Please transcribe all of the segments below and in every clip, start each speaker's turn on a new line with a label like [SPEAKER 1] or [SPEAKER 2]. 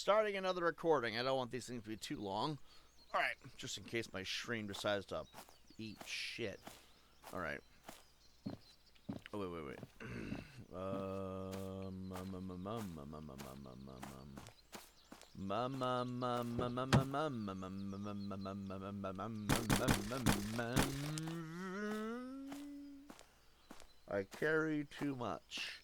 [SPEAKER 1] Starting another recording. I don't want these things to be too long. Alright, just in case my stream decides to eat shit. Alright. Oh, wait. I carry too much.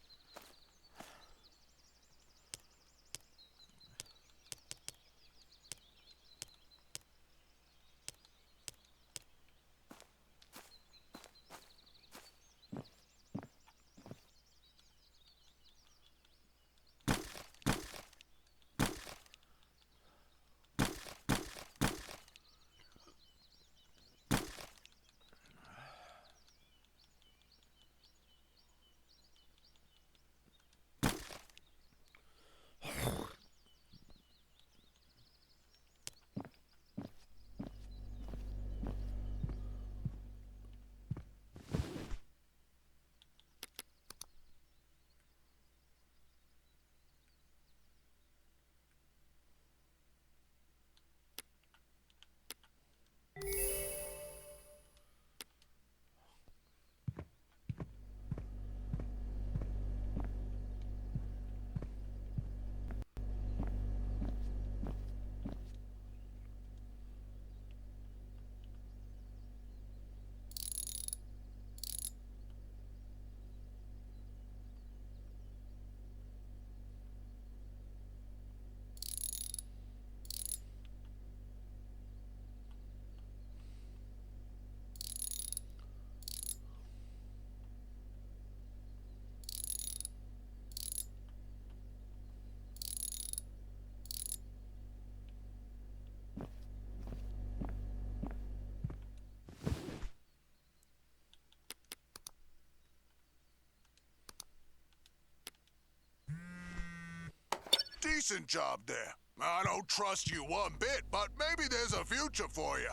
[SPEAKER 2] Decent job there. I don't trust you one bit, but maybe there's a future for you.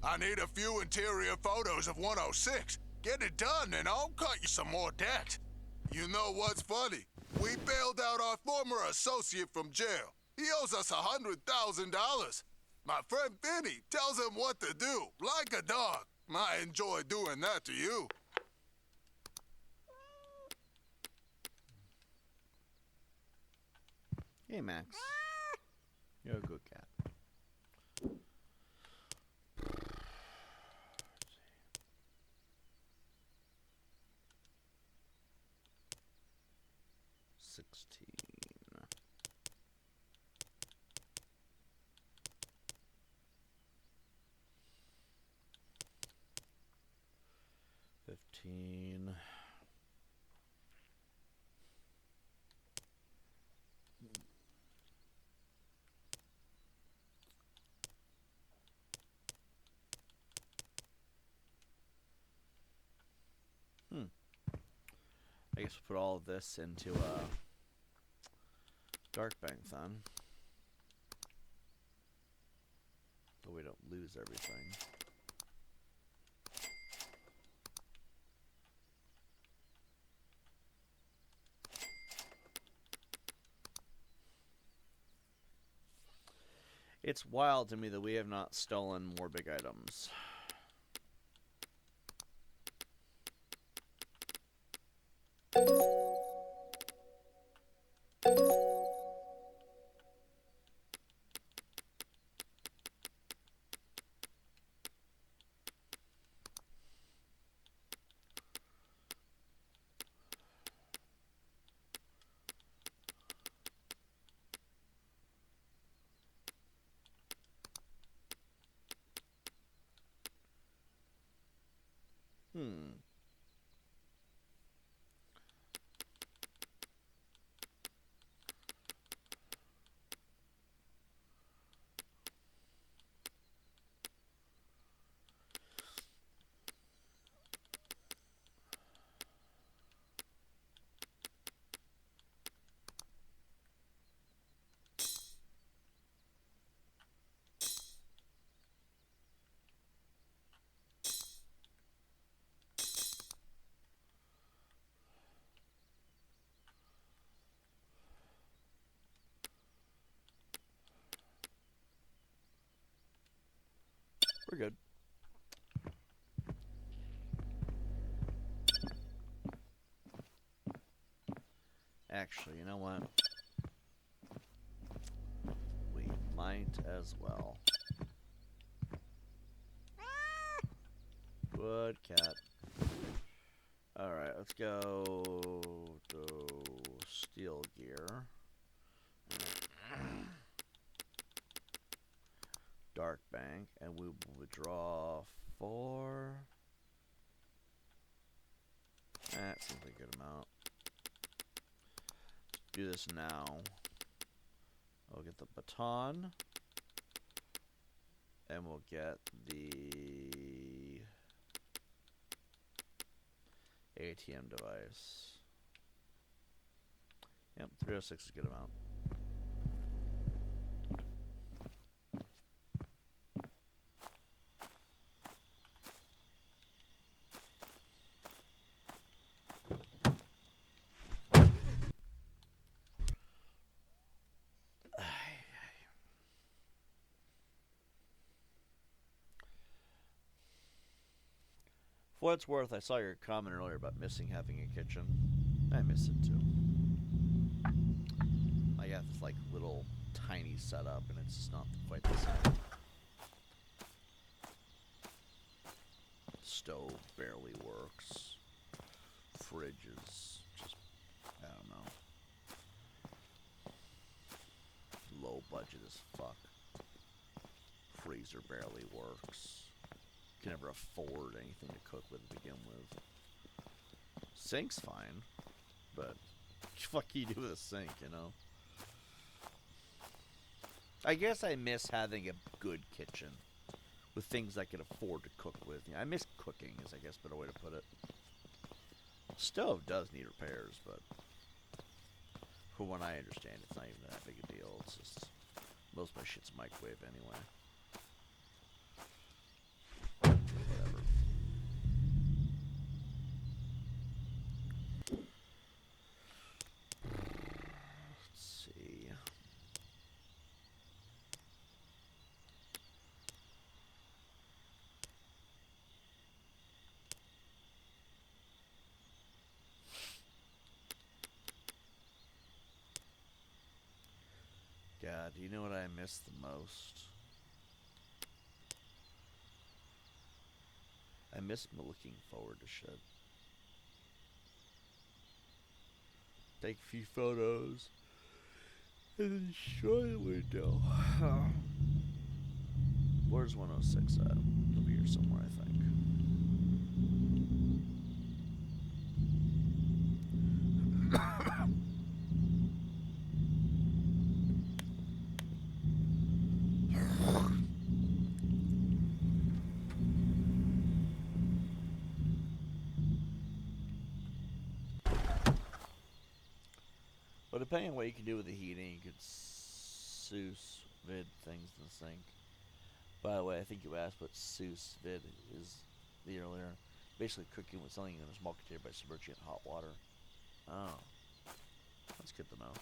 [SPEAKER 2] I need a few interior photos of 106. Get it done and I'll cut you some more debt. You know what's funny? We bailed out our former associate from jail. He owes us $100,000. My friend Vinny tells him what to do, like a dog. I enjoy doing that to you.
[SPEAKER 1] Hey, Max. You're a good cat. 16. 15. I guess we'll put all of this into Dark Bank then. So we don't lose everything. It's wild to me that we have not stolen more big items. We're good. Actually, you know what? We might as well. Good cat. Alright, let's go to steel gear. Dark bank, and we will withdraw 4. That seems like a good amount. Do this now. I'll get the baton. And we'll get the ATM device. Yep, 306 is a good amount. For what it's worth, I saw your comment earlier about missing having a kitchen. I miss it too. I got this like little tiny setup, and it's just not quite the same. Stove barely works. Fridge is just, I don't know. Low budget as fuck. Freezer barely works. Can never afford anything to cook with to begin with. Sink's fine, but what the fuck you do with a sink, you know? I guess I miss having a good kitchen with things I can afford to cook with. I miss cooking, is I guess a better way to put it. Stove does need repairs, but from what I understand, it's not even that big a deal. It's just most of my shit's microwave anyway. Whatever. Let's see. God, do you know what I miss the most? I miss looking forward to shit. Take a few photos and then show the window. Where's 106 at? Over here somewhere, I think. Well, depending on what you can do with the heating, you could sous vide things in the sink. By the way, I think you asked what sous vide is the earlier. Basically cooking with something in a small container by submerging it in hot water. Oh. That's good to know.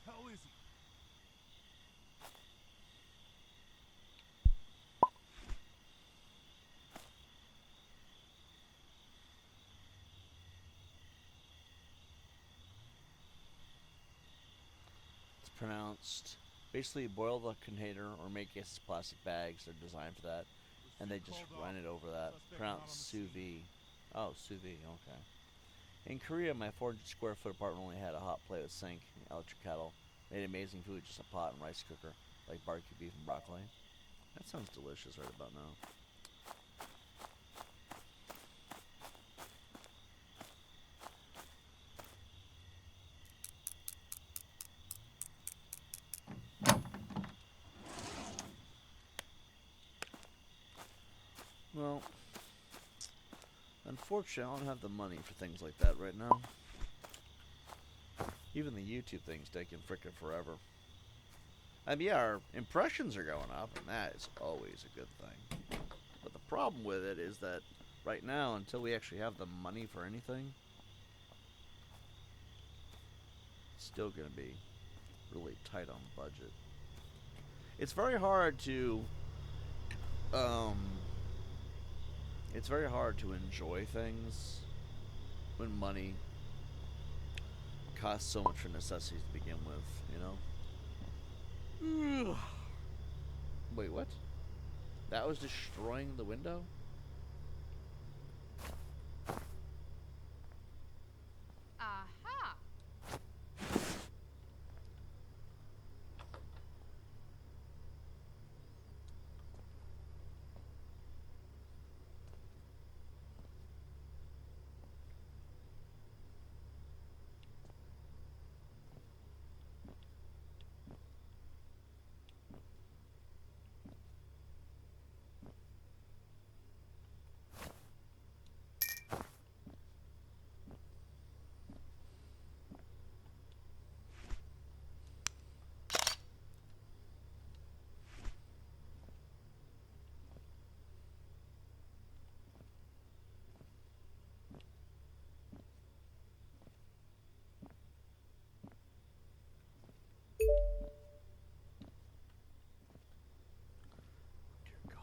[SPEAKER 2] How is he?
[SPEAKER 1] It's pronounced. Basically, boil the container or make it plastic bags. They're designed for that. and they just run it over that. Pronounced sous vide. Oh, sous vide. Okay. In Korea, my 400 square foot apartment only had a hot plate with sink, electric kettle, made amazing food, just a pot and rice cooker, like barbecue beef and broccoli. That sounds delicious right about now. Well, unfortunately, I don't have the money for things like that right now. Even the YouTube thing's taking frickin' forever. I mean, yeah, our impressions are going up, and that is always a good thing. But the problem with it is that right now, until we actually have the money for anything, it's still going to be really tight on budget. It's very hard to, it's very hard to enjoy things when money costs so much for necessities to begin with, you know? Wait, what? That was destroying the window?
[SPEAKER 3] Aha!
[SPEAKER 1] Dear God.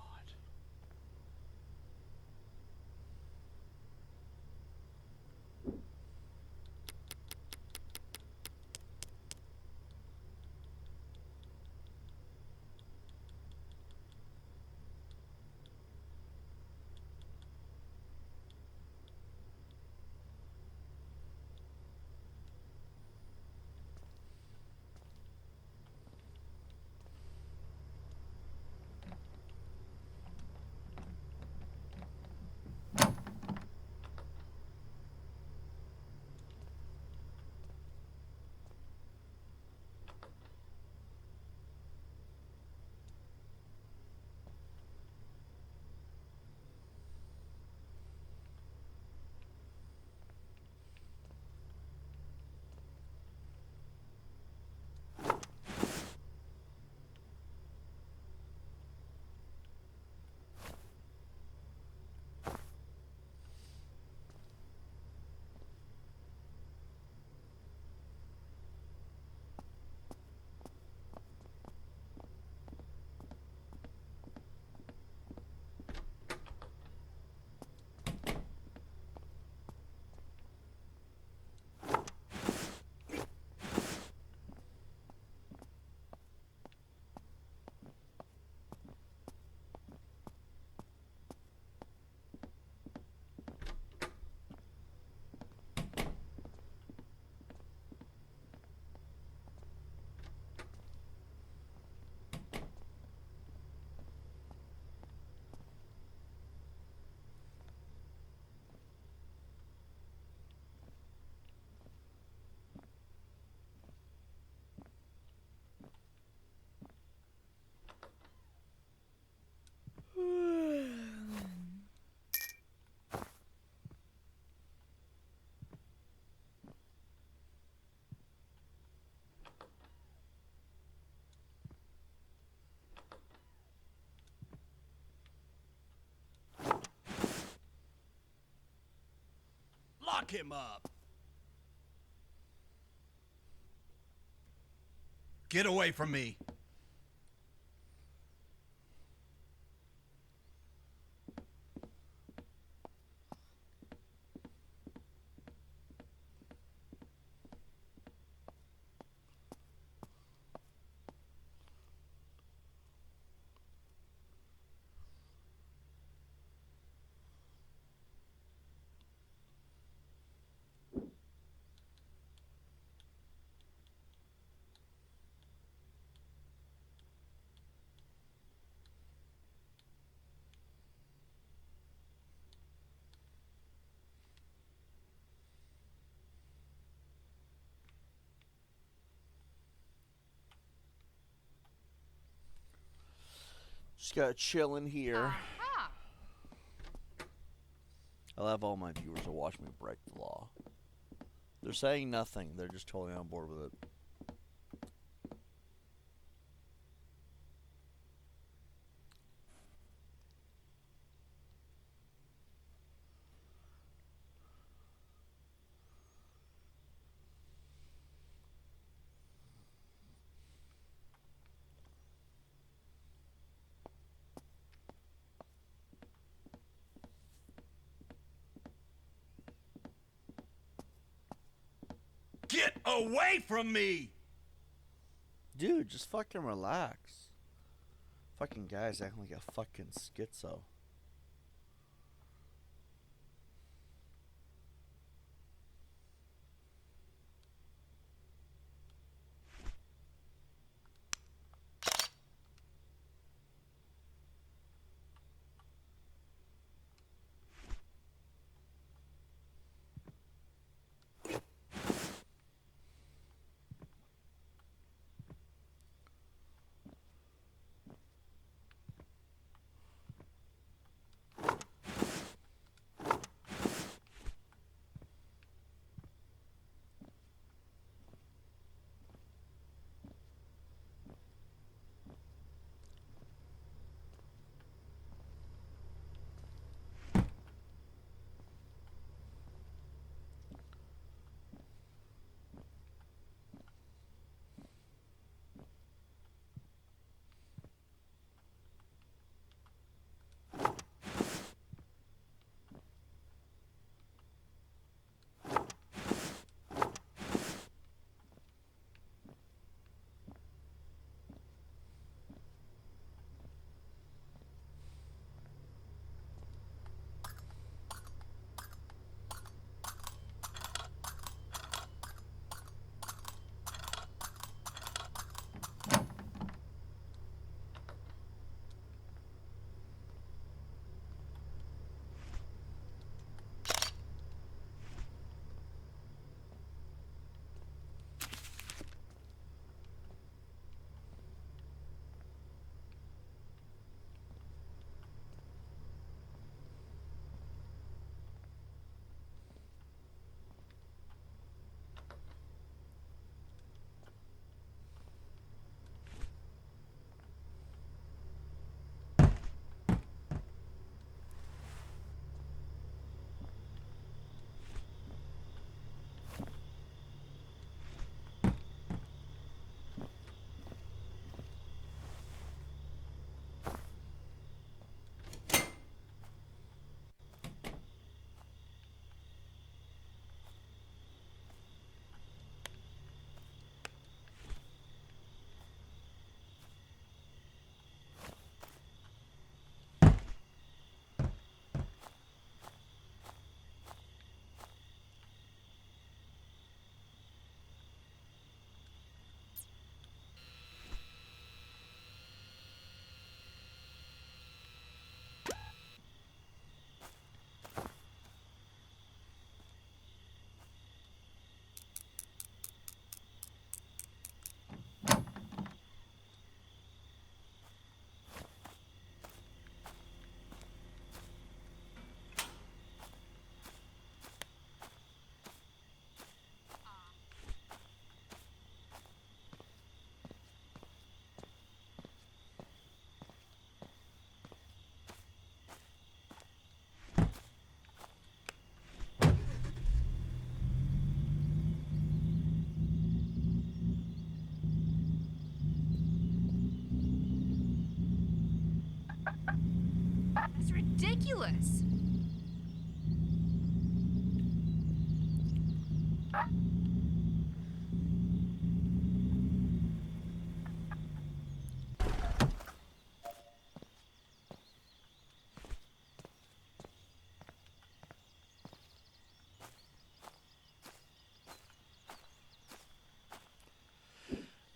[SPEAKER 4] Lock him up! Get away from me!
[SPEAKER 1] Just gotta chill in here.
[SPEAKER 3] Aha!
[SPEAKER 1] I'll have all my viewers to watch me break the law. They're saying nothing. They're just totally on board with it.
[SPEAKER 4] Get away from me!
[SPEAKER 1] Dude, just fucking relax. Fucking guys acting like a fucking schizo.
[SPEAKER 3] That's ridiculous.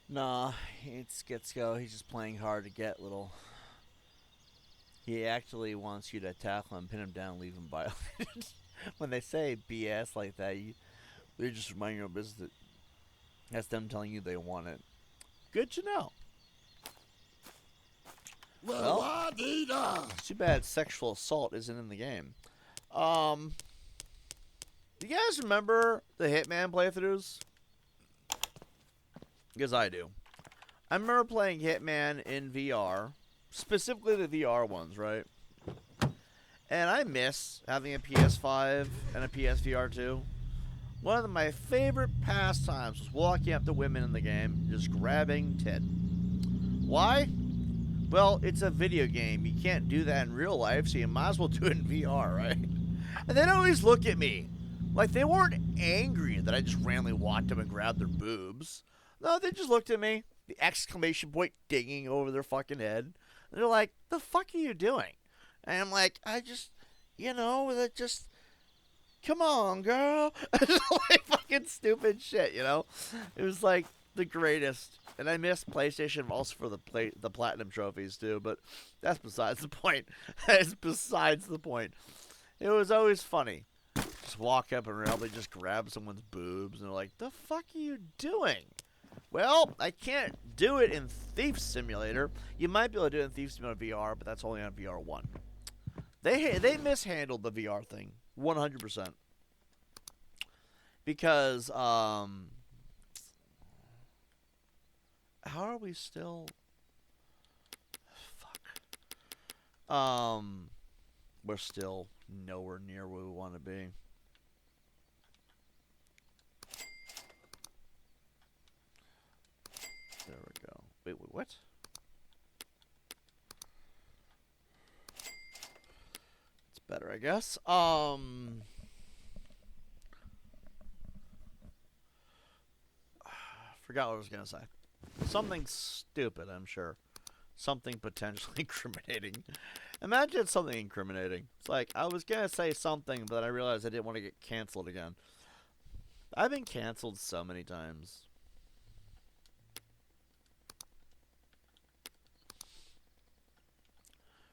[SPEAKER 1] Nah, it's Skitsko. He's just playing hard to get little. He actually wants you to tackle him, pin him down, leave him violated. When they say BS like that, they're just reminding your business that that's them telling you they want it. Good to know. Well, it's too bad sexual assault isn't in the game. Do you guys remember the Hitman playthroughs? Because I do. I remember playing Hitman in VR, specifically the VR ones, right? And I miss having a PS5 and a PSVR 2. One of my favorite pastimes was walking up to women in the game, just grabbing tit. Why? Well, it's a video game. You can't do that in real life, so you might as well do it in VR, right? And they'd always look at me like they weren't angry that I just randomly walked up and grabbed their boobs. No, they just looked at me, the exclamation point dinging over their fucking head. And they're like, the fuck are you doing? And I'm like, I just, that just, come on, girl. Like fucking stupid shit, It was like the greatest. And I missed PlayStation also for the platinum trophies too, but that's besides the point. That's besides the point. It was always funny. Just walk up and randomly just grab someone's boobs and they're like, the fuck are you doing? Well, I can't do it in Thief Simulator. You might be able to do it in Thief Simulator VR, but that's only on VR 1. They mishandled the VR thing 100%. Because how are we still? Fuck. We're still nowhere near where we want to be. There we go. Wait, what? It's better, I guess. Forgot what I was gonna say. Something stupid, I'm sure. Something potentially incriminating. Imagine something incriminating. It's like, I was gonna say something, but I realized I didn't want to get canceled again. I've been canceled so many times.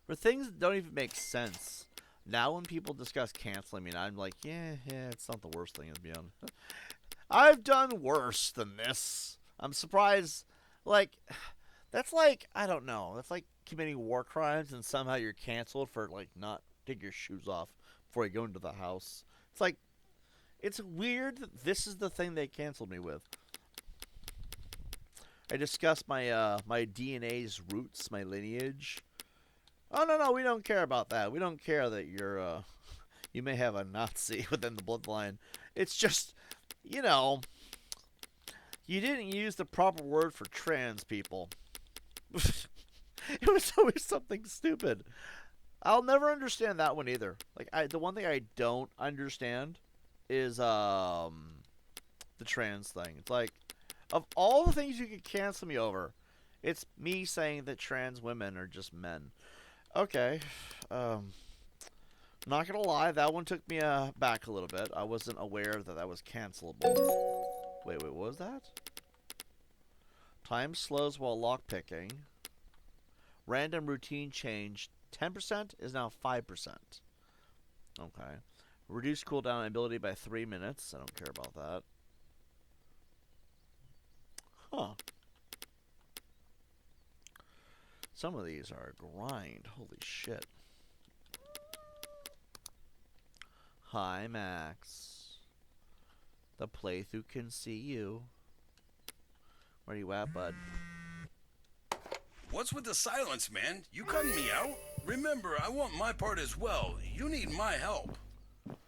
[SPEAKER 1] For things that don't even make sense. Now when people discuss canceling me, I'm like, yeah, it's not the worst thing, to be honest. I've done worse than this. I'm surprised. Like, that's like, I don't know. That's like committing war crimes and somehow you're canceled for, like, not take your shoes off before you go into the house. It's like, it's weird that this is the thing they canceled me with. I discussed my, my DNA's roots, my lineage. Oh, no, we don't care about that. We don't care that you're, you may have a Nazi within the bloodline. It's just, you didn't use the proper word for trans people. It was always something stupid. I'll never understand that one either. Like, the one thing I don't understand is, the trans thing. It's like, of all the things you could cancel me over, it's me saying that trans women are just men. Okay, not gonna lie, that one took me back a little bit. I wasn't aware that that was cancelable. Wait, what was that? Time slows while lockpicking. Random routine change. 10% is now 5%. Okay. Reduce cooldown ability by 3 minutes. I don't care about that. Huh. Some of these are a grind. Holy shit. Hi, Max. The playthrough can see you. Where you at, bud?
[SPEAKER 4] What's with the silence, man? You cutting me out? Remember, I want my part as well. You need my help.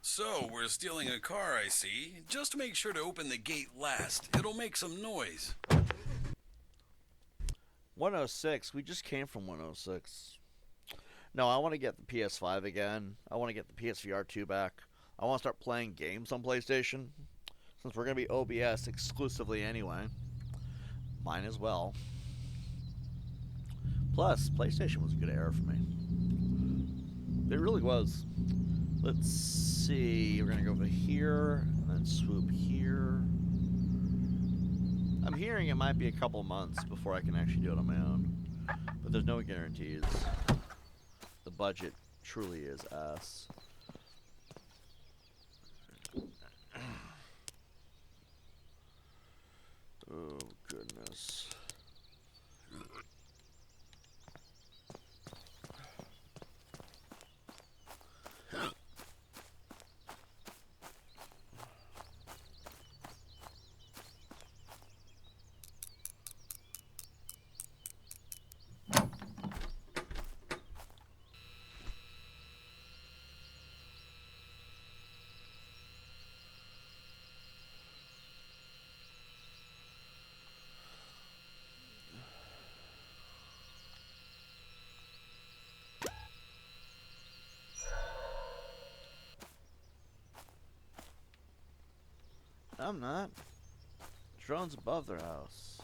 [SPEAKER 4] So, we're stealing a car, I see. Just make sure to open the gate last. It'll make some noise.
[SPEAKER 1] 106. We just came from 106. No, I want to get the PS5 again. I want to get the PSVR 2 back. I want to start playing games on PlayStation. Since we're going to be OBS exclusively anyway. Mine as well. Plus, PlayStation was a good era for me. It really was. Let's see. We're going to go over here. And then swoop here. I'm hearing it might be a couple months before I can actually do it on my own. But there's no guarantees. The budget truly is ass. Oh, goodness. I'm not. Drone's above their house.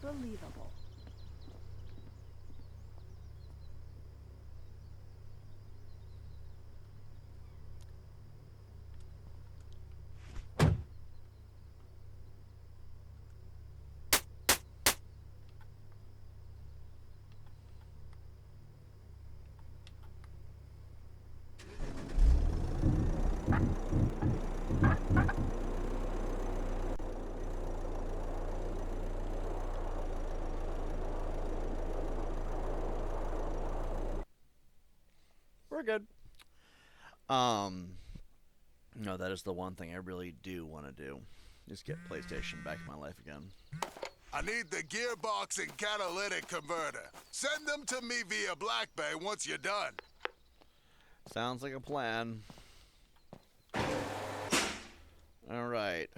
[SPEAKER 5] Unbelievable.
[SPEAKER 1] We're good. No, that is the one thing I really do want to do. Is get PlayStation back in my life again.
[SPEAKER 2] I need the gearbox and catalytic converter. Send them to me via Black Bay once you're done.
[SPEAKER 1] Sounds like a plan. Alright.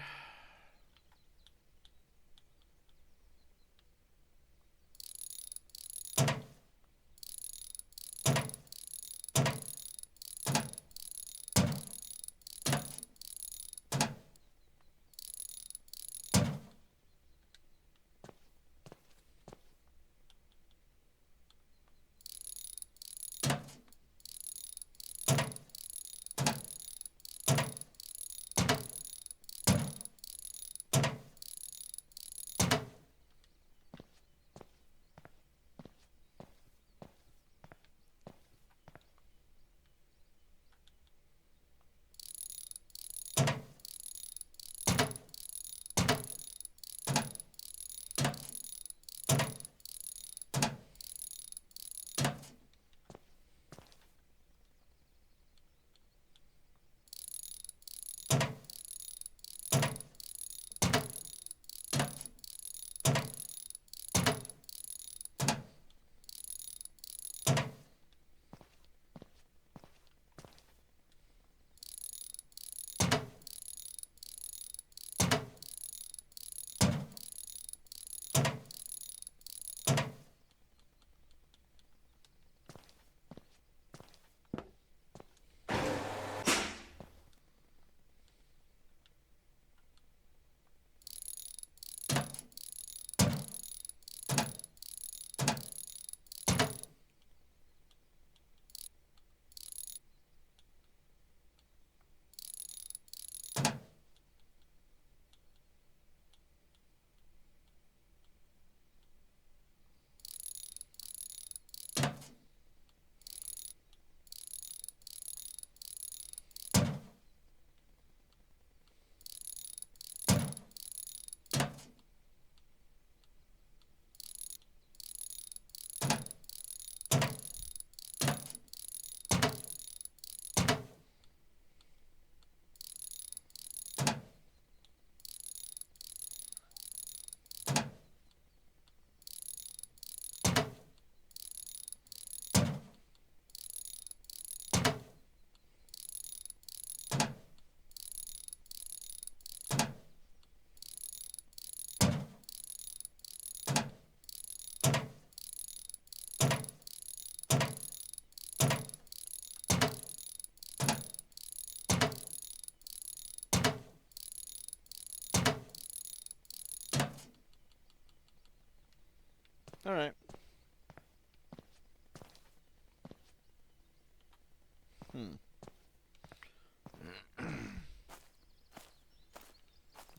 [SPEAKER 1] Alright.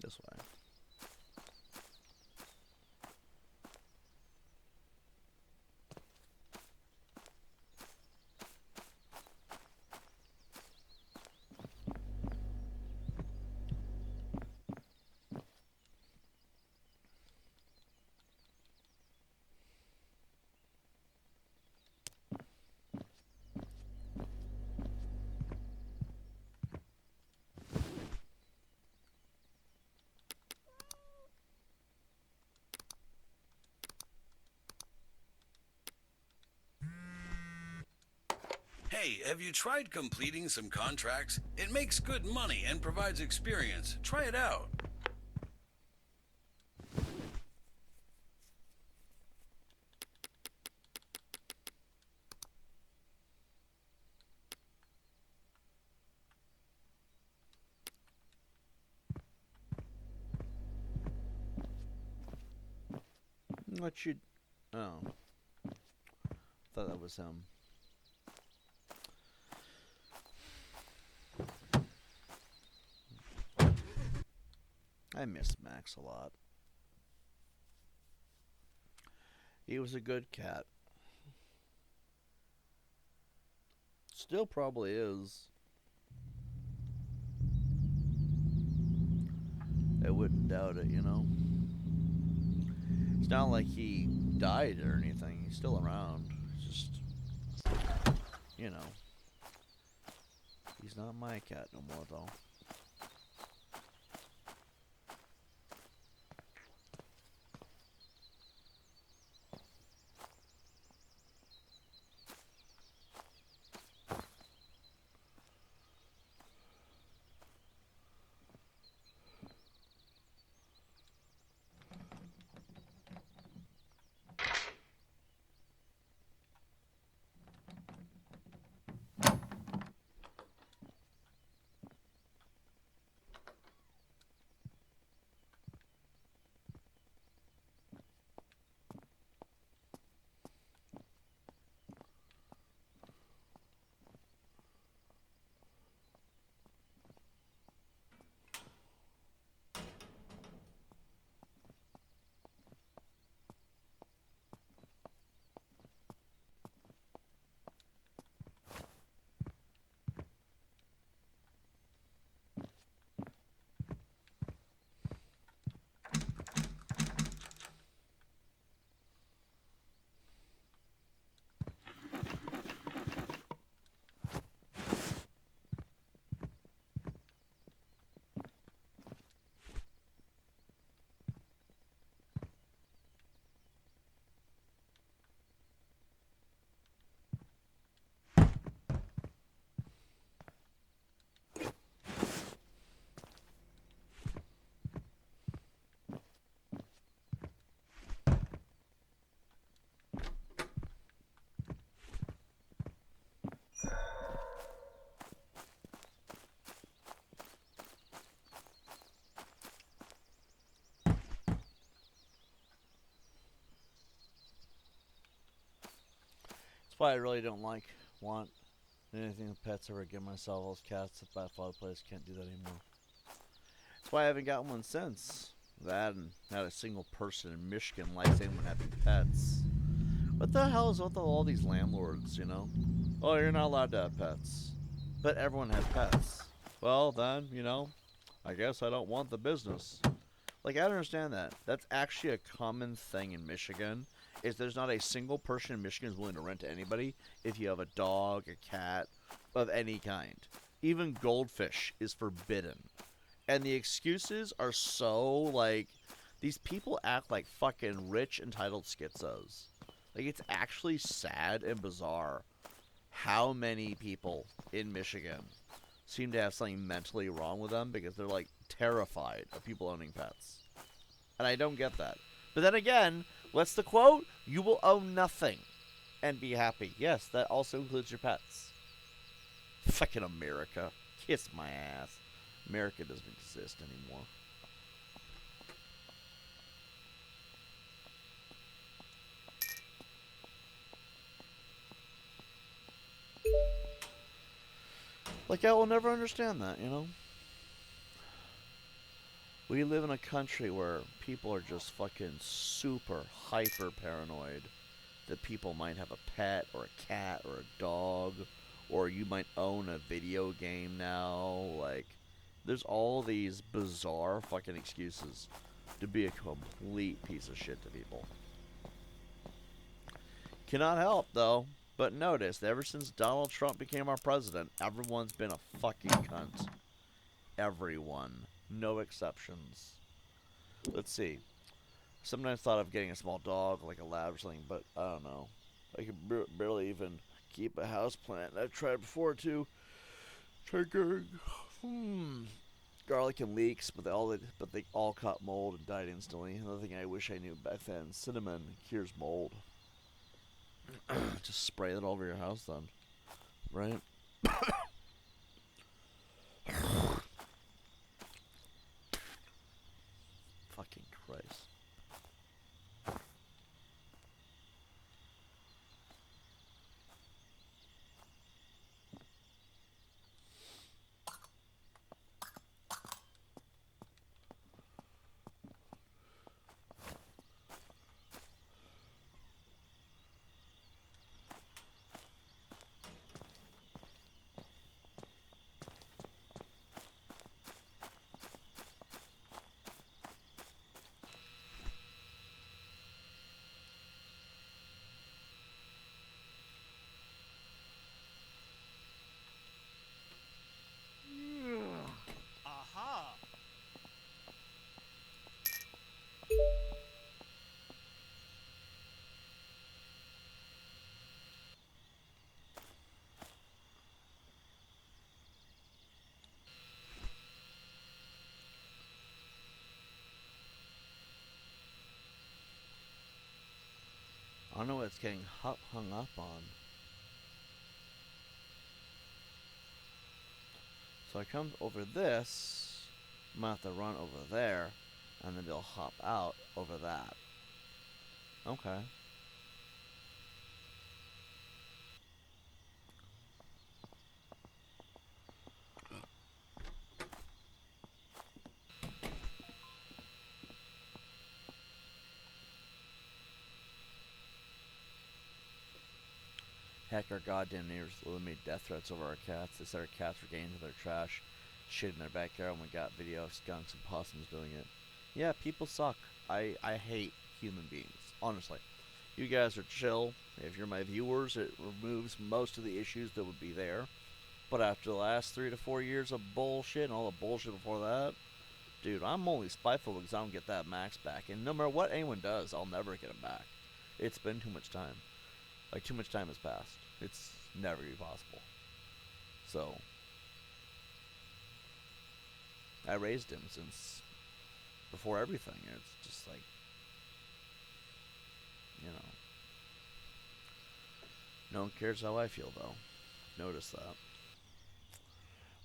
[SPEAKER 1] This way.
[SPEAKER 4] Hey, have you tried completing some contracts? It makes good money and provides experience. Try it out.
[SPEAKER 1] What you... Oh. Thought that was him. I miss Max a lot. He was a good cat. Still probably is. I wouldn't doubt it, you know? It's not like he died or anything. He's still around. It's just, you know. He's not my cat no more, though. That's why I really don't want anything with pets ever give myself. Those cats at that father place can't do that anymore. That's why I haven't gotten one since. That and not a single person in Michigan likes anyone having pets. What the hell is with all these landlords, you know? Oh, you're not allowed to have pets. But everyone has pets. Well, then, you know, I guess I don't want the business. Like, I don't understand that. That's actually a common thing in Michigan. Is there's not a single person in Michigan who's willing to rent to anybody if you have a dog, a cat, of any kind. Even goldfish is forbidden. And the excuses are so, like, these people act like fucking rich, entitled schizos. Like, it's actually sad and bizarre how many people in Michigan seem to have something mentally wrong with them because they're, like, terrified of people owning pets. And I don't get that. But then again, what's the quote? You will own nothing and be happy. Yes, that also includes your pets. Fucking America. Kiss my ass. America doesn't exist anymore. Like, I will never understand that, you know? We live in a country where people are just fucking super hyper paranoid that people might have a pet or a cat or a dog, or you might own a video game now. Like, there's all these bizarre fucking excuses to be a complete piece of shit to people. Cannot help, though, but notice that ever since Donald Trump became our president, everyone's been a fucking cunt. Everyone. No exceptions. Let's see. Sometimes thought of getting a small dog, like a lab or something, but I don't know. I could barely even keep a house plant. I've tried before too. Triggering garlic and leeks, but they all caught mold and died instantly. Another thing I wish I knew back then: cinnamon cures mold. Just spray that all over your house, then, right? Fucking Christ.
[SPEAKER 5] Aha!
[SPEAKER 1] I don't know what it's getting hung up on. So I come over this, I'm gonna have to run over there, and then they'll hop out over that. Okay. Heck, our goddamn neighbors literally made death threats over our cats. They said our cats were getting into their trash, shit in their backyard, and we got video of skunks and possums doing it. Yeah, people suck. I hate human beings, honestly. You guys are chill. If you're my viewers, it removes most of the issues that would be there. But after the last 3 to 4 years of bullshit and all the bullshit before that, dude, I'm only spiteful because I don't get that max back. And no matter what anyone does, I'll never get it back. It's been too much time. Like, too much time has passed. It's never gonna be possible. So, I raised him since before everything. It's just like, you know. No one cares how I feel, though. Notice that.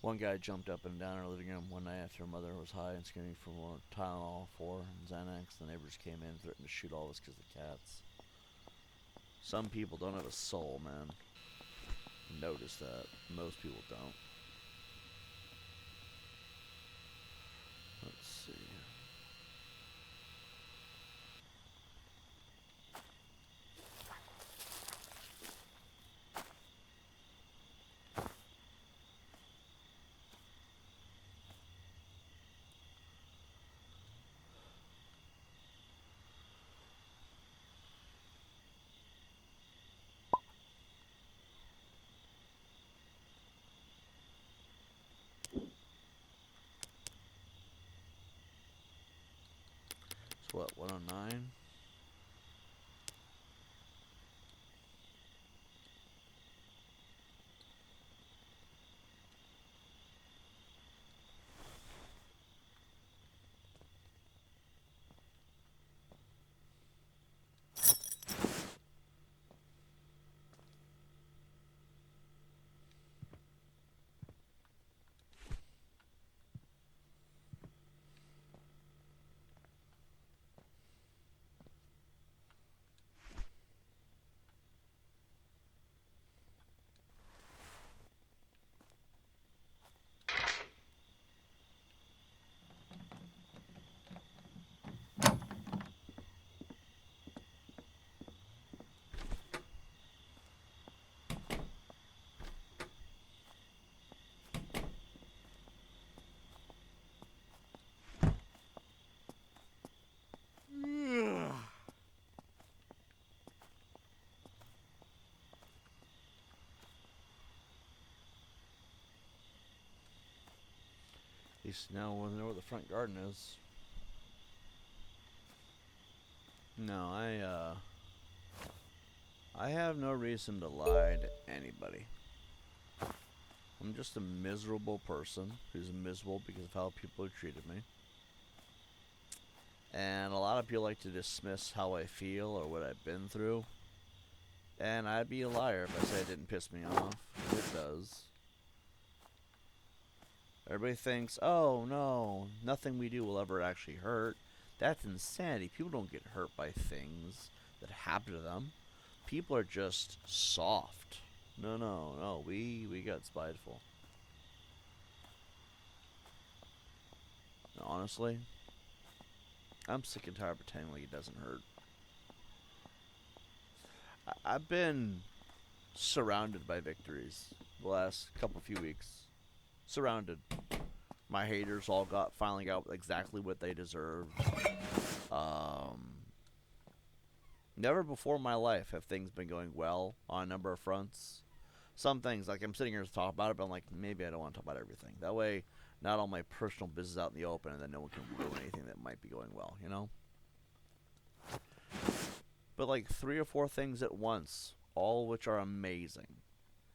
[SPEAKER 1] One guy jumped up and down our living room one night after her mother was high and screaming for more Tylenol, 4, and Xanax. The neighbors came in and threatened to shoot all of us because of the cats. Some people don't have a soul, man. Notice that. Most people don't. Let's see. It's what, 109? At least now we'll know where the front garden is. No, I have no reason to lie to anybody. I'm just a miserable person who's miserable because of how people have treated me. And a lot of people like to dismiss how I feel or what I've been through. And I'd be a liar if I said it didn't piss me off. It does. Everybody thinks, oh no, nothing we do will ever actually hurt. That's insanity. People don't get hurt by things that happen to them. People are just soft. No, we got spiteful. And honestly, I'm sick and tired of pretending like it doesn't hurt. I've been surrounded by victories the last few weeks. Surrounded. My haters all finally got exactly what they deserved. Never before in my life have things been going well on a number of fronts. Some things, like I'm sitting here to talk about it, but I'm like, maybe I don't want to talk about everything. That way, not all my personal business out in the open, and then no one can ruin anything that might be going well, you know? But like 3 or 4 things at once, all of which are amazing.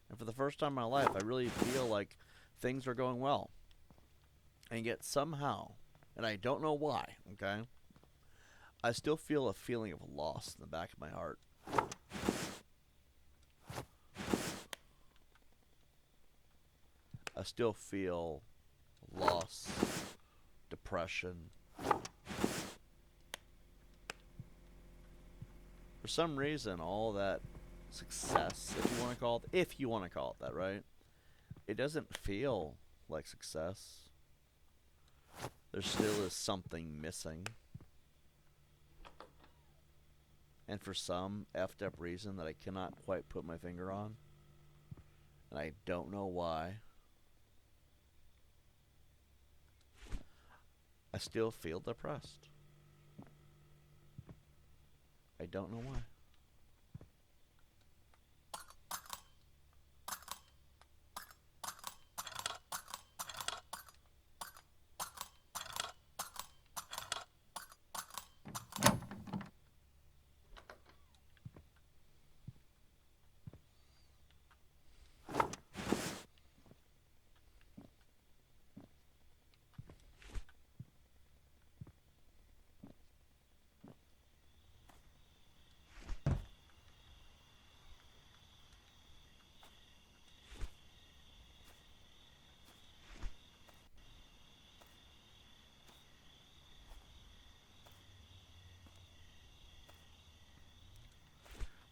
[SPEAKER 1] And for the first time in my life, I really feel like things are going well. And yet somehow, and I don't know why, okay, I still feel a feeling of loss in the back of my heart. I still feel loss, depression. For some reason, all that success, if you want to call it that, right? It doesn't feel like success. There still is something missing. And for some effed up reason that I cannot quite put my finger on, and I don't know why, I still feel depressed. I don't know why.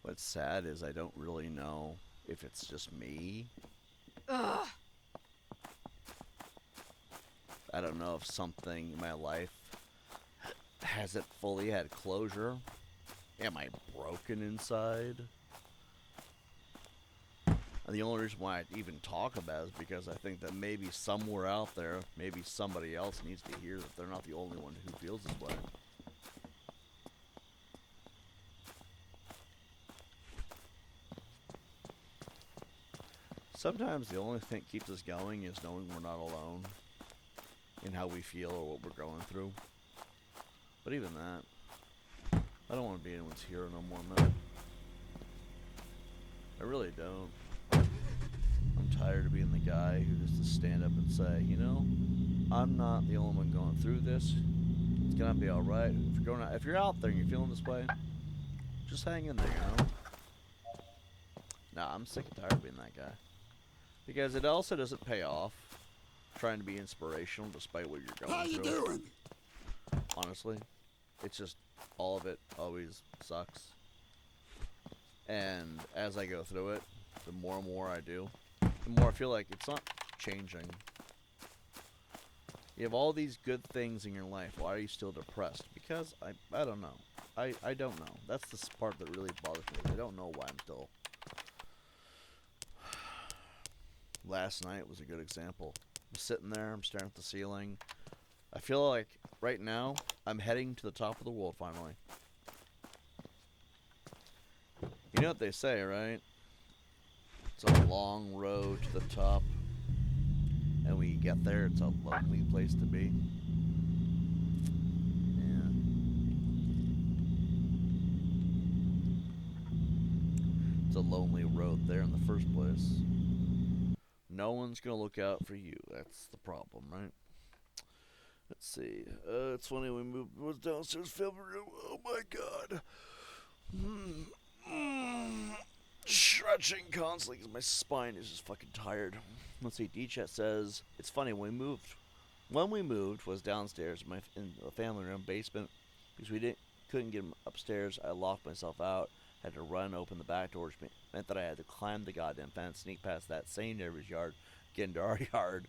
[SPEAKER 1] What's sad is I don't really know if it's just me.
[SPEAKER 3] Ugh.
[SPEAKER 1] I don't know if something in my life hasn't fully had closure. Am I broken inside? And the only reason why I even talk about it is because I think that maybe somewhere out there, maybe somebody else needs to hear that they're not the only one who feels this way. Sometimes the only thing that keeps us going is knowing we're not alone in how we feel or what we're going through. But even that, I don't want to be anyone's hero no more, man. I really don't. I'm tired of being the guy who has to stand up and say, you know, I'm not the only one going through this. It's gonna be all right. If you're out there and you're feeling this way, just hang in there, you know. Nah, I'm sick and tired of being that guy. Because it also doesn't pay off trying to be inspirational despite what you're going through.
[SPEAKER 2] How you doing?
[SPEAKER 1] Honestly, it's just all of it always sucks. And as I go through it, the more and more I do, the more I feel like it's not changing. You have all these good things in your life. Why are you still depressed? Because I don't know. I don't know. That's the part that really bothers me. I don't know why I'm still. Last night was a good example. I'm sitting there, I'm staring at the ceiling. I feel like right now I'm heading to the top of the world finally. You know what they say, right? It's a long road to the top. And when you get there, it's a lonely place to be. Yeah. It's a lonely road there in the first place. No one's gonna look out for you. That's the problem, right? Let's see. It's funny we moved. Was downstairs filming room. Oh my god. Stretching constantly because my spine is just fucking tired. Let's see. D-Chat says it's funny when we moved. When we moved was downstairs in the family room basement because we couldn't get him upstairs. I locked myself out. Had to run open the back door, which meant that I had to climb the goddamn fence, sneak past that same neighbor's yard, get into our yard.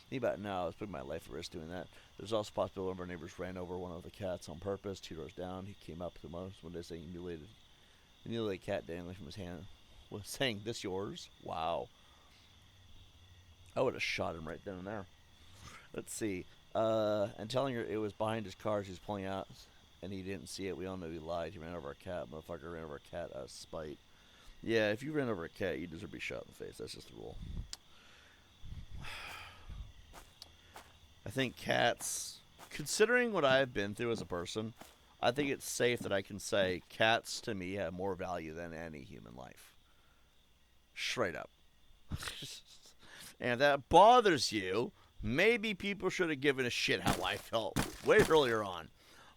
[SPEAKER 1] Think about it now, I was putting my life at risk doing that. There's also a possibility one of our neighbors ran over one of the cats on purpose, 2 doors down. He came up to us one day saying he mutilated cat dangling from his hand. Was saying, "This yours?" Wow. I would have shot him right then and there. Let's see. And telling her it was behind his car as he was pulling out, and he didn't see it. We all know he lied. He ran over a cat. Motherfucker ran over a cat out of spite. Yeah, if you ran over a cat, you deserve to be shot in the face. That's just the rule. I think cats, considering what I've been through as a person, I think it's safe that I can say cats to me have more value than any human life. Straight up. And if that bothers you, maybe people should have given a shit how I felt way earlier on.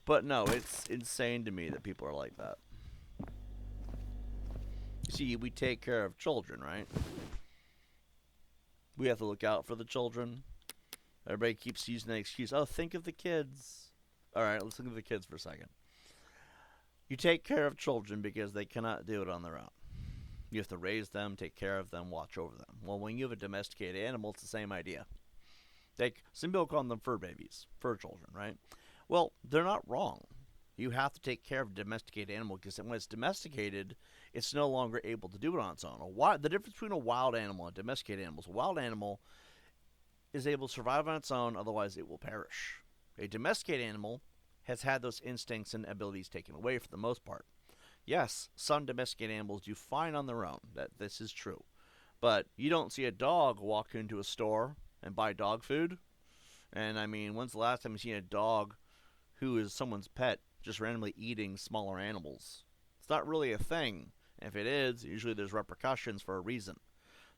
[SPEAKER 1] But no, it's insane to me that people are like that. See, we take care of children, right? We have to look out for the children. Everybody keeps using that excuse. Oh, think of the kids. All right, let's think of the kids for a second. You take care of children because they cannot do it on their own. You have to raise them, take care of them, watch over them. Well, when you have a domesticated animal, it's the same idea. Some people call them fur babies, fur children, right? Well, they're not wrong. You have to take care of a domesticated animal because when it's domesticated, it's no longer able to do it on its own. The difference between a wild animal and a domesticated animal is a wild animal is able to survive on its own, otherwise it will perish. A domesticated animal has had those instincts and abilities taken away for the most part. Yes, some domesticated animals do fine on their own. This is true. But you don't see a dog walk into a store and buy dog food. And I mean, when's the last time you've seen a dog who is someone's pet just randomly eating smaller animals? It's not really a thing. If it is, usually there's repercussions for a reason.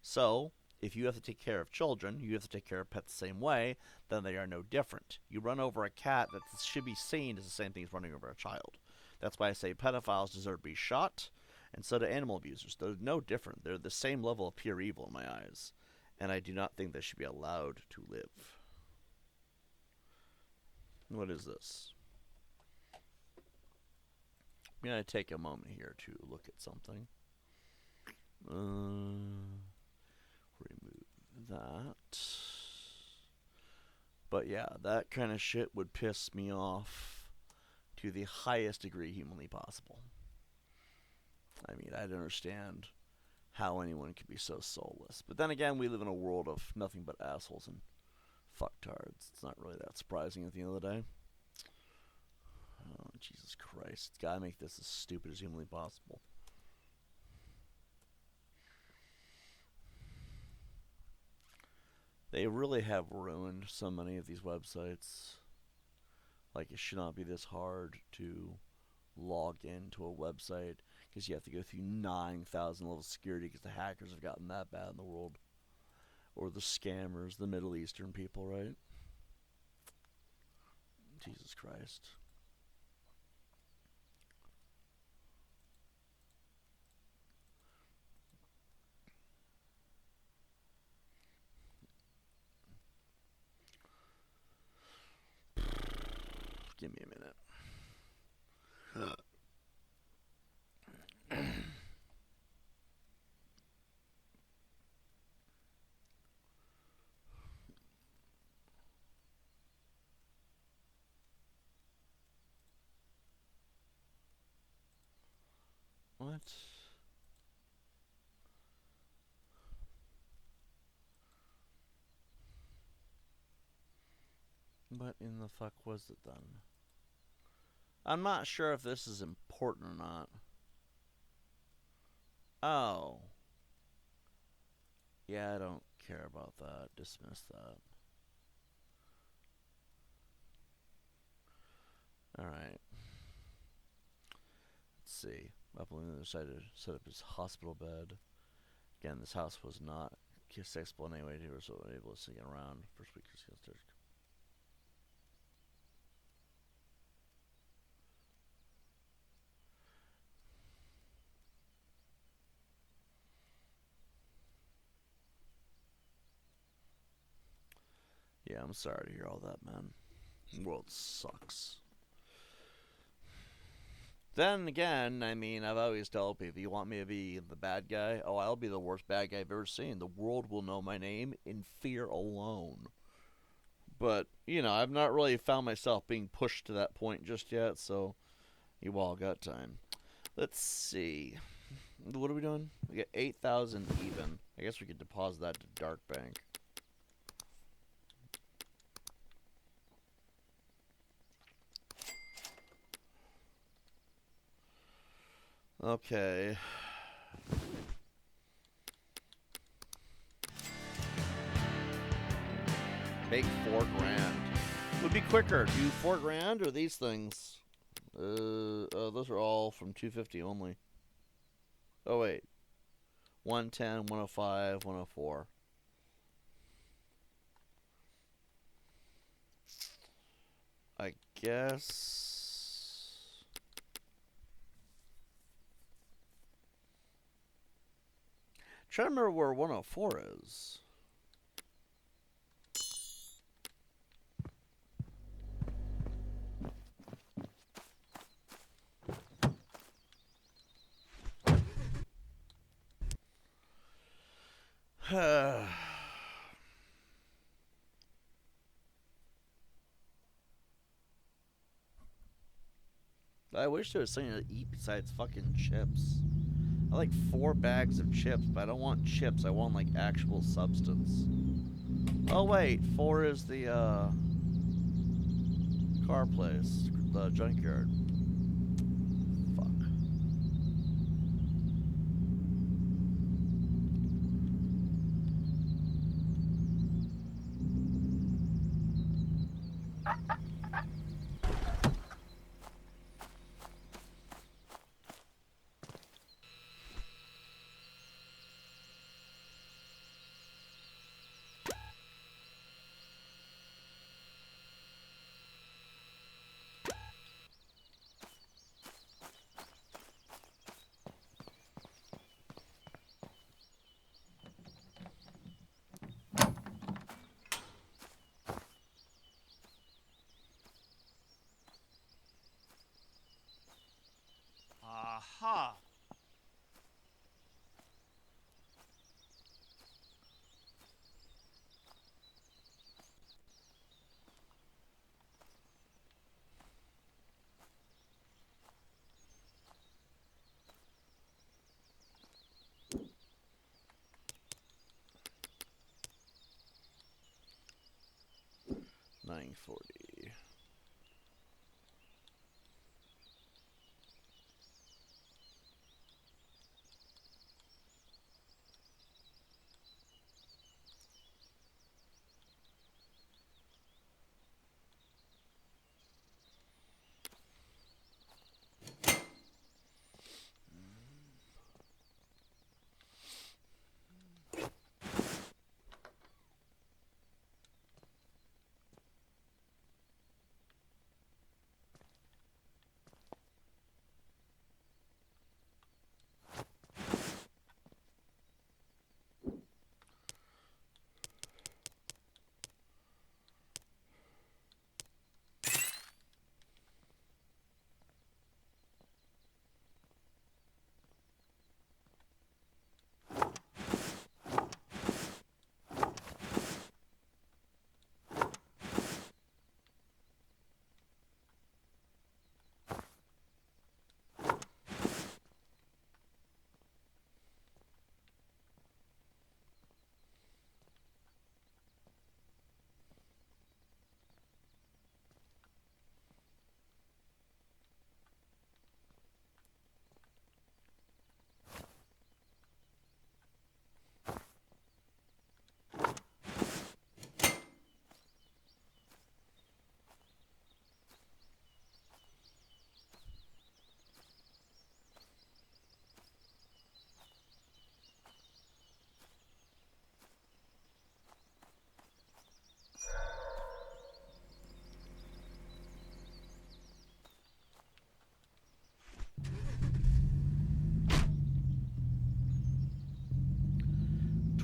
[SPEAKER 1] So, if you have to take care of children, you have to take care of pets the same way, then they are no different. You run over a cat that should be seen as the same thing as running over a child. That's why I say pedophiles deserve to be shot, and so do animal abusers. They're no different. They're the same level of pure evil in my eyes, and I do not think they should be allowed to live. What is this? I'm going to take a moment here to look at something. Remove that. But yeah, that kind of shit would piss me off to the highest degree humanly possible. I mean, I don't understand how anyone could be so soulless. But then again, we live in a world of nothing but assholes and fucktards. It's not really that surprising at the end of the day. Oh, Jesus Christ. Gotta make this as stupid as humanly possible. They really have ruined so many of these websites. Like, it should not be this hard to log into a website because you have to go through 9,000 levels of security because the hackers have gotten that bad in the world. Or the scammers, the Middle Eastern people, right? Jesus Christ. Give me a minute. What? What in the fuck was it then? I'm not sure if this is important or not. Oh. Yeah, I don't care about that. Dismiss that. Alright. Let's see. Appleton decided to set up his hospital bed. Again, this house was not accessible anyway. He was able to get around. First week, yeah, I'm sorry to hear all that, man. The world sucks. Then again, I mean, I've always told people, you want me to be the bad guy? Oh, I'll be the worst bad guy I've ever seen. The world will know my name in fear alone. But, you know, I've not really found myself being pushed to that point just yet, so you all got time. Let's see. What are we doing? We got 8,000 even. I guess we could deposit that to Dark Bank. Okay. Make $4,000. Would be quicker. Do $4,000 or these things? Those are all from 250 only. Oh wait. 110, 105, 104. I guess. Trying to remember where 104 is. I wish there was something to eat besides fucking chips. I like 4 bags of chips, but I don't want chips. I want, like, actual substance. Oh, wait. 4 is the, car place. The junkyard. Fuck.
[SPEAKER 5] Aha.
[SPEAKER 1] 940.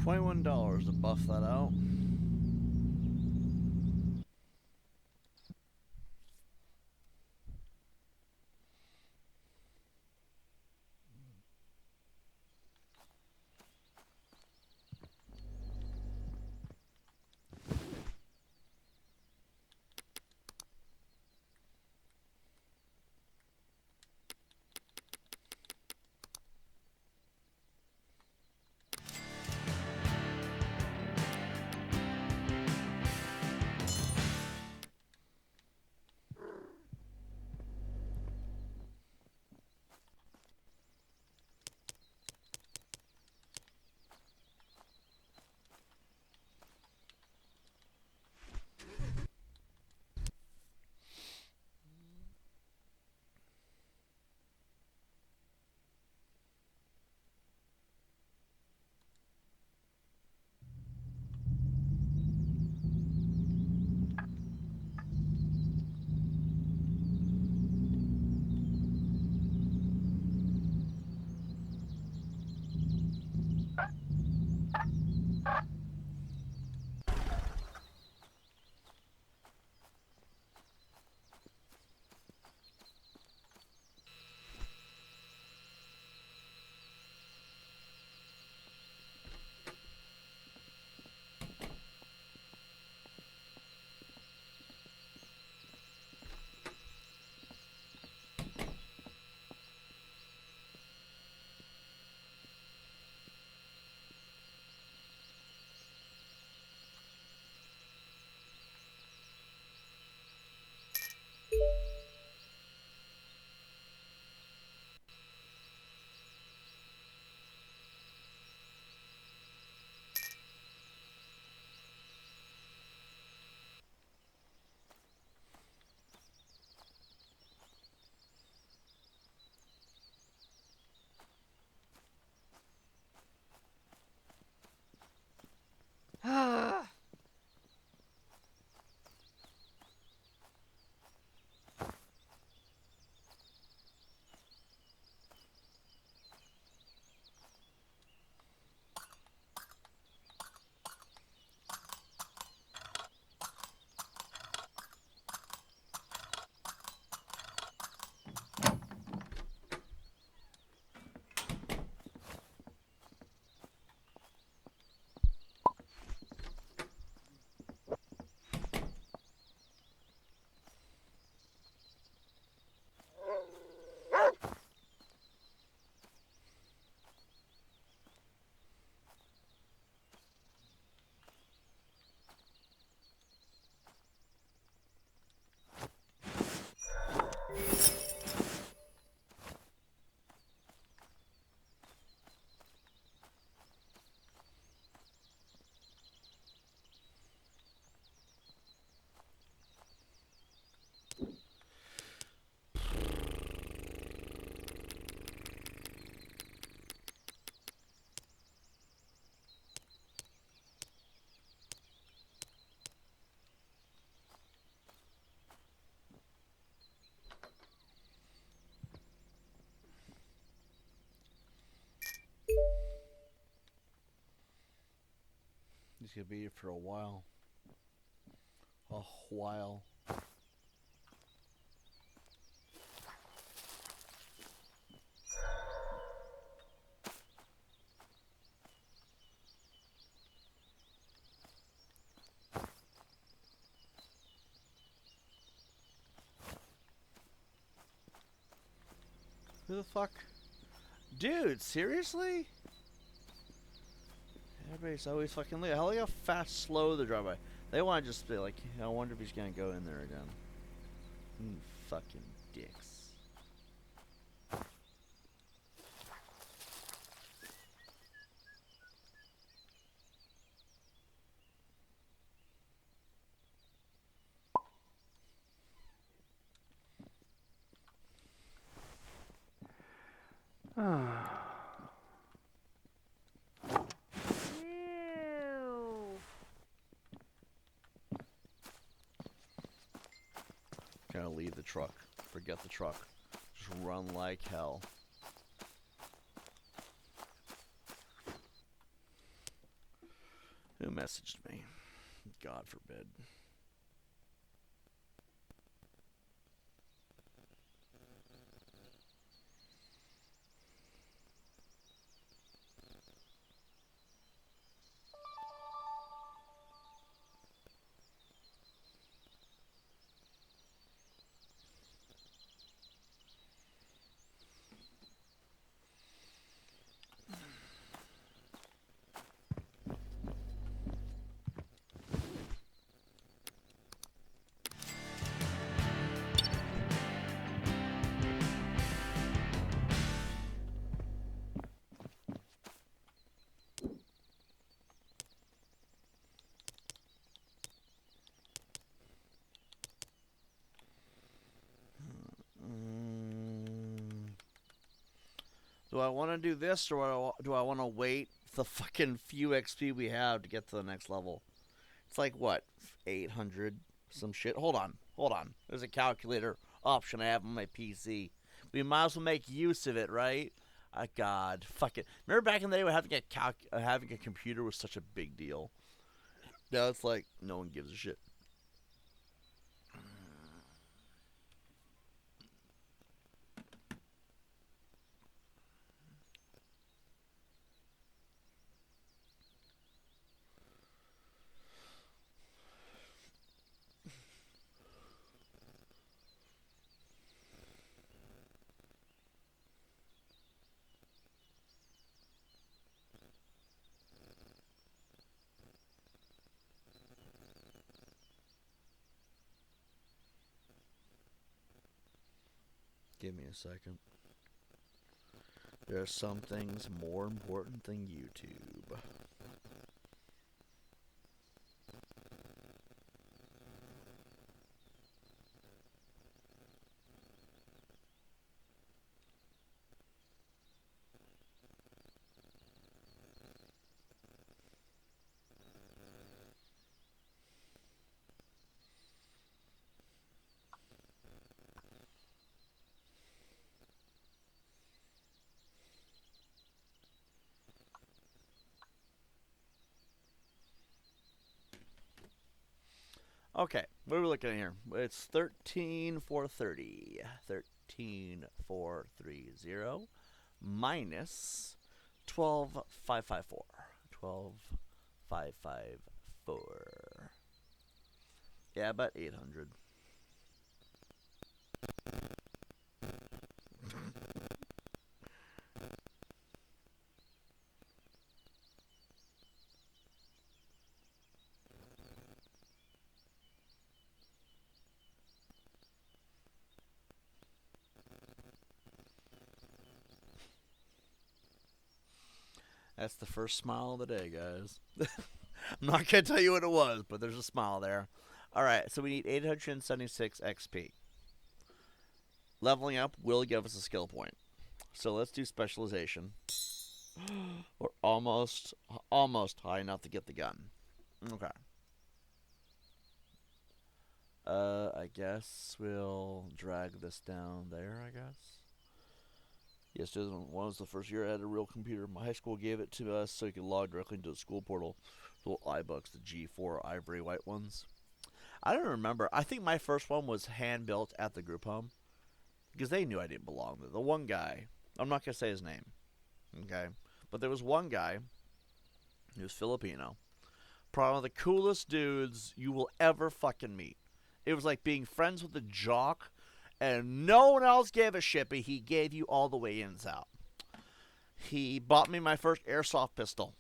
[SPEAKER 1] $21 to buff that out. He's gonna be here for a while. A while. Who the fuck? Dude, seriously? Everybody's always fucking late. Look how fast, slow they drive by. They want to just be like, I wonder if he's gonna go in there again. You fucking dicks.
[SPEAKER 3] Ew.
[SPEAKER 1] Gonna leave the truck. Forget the truck. Just run like hell. messaged me. God forbid. Do I want to do this, or do I want to wait the fucking few XP we have to get to the next level? It's like, what, 800 some shit? Hold on. There's a calculator option I have on my PC. We might as well make use of it, right? God, fuck it. Remember back in the day when having a computer was such a big deal? Now it's like, no one gives a shit. Give me a second. There are some things more important than YouTube. Okay, what are we looking at here? It's 13,430. 13,430 minus 12,554. 12,554. Yeah, about 800. That's the first smile of the day, guys. I'm not going to tell you what it was, but there's a smile there. All right, so we need 876 XP. Leveling up will give us a skill point. So let's do specialization. We're almost high enough to get the gun. Okay. I guess we'll drag this down there, I guess. Yes, 2001 was the first year I had a real computer. My high school gave it to us so you could log directly into the school portal. The little iBooks, the G4 ivory white ones. I don't remember. I think my first one was hand-built at the group home. Because they knew I didn't belong there. The one guy, I'm not going to say his name. Okay? But there was one guy, he was Filipino. Probably one of the coolest dudes you will ever fucking meet. It was like being friends with a jock, and no one else gave a shit, but he gave you all the way ins out. He bought me my first airsoft pistol.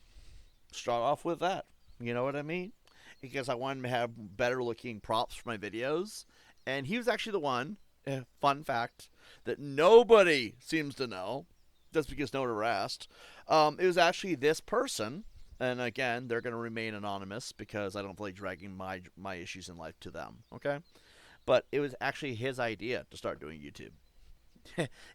[SPEAKER 1] Start off with that. You know what I mean? Because I wanted to have better looking props for my videos. And he was actually the one, fun fact, that nobody seems to know, just because no one ever asked. It was actually this person, and again, they're going to remain anonymous because I don't feel like dragging my issues in life to them, okay? But it was actually his idea to start doing YouTube.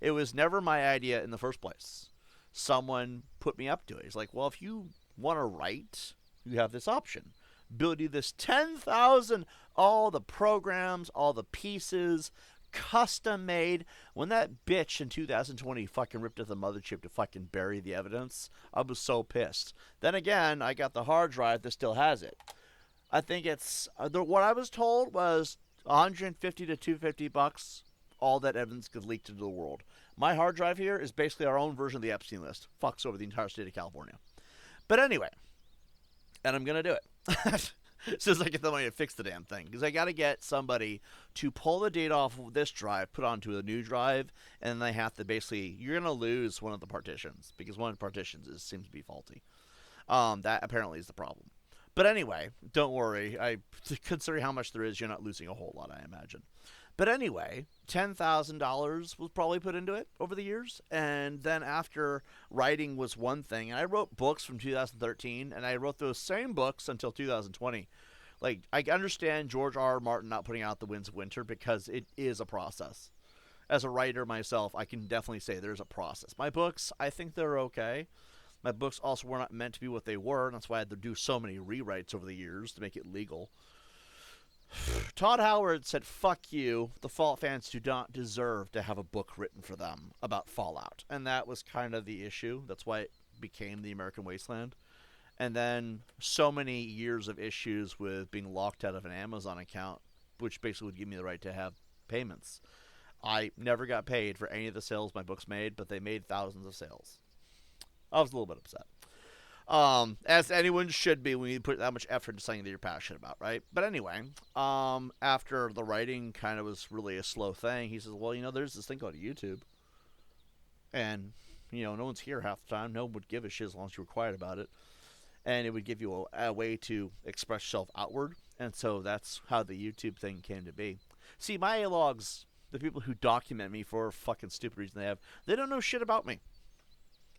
[SPEAKER 1] It was never my idea in the first place. Someone put me up to it. He's like, well, if you want to write, you have this option. Build you this 10,000, all the programs, all the pieces, custom made. When that bitch in 2020 fucking ripped at the mothership to fucking bury the evidence, I was so pissed. Then again, I got the hard drive that still has it. I think it's what I was told was 150 to 250 bucks. All that evidence could leak into the world. My hard drive here is basically our own version of the Epstein list. Fucks over the entire state of California. But anyway, and I'm gonna do it. As soon as I get the money to fix the damn thing. Because I got to get somebody to pull the data off of this drive, put onto a new drive, and then they have to basically, you're going to lose one of the partitions. Because one of the partitions seems to be faulty. That apparently is the problem. But anyway, don't worry. Considering how much there is, you're not losing a whole lot, I imagine. But anyway, $10,000 was probably put into it over the years. And then after writing was one thing, and I wrote books from 2013, and I wrote those same books until 2020. Like, I understand George R. R. Martin not putting out The Winds of Winter because it is a process. As a writer myself, I can definitely say there's a process. My books, I think they're okay. My books also were not meant to be what they were, and that's why I had to do so many rewrites over the years to make it legal. Todd Howard said, fuck you, the Fallout fans do not deserve to have a book written for them about Fallout. And that was kind of the issue. That's why it became The American Wasteland. And then so many years of issues with being locked out of an Amazon account, which basically would give me the right to have payments. I never got paid for any of the sales my books made, but they made thousands of sales. I was a little bit upset. As anyone should be when you put that much effort into something that you're passionate about, right? But anyway, after the writing kind of was really a slow thing, he says, well, there's this thing called YouTube. And, no one's here half the time. No one would give a shit as long as you were quiet about it. And it would give you a way to express yourself outward. And so that's how the YouTube thing came to be. See, my A-logs, the people who document me for fucking stupid reason they don't know shit about me.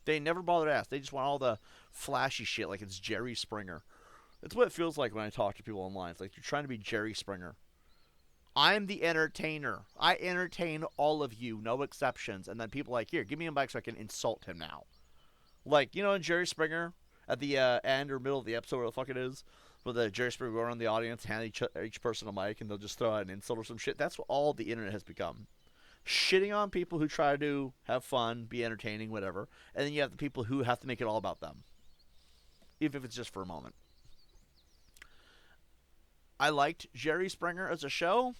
[SPEAKER 1] They never bother to ask. They just want all the flashy shit like it's Jerry Springer. That's what it feels like when I talk to people online. It's like you're trying to be Jerry Springer. I'm the entertainer. I entertain all of you, no exceptions. And then people are like, here, give me a mic so I can insult him now. Like, in Jerry Springer, at the end or middle of the episode, where the fuck it is, where the Jerry Springer go around the audience, hand each person a mic, and they'll just throw out an insult or some shit. That's what all the internet has become. Shitting on people who try to have fun, be entertaining, whatever. And then you have the people who have to make it all about them. Even if it's just for a moment. I liked Jerry Springer as a show.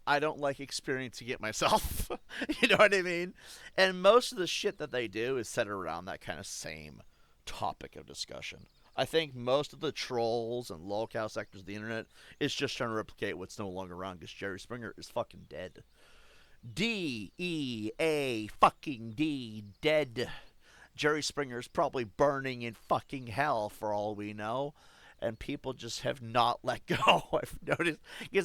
[SPEAKER 1] I don't like experiencing it myself. You know what I mean? And most of the shit that they do is centered around that kind of same topic of discussion. I think most of the trolls and lolcow sectors of the internet is just trying to replicate what's no longer around because Jerry Springer is fucking dead. D-E-A fucking D, dead. Jerry Springer's probably burning in fucking hell for all we know. And people just have not let go.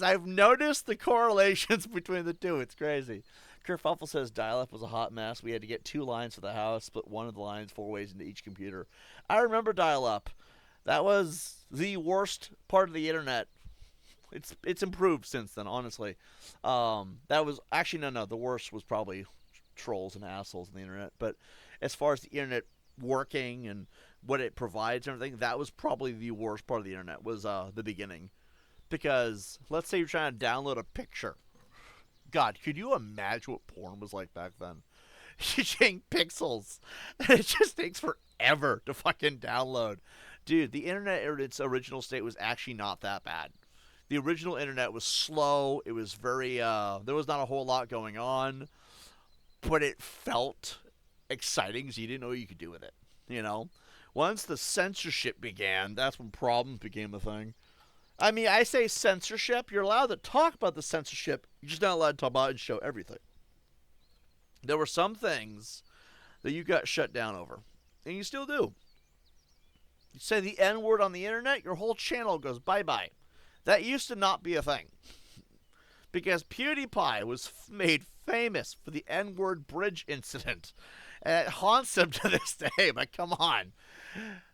[SPEAKER 1] I've noticed the correlations between the two. It's crazy. Kerfuffle says dial-up was a hot mess. We had to get 2 lines for the house, split one of the lines 4 ways into each computer. I remember dial-up. That was the worst part of the internet. It's improved since then, honestly. That was actually no. The worst was probably trolls and assholes on the internet. But as far as the internet working and what it provides and everything, that was probably the worst part of the internet. Was the beginning, because let's say you're trying to download a picture. God, could you imagine what porn was like back then? You're getting pixels, and it just takes forever to fucking download. Dude, the internet in its original state was actually not that bad. The original internet was slow. It was very, there was not a whole lot going on, but it felt exciting because you didn't know what you could do with it, Once the censorship began, that's when problems became a thing. I mean, I say censorship. You're allowed to talk about the censorship. You're just not allowed to talk about it and show everything. There were some things that you got shut down over, and you still do. You say the N-word on the internet, your whole channel goes bye-bye. That used to not be a thing. Because PewDiePie was made famous for the N-word bridge incident. And it haunts him to this day, but come on.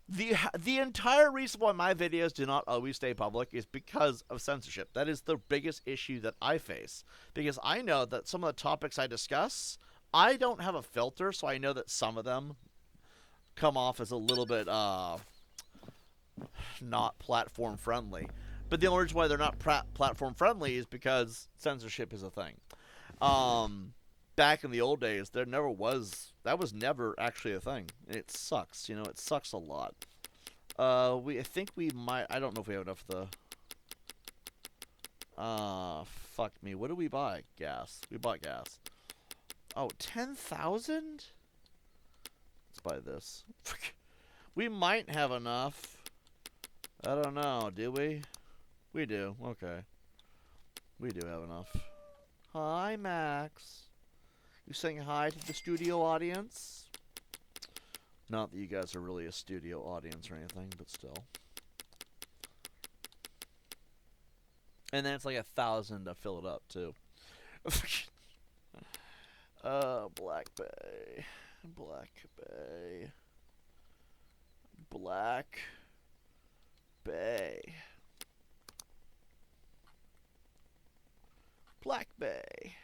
[SPEAKER 1] The entire reason why my videos do not always stay public is because of censorship. That is the biggest issue that I face. Because I know that some of the topics I discuss, I don't have a filter, so I know that some of them come off as a little bit not platform friendly. But the only reason why they're not platform friendly is because censorship is a thing. Back in the old days, that was never actually a thing. It sucks, it sucks a lot. I think we might, I don't know if we have enough of the, fuck me, what did we buy? Gas. We bought gas. Oh, 10,000? Let's buy this. We might have enough. I don't know, do we? We do, okay. We do have enough. Hi, Max. You saying hi to the studio audience? Not that you guys are really a studio audience or anything, but still. And then it's like 1,000 to fill it up, too. Black Bay. Black Bay. Black Bay. Black Bay.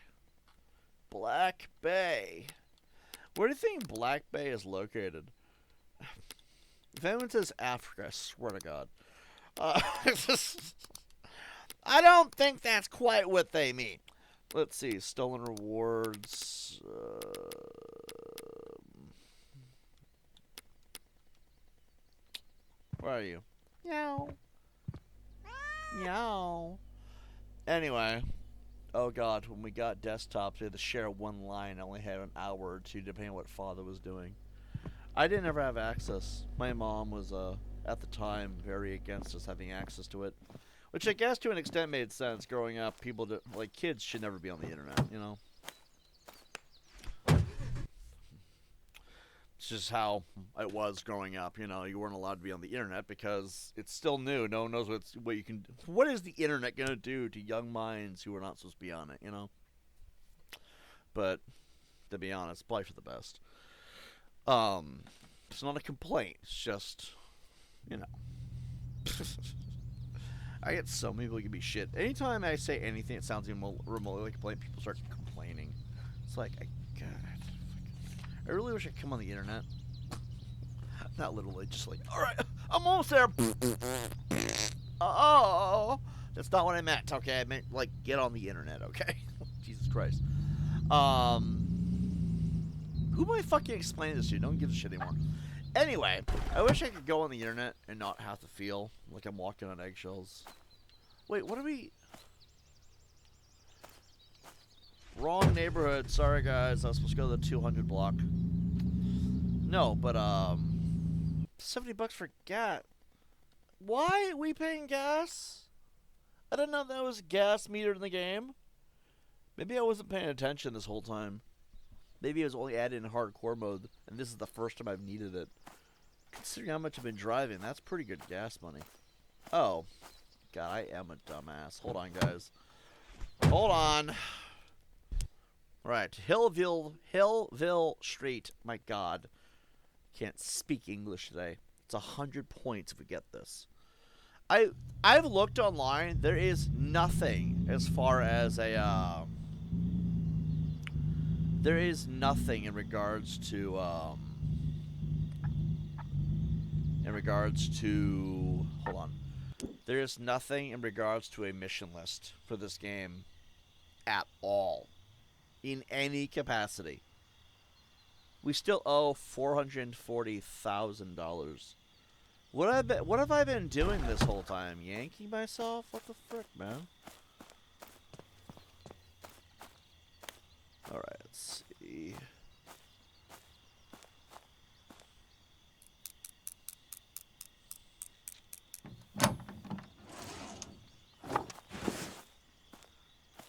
[SPEAKER 1] Black Bay. Where do you think Black Bay is located? If anyone says Africa, I swear to God. I don't think that's quite what they mean. Let's see. Stolen rewards. Where are you? Meow. Meow. Anyway. Oh God, when we got desktops, we had to share one line. I only had an hour or two, depending on what father was doing. I didn't ever have access. My mom was, at the time, very against us having access to it. Which I guess to an extent made sense. Growing up, kids should never be on the internet, It's just how it was growing up, You weren't allowed to be on the internet because it's still new. No one knows what you can. What is the internet gonna do to young minds who are not supposed to be on it, But to be honest, probably for the best. It's not a complaint. It's just, I get so many people who give me shit. Anytime I say anything that sounds even remotely like a complaint, people start complaining. It's like, God. I really wish I could come on the internet. Not literally, just like, alright, I'm almost there. Oh, that's not what I meant, okay? I meant, get on the internet, okay? Jesus Christ. Who am I fucking explaining this to? Don't give a shit anymore. Anyway, I wish I could go on the internet and not have to feel like I'm walking on eggshells. Wait, what are we... Wrong neighborhood. Sorry, guys. I was supposed to go to the 200 block. No, but, $70 for gas. Why are we paying gas? I didn't know that was gas metered in the game. Maybe I wasn't paying attention this whole time. Maybe it was only added in hardcore mode, and this is the first time I've needed it. Considering how much I've been driving, that's pretty good gas money. Oh. God, I am a dumbass. Hold on, guys. Hold on. Right, Hillville Street. My God, can't speak English today. It's 100 points if we get this. I've looked online. There is nothing as far as a there is nothing in regards to hold on. There is nothing in regards to a mission list for this game at all. In any capacity. We still owe $440,000. What have I been doing this whole time? Yanking myself? What the frick, man? Alright, let's see.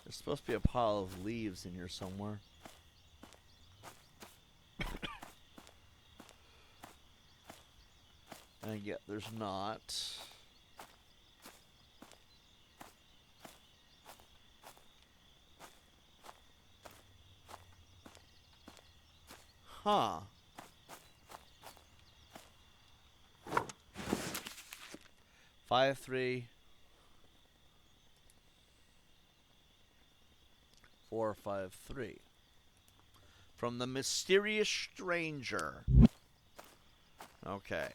[SPEAKER 1] There's supposed to be a pile of leaves in here somewhere. And yet there's not. Huh. Five, 3, 4, 5, 3. From the mysterious stranger. Okay.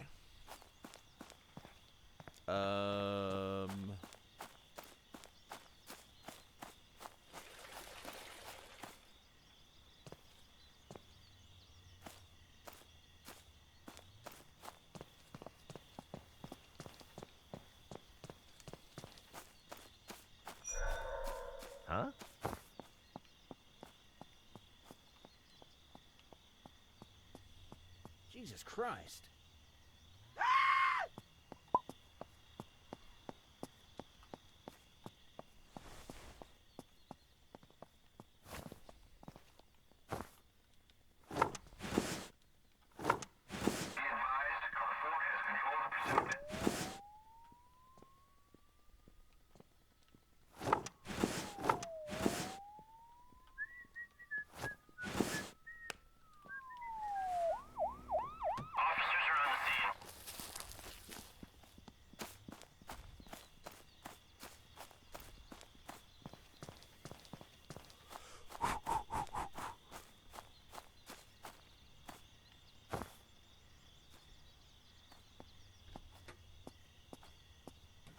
[SPEAKER 1] Huh?
[SPEAKER 6] Jesus Christ.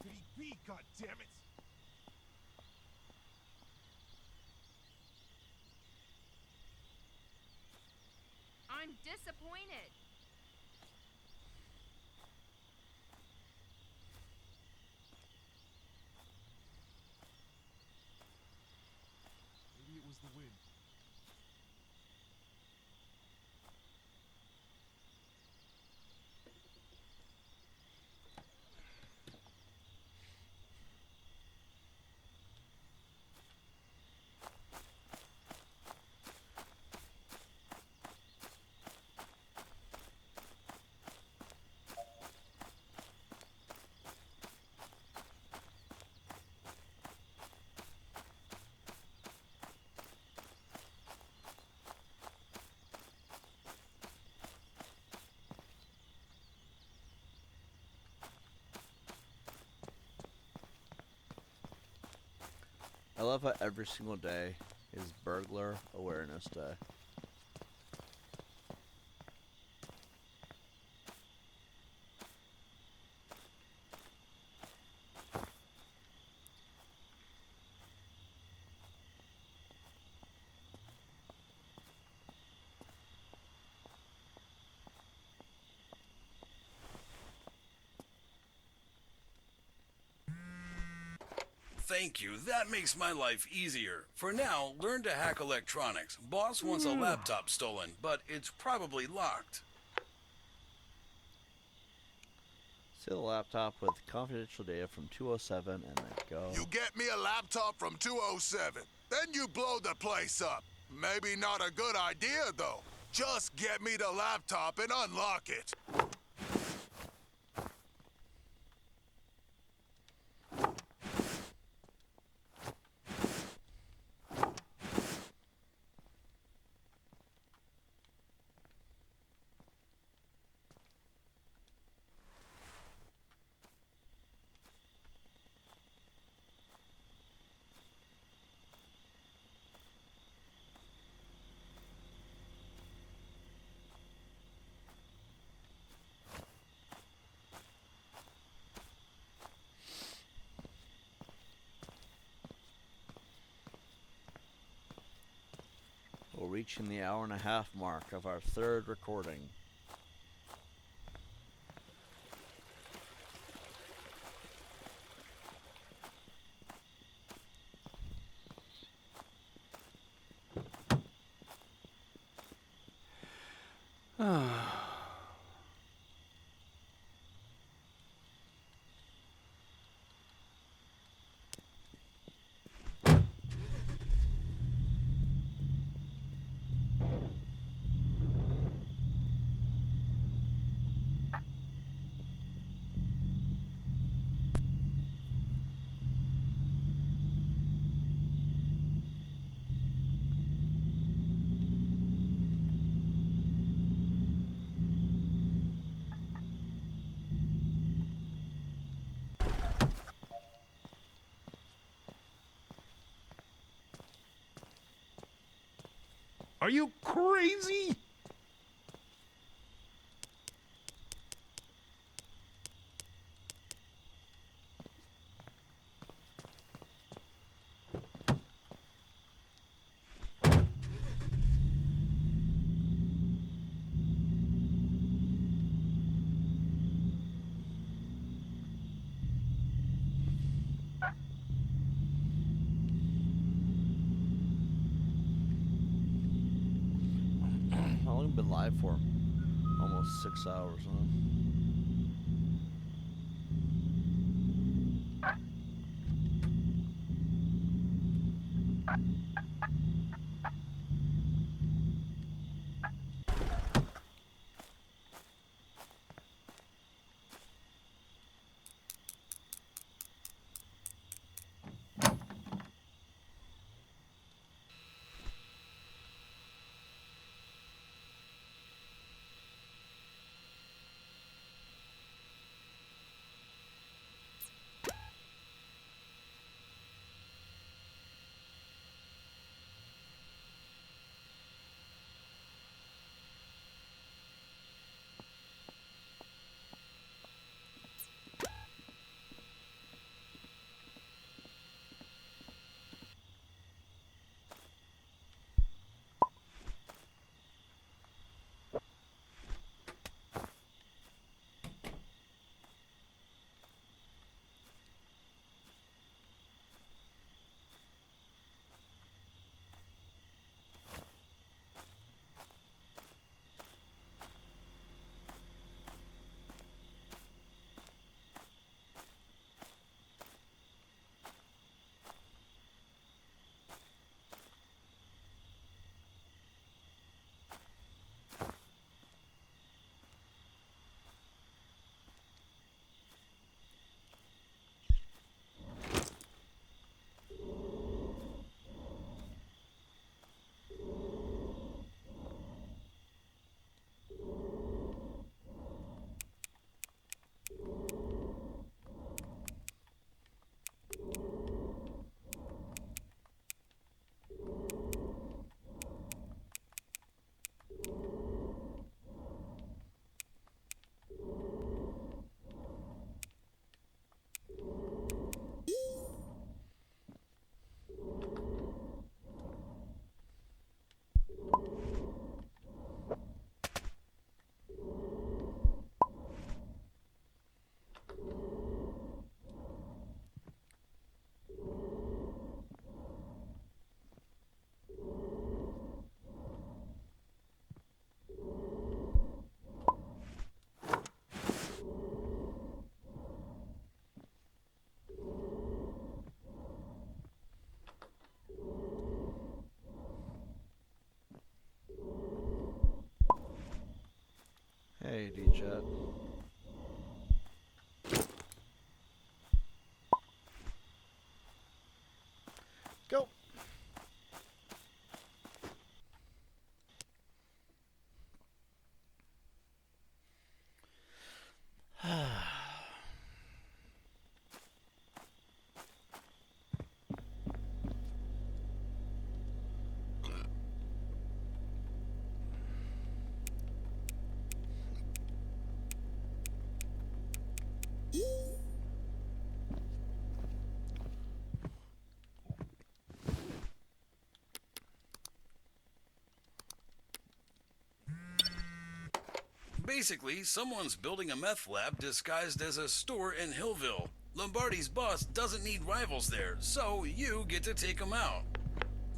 [SPEAKER 5] Could he be, goddammit?
[SPEAKER 3] I'm disappointed.
[SPEAKER 5] Maybe it was the wind.
[SPEAKER 1] I love how every single day is Burglar Awareness Day.
[SPEAKER 4] Thank you. That makes my life easier. For now, learn to hack electronics. Boss wants a laptop stolen, but it's probably locked.
[SPEAKER 1] Steal a laptop with confidential data from 207 and then go.
[SPEAKER 2] You get me a laptop from 207, then you blow the place up. Maybe not a good idea, though. Just get me the laptop and unlock it.
[SPEAKER 1] We're reaching the hour-and-a-half mark of our third recording.
[SPEAKER 5] Are you crazy?
[SPEAKER 1] only been live for almost 6 hours, huh? Hey, D-Chat. Go!
[SPEAKER 4] Basically, someone's building a meth lab disguised as a store in Hillville. Lombardi's boss doesn't need rivals there, so you get to take them out.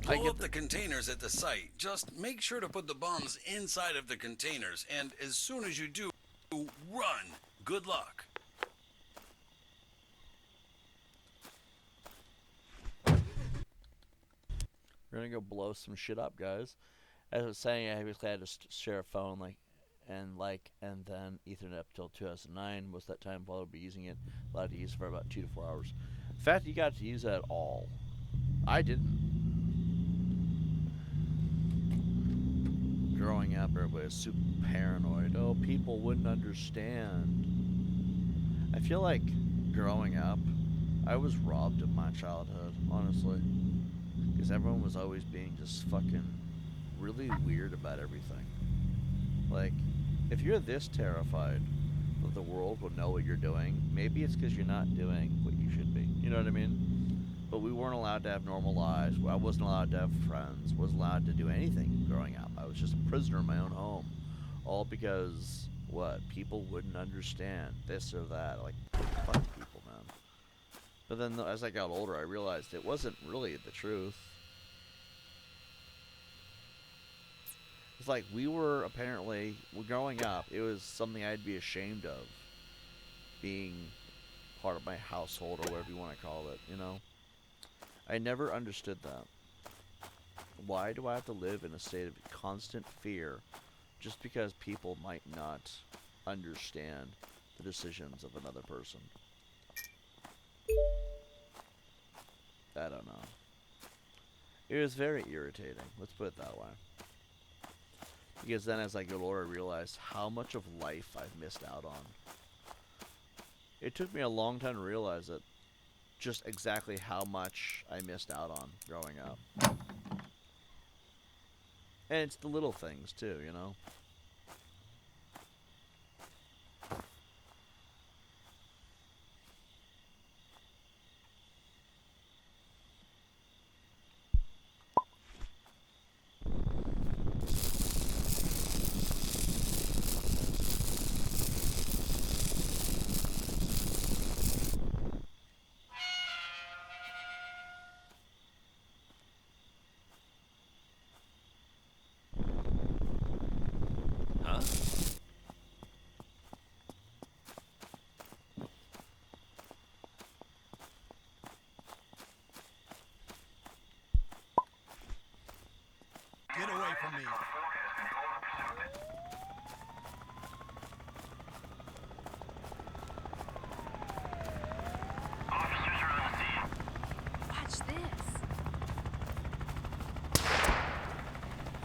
[SPEAKER 4] Blow up the containers at the site. Just make sure to put the bombs inside of the containers, and as soon as you do, run. Good luck.
[SPEAKER 1] We're gonna go blow some shit up, guys. As I was saying, I basically had to share a phone, and then Ethernet up till 2009 was that time while I'll be using it. Allowed to use it for about 2 to 4 hours. In fact, you got to use that at all. I didn't. Growing up, everybody was super paranoid. Oh, people wouldn't understand. I feel like growing up, I was robbed of my childhood, honestly. Because everyone was always being just fucking really weird about everything. Like, if you're this terrified that the world will know what you're doing, maybe it's because you're not doing what you should be. You know what I mean? But we weren't allowed to have normal lives. I wasn't allowed to have friends. Wasn't allowed to do anything growing up. I was just a prisoner in my own home. All because, what? People wouldn't understand this or that. Like, fuck people, man. But then as I got older, I realized it wasn't really the truth. It's like we were apparently, growing up, it was something I'd be ashamed of being part of my household or whatever you want to call it, you know? I never understood that. Why do I have to live in a state of constant fear just because people might not understand the decisions of another person? I don't know. It was very irritating, let's put it that way. Because then as I got older, I realized how much of life I've missed out on. It took me a long time to realize it. Just exactly how much I missed out on growing up. And it's the little things, too, you know?
[SPEAKER 4] Huh?
[SPEAKER 5] Get away from me.
[SPEAKER 3] Watch this.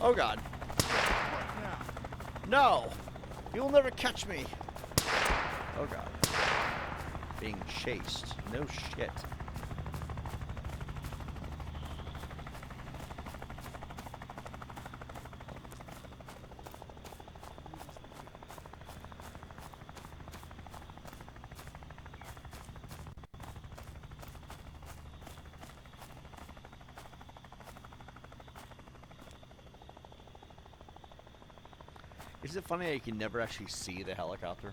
[SPEAKER 1] Oh god.
[SPEAKER 5] What now?
[SPEAKER 1] No! You'll never catch me! Oh god. Being chased. No shit. Is it funny how you can never actually see the helicopter?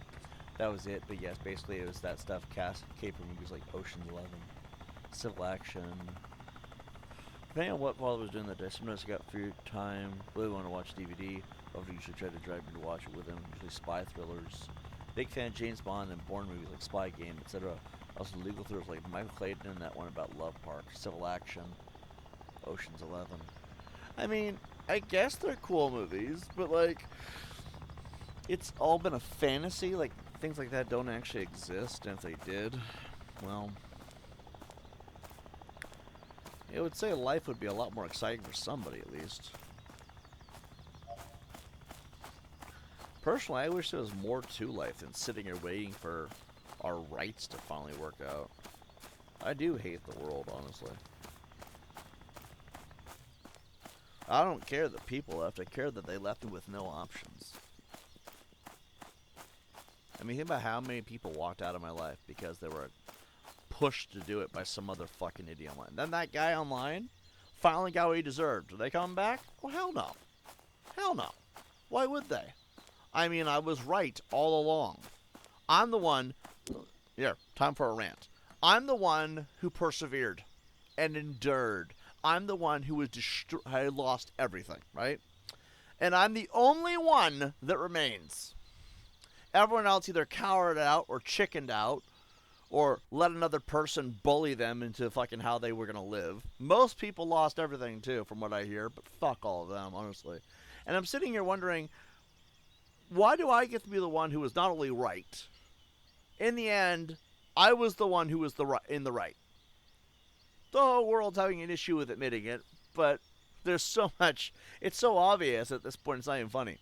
[SPEAKER 1] That was it, but yes, basically it was that stuff caper movies like Ocean's 11, Civil Action. Depending on what Father was doing that day, sometimes I got free time, really want to watch DVD. Father usually tried to drive me to watch it with him, usually spy thrillers. Big fan of James Bond and Bourne movies like Spy Game, etc. Also legal thrillers like Michael Clayton and that one about Love Park, Civil Action, Ocean's 11. I mean, I guess they're cool movies, but like, it's all been a fantasy. Like, things like that don't actually exist, and if they did, well, I would say life would be a lot more exciting for somebody, at least. Personally, I wish there was more to life than sitting here waiting for our rights to finally work out. I do hate the world, honestly. I don't care that people left. I care that they left with no options. I mean, think about how many people walked out of my life because they were pushed to do it by some other fucking idiot online. Then that guy online finally got what he deserved. Are they coming back? Oh, hell no. Hell no. Why would they? I mean, I was right all along. I'm the one... Here, time for a rant. I'm the one who persevered and endured. I'm the one who was I lost everything, right? And I'm the only one that remains. Everyone else either cowered out or chickened out or let another person bully them into fucking how they were going to live. Most people lost everything, too, from what I hear, but fuck all of them, honestly. And I'm sitting here wondering, why do I get to be the one who was not only right? In the end, I was the one who was in the right. The whole world's having an issue with admitting it, but there's so much, it's so obvious at this point, it's not even funny.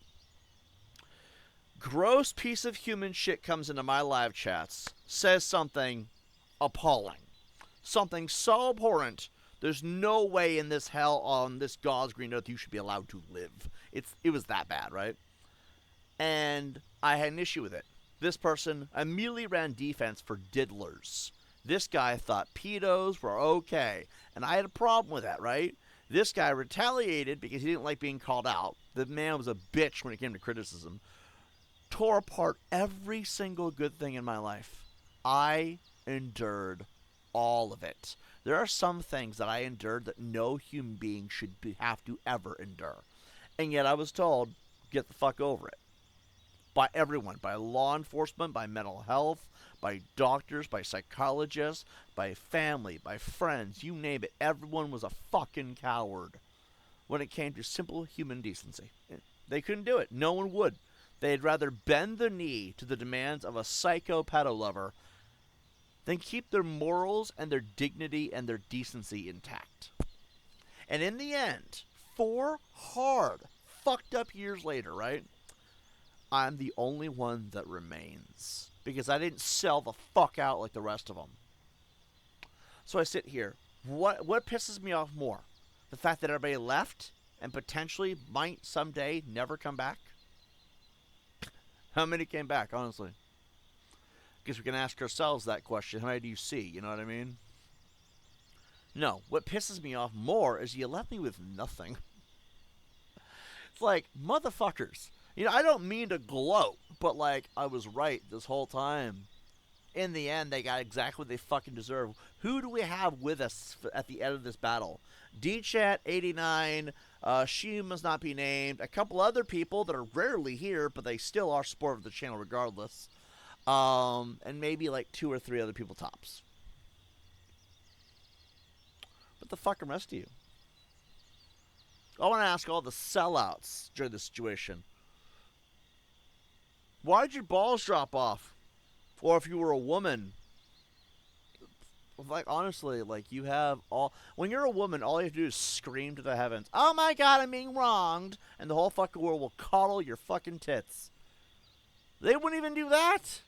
[SPEAKER 1] Gross piece of human shit comes into my live chats, says something appalling. Something so abhorrent, there's no way in this hell on this God's green earth you should be allowed to live. It was that bad, right? And I had an issue with it. This person immediately ran defense for diddlers. This guy thought pedos were okay, and I had a problem with that, right? This guy retaliated because he didn't like being called out. The man was a bitch when it came to criticism. Tore apart every single good thing in my life. I endured all of it. There are some things that I endured that no human being should have to ever endure. And yet I was told, get the fuck over it. By everyone, by law enforcement, by mental health, by doctors, by psychologists, by family, by friends, you name it. Everyone was a fucking coward when it came to simple human decency. They couldn't do it. No one would. They'd rather bend the knee to the demands of a psycho pedo lover than keep their morals and their dignity and their decency intact. And in the end, 4 hard, fucked up years later, right? I'm the only one that remains. Because I didn't sell the fuck out like the rest of them. So I sit here. What pisses me off more? The fact that everybody left and potentially might someday never come back? How many came back, honestly? Guess we can ask ourselves that question. How many do you see? You know what I mean? No. What pisses me off more is you left me with nothing. It's like, motherfuckers. You know, I don't mean to gloat, but like, I was right this whole time. In the end, they got exactly what they fucking deserve. Who do we have with us at the end of this battle? DChat89, she must not be named, a couple other people that are rarely here, but they still are supportive of the channel regardless. And maybe like 2 or 3 other people tops. What the fuck are the rest of you? I want to ask all the sellouts during this situation. Why'd your balls drop off? Or if you were a woman, like honestly, like you have all, when you're a woman, all you have to do is scream to the heavens, oh my god, I'm being wronged, and the whole fucking world will coddle your fucking tits. They wouldn't even do that.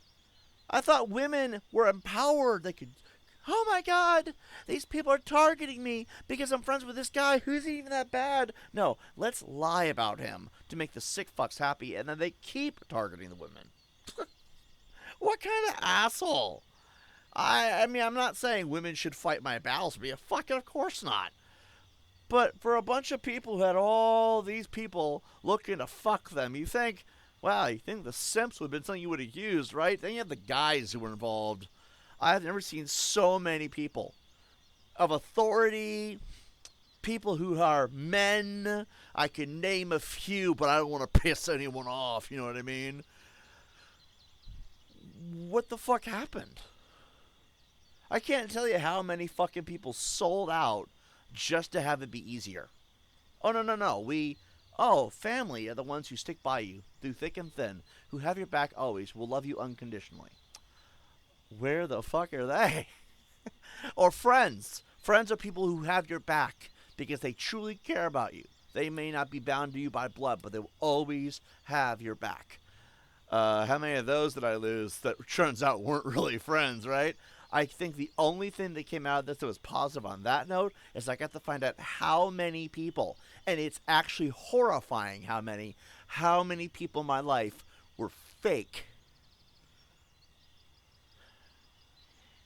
[SPEAKER 1] I thought women were empowered. They could, oh my god, these people are targeting me because I'm friends with this guy who's even that bad. No, let's lie about him to make the sick fucks happy, and then they keep targeting the women. What kind of asshole? I mean, I'm not saying women should fight my battles for me. Fucking of course not. But for a bunch of people who had all these people looking to fuck them, you think, wow, you think the simps would have been something you would have used, right? Then you have the guys who were involved. I've never seen so many people of authority, people who are men. I can name a few, but I don't want to piss anyone off, you know what I mean? What the fuck happened? I can't tell you how many fucking people sold out just to have it be easier. Oh, no. Family are the ones who stick by you through thick and thin, who have your back always, will love you unconditionally. Where the fuck are they? Or friends. Friends are people who have your back because they truly care about you. They may not be bound to you by blood, but they will always have your back. How many of those did I lose that turns out weren't really friends, right? I think the only thing that came out of this that was positive on that note is I got to find out how many people, and it's actually horrifying how many people in my life were fake.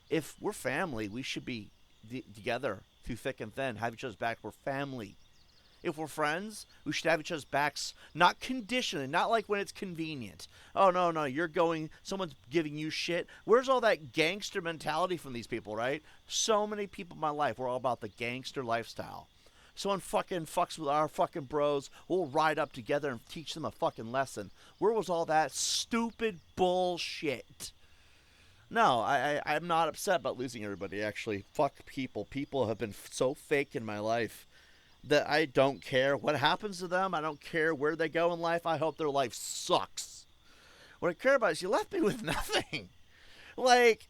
[SPEAKER 1] If we're family, we should be together through thick and thin, have each other's back. We're family. If we're friends, we should have each other's backs, not conditionally, not like when it's convenient. Oh, no, you're going, someone's giving you shit. Where's all that gangster mentality from these people, right? So many people in my life were all about the gangster lifestyle. Someone fucking fucks with our fucking bros, we'll ride up together and teach them a fucking lesson. Where was all that stupid bullshit? No, I'm not upset about losing everybody, actually. Fuck people. People have been so fake in my life that I don't care what happens to them. I don't care where they go in life. I hope their life sucks. What I care about is you left me with nothing. Like,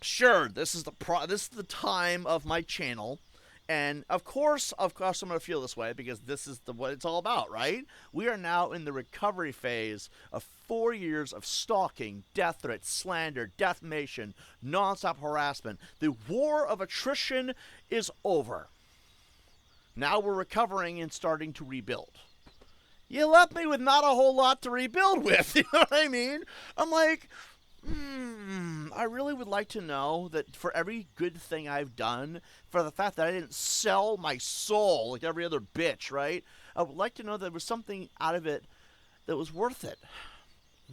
[SPEAKER 1] sure, this is the time of my channel. And of course I'm going to feel this way because this is what it's all about, right? We are now in the recovery phase of 4 years of stalking, death threats, slander, defamation, nonstop harassment. The war of attrition is over. Now we're recovering and starting to rebuild. You left me with not a whole lot to rebuild with, you know what I mean? I'm like, I really would like to know that for every good thing I've done, for the fact that I didn't sell my soul like every other bitch, right? I would like to know there was something out of it that was worth it.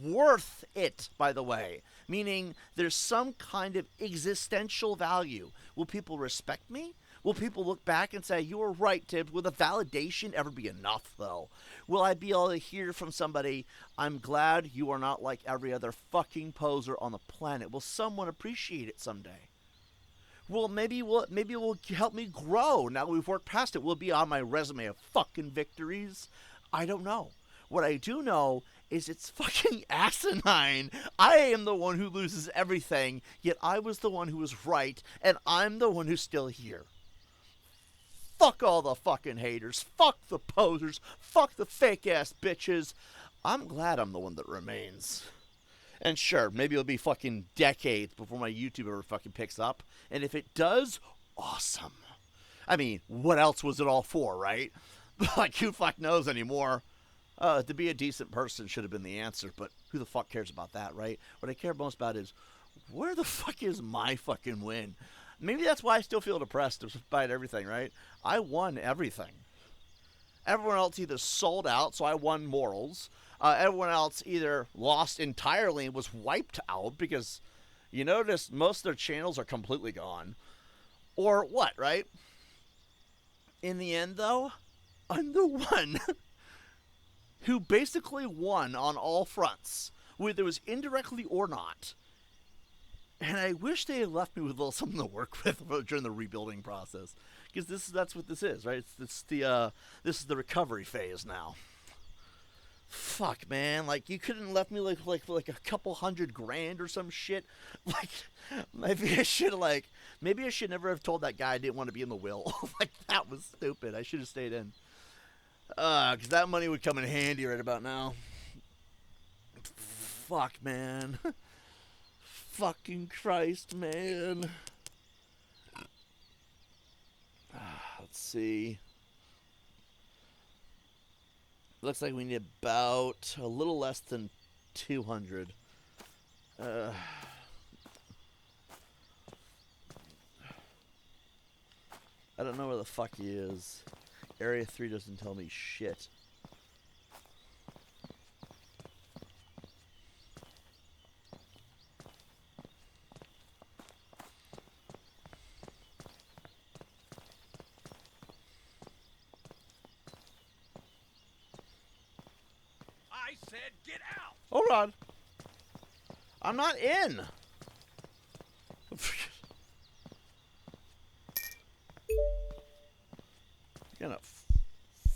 [SPEAKER 1] Worth it, by the way. Meaning there's some kind of existential value. Will people respect me? Will people look back and say, you were right, Tibbs? Will the validation ever be enough, though? Will I be able to hear from somebody, I'm glad you are not like every other fucking poser on the planet? Will someone appreciate it someday? Well, maybe it will help me grow now we've worked past it. Will it be on my resume of fucking victories? I don't know. What I do know is it's fucking asinine. I am the one who loses everything, yet I was the one who was right, and I'm the one who's still here. Fuck all the fucking haters. Fuck the posers. Fuck the fake-ass bitches. I'm glad I'm the one that remains. And sure, maybe it'll be fucking decades before my YouTube ever fucking picks up. And if it does, awesome. I mean, what else was it all for, right? Like, who fuck knows anymore? To be a decent person should have been the answer, but who the fuck cares about that, right? What I care most about is, where the fuck is my fucking win? Maybe that's why I still feel depressed despite everything, right? I won everything. Everyone else either sold out, so I won morals. Everyone else either lost entirely and was wiped out because you notice most of their channels are completely gone. Or what, right? In the end, though, I'm the one who basically won on all fronts, whether it was indirectly or not. And I wish they had left me with a little something to work with during the rebuilding process, because that's what this is, right? This is the recovery phase now. Fuck, man, like you couldn't left me like a couple $100,000 or some shit. Like maybe I should never have told that guy I didn't want to be in the will. Like that was stupid. I should have stayed in. Because that money would come in handy right about now. Fuck, man. Fucking Christ, man. Let's see. Looks like we need about a little less than 200. I don't know where the fuck he is. Area 3 doesn't tell me shit.
[SPEAKER 5] I said get out!
[SPEAKER 1] Hold on. I'm not in. You're gonna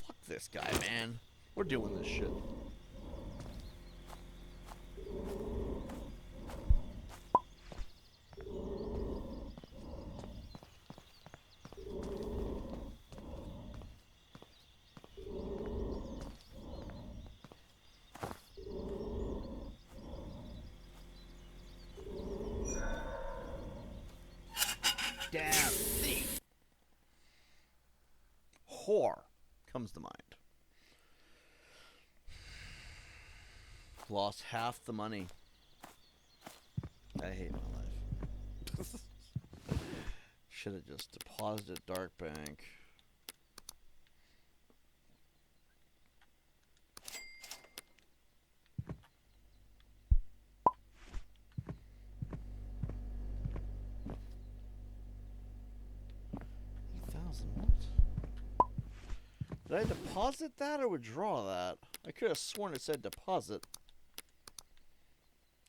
[SPEAKER 1] fuck this guy, man. We're doing this shit. Damn thief. Whore comes to mind. Lost half the money. I hate my life. Should have just deposited Dark Bank. Did I deposit that or withdraw that? I could have sworn it said deposit.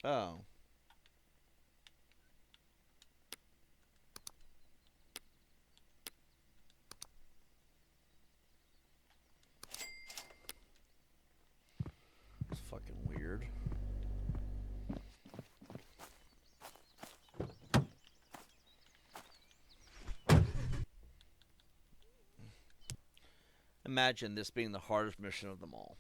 [SPEAKER 1] Oh. It's fucking weird. Imagine this being the hardest mission of them all.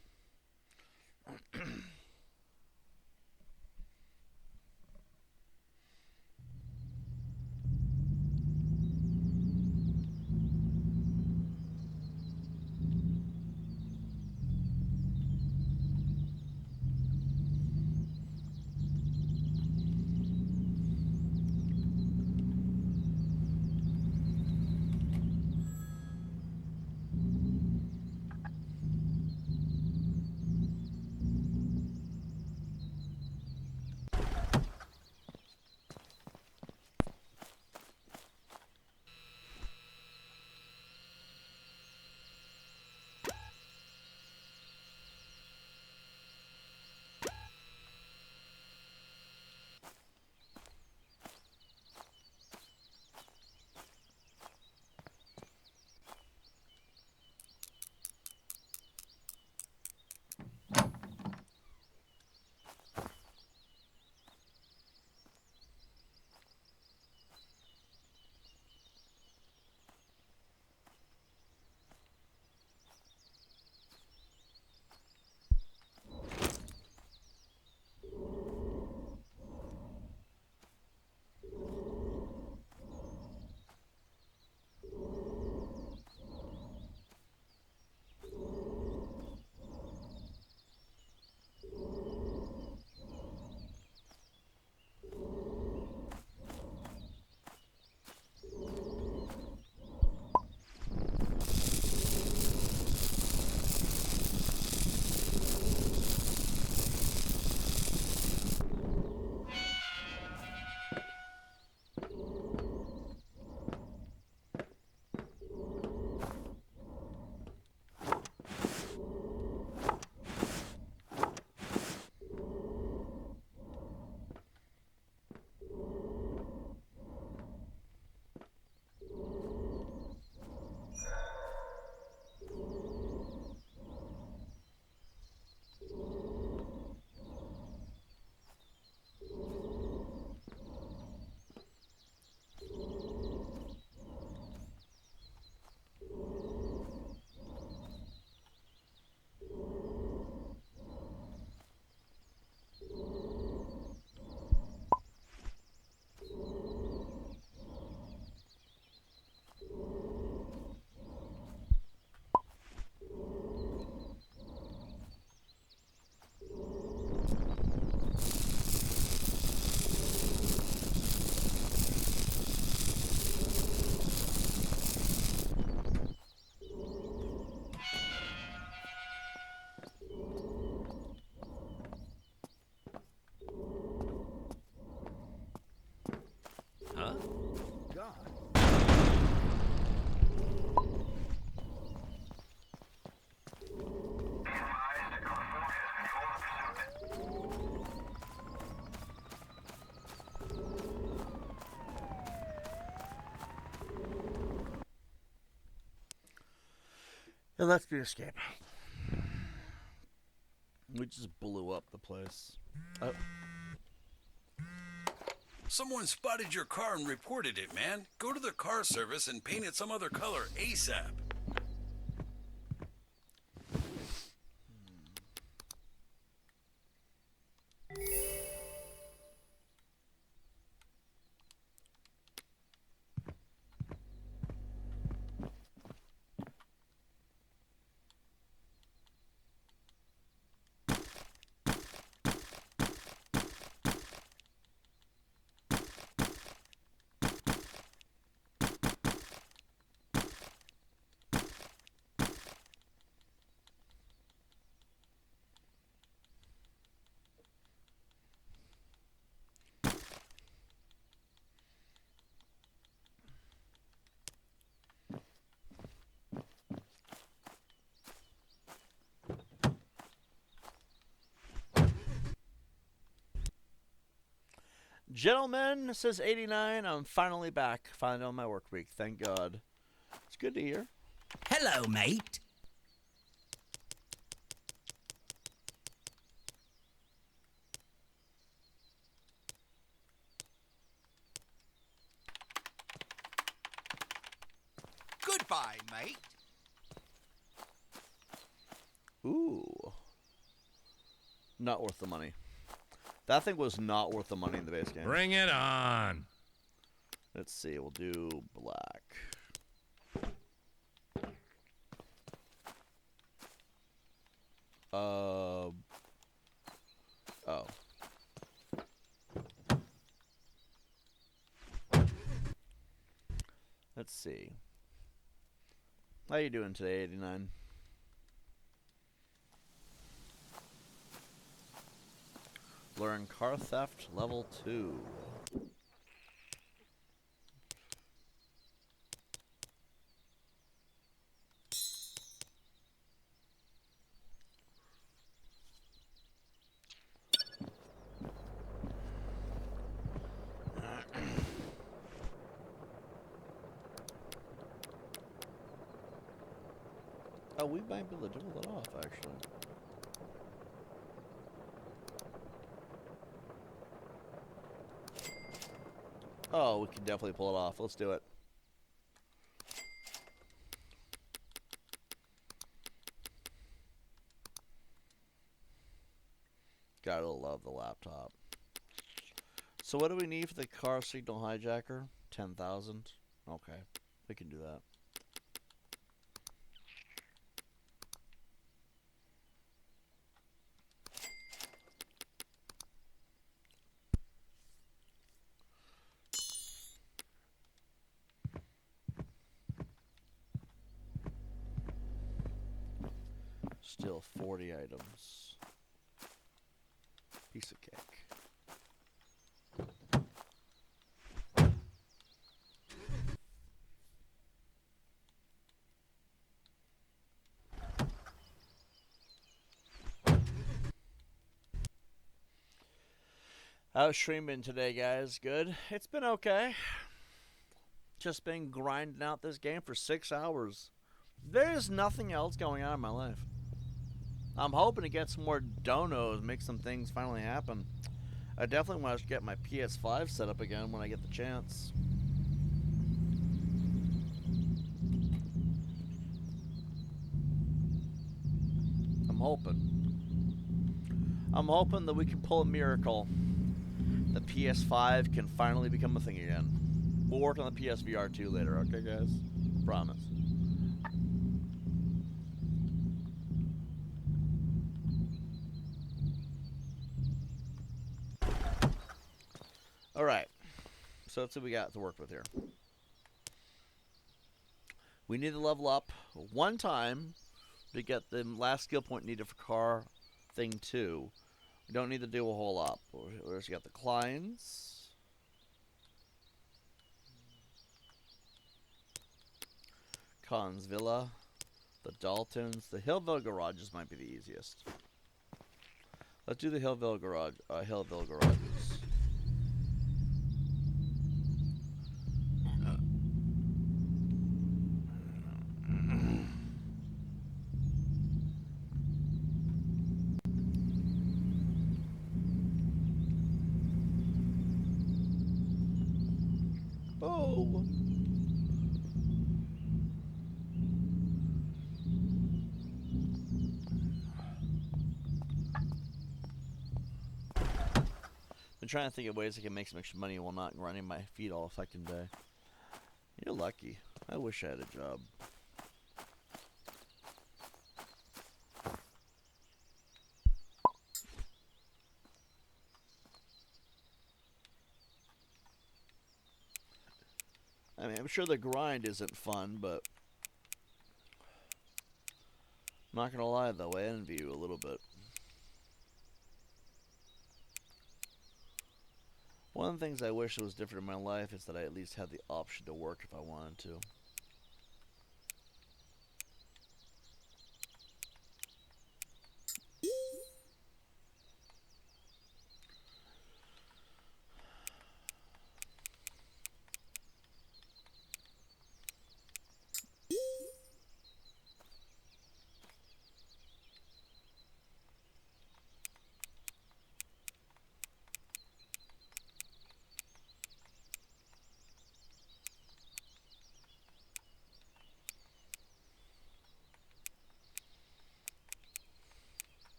[SPEAKER 1] And let's be escape. We just blew up the place. Oh.
[SPEAKER 4] Someone spotted your car and reported it, man. Go to the car service and paint it some other color ASAP.
[SPEAKER 1] Gentlemen, says 89, I'm finally back. Finally on my work week. Thank God. It's good to hear.
[SPEAKER 6] Hello, mate.
[SPEAKER 5] Goodbye, mate.
[SPEAKER 1] Ooh. Not worth the money. That thing was not worth the money in the base game.
[SPEAKER 7] Bring it on.
[SPEAKER 1] Let's see. We'll do black. Oh. Let's see. How you doing today, 89? Learn car theft level 2. Oh, we might be able to pull it off, actually. Oh, we can definitely pull it off. Let's do it. Gotta love the laptop. So what do we need for the car signal hijacker? 10,000? Okay, we can do that. Still 40 items. Piece of cake. How's stream been today, guys? Good? It's been okay. Just been grinding out this game for 6 hours. There's nothing else going on in my life. I'm hoping to get some more donos, make some things finally happen. I definitely want to get my PS5 set up again when I get the chance. I'm hoping that we can pull a miracle. The PS5 can finally become a thing again. We'll work on the PSVR 2 later, okay, guys? Promise. Alright, so let's see what we got to work with here. We need to level up one time to get the last skill point needed for car thing 2. We don't need to do a whole lot. We just got the Kleins. Khan's Villa. The Daltons. The Hillville Garages might be the easiest. Let's do the Hillville Garages. Been trying to think of ways I can make some extra money while not grinding my feet all fucking day. You're lucky. I wish I had a job. I mean, I'm sure the grind isn't fun, but I'm not gonna lie though, I envy you a little bit. One of the things I wish was different in my life is that I at least had the option to work if I wanted to.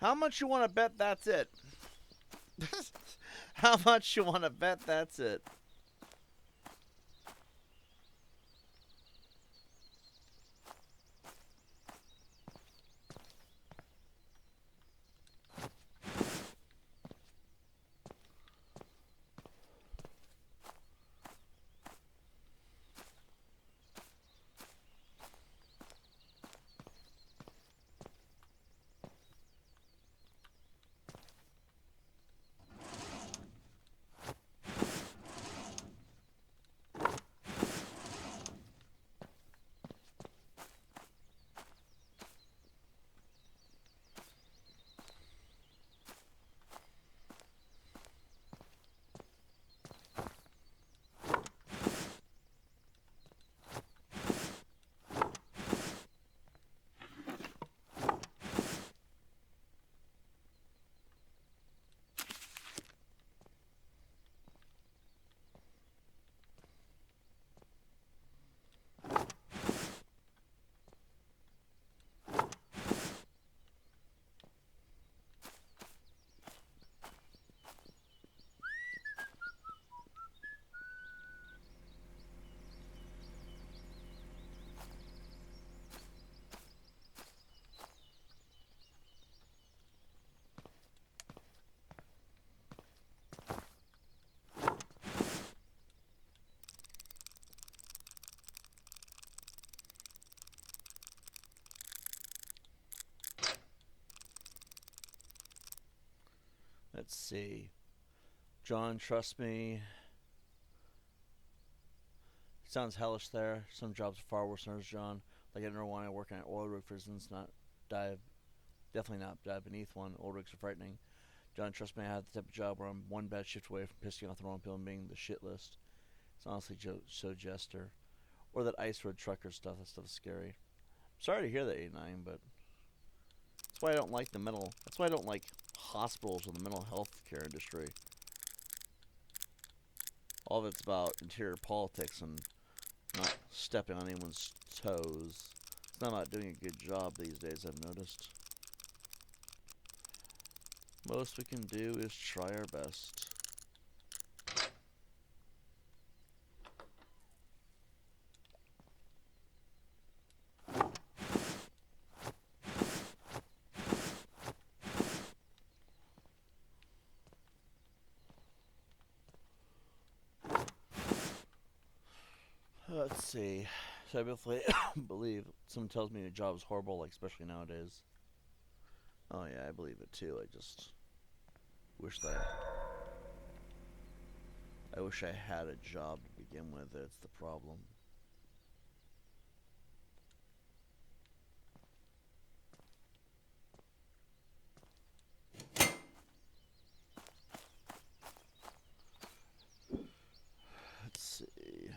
[SPEAKER 1] How much you want to bet that's it? How much you want to bet that's it? Let's see. John, trust me. Sounds hellish there. Some jobs are far worse than others, John. Like I never want to work on an oil rig, for instance. Definitely not dive beneath one. Oil rigs are frightening. John, trust me, I have the type of job where I'm one bad shift away from pissing off the wrong people and being the shit list. It's honestly so jester. Or that ice road trucker stuff. That stuff is scary. Sorry to hear that, 89, but that's why I don't like that's why I don't like hospitals or the mental health care industry. All of it's about interior politics and not stepping on anyone's toes. It's not about doing a good job these days, I've noticed. Most we can do is try our best. Let's see. typically believe someone tells me a job is horrible, like especially nowadays. Oh yeah, I believe it too. I just wish that I wish I had a job to begin with. That's the problem. Let's see.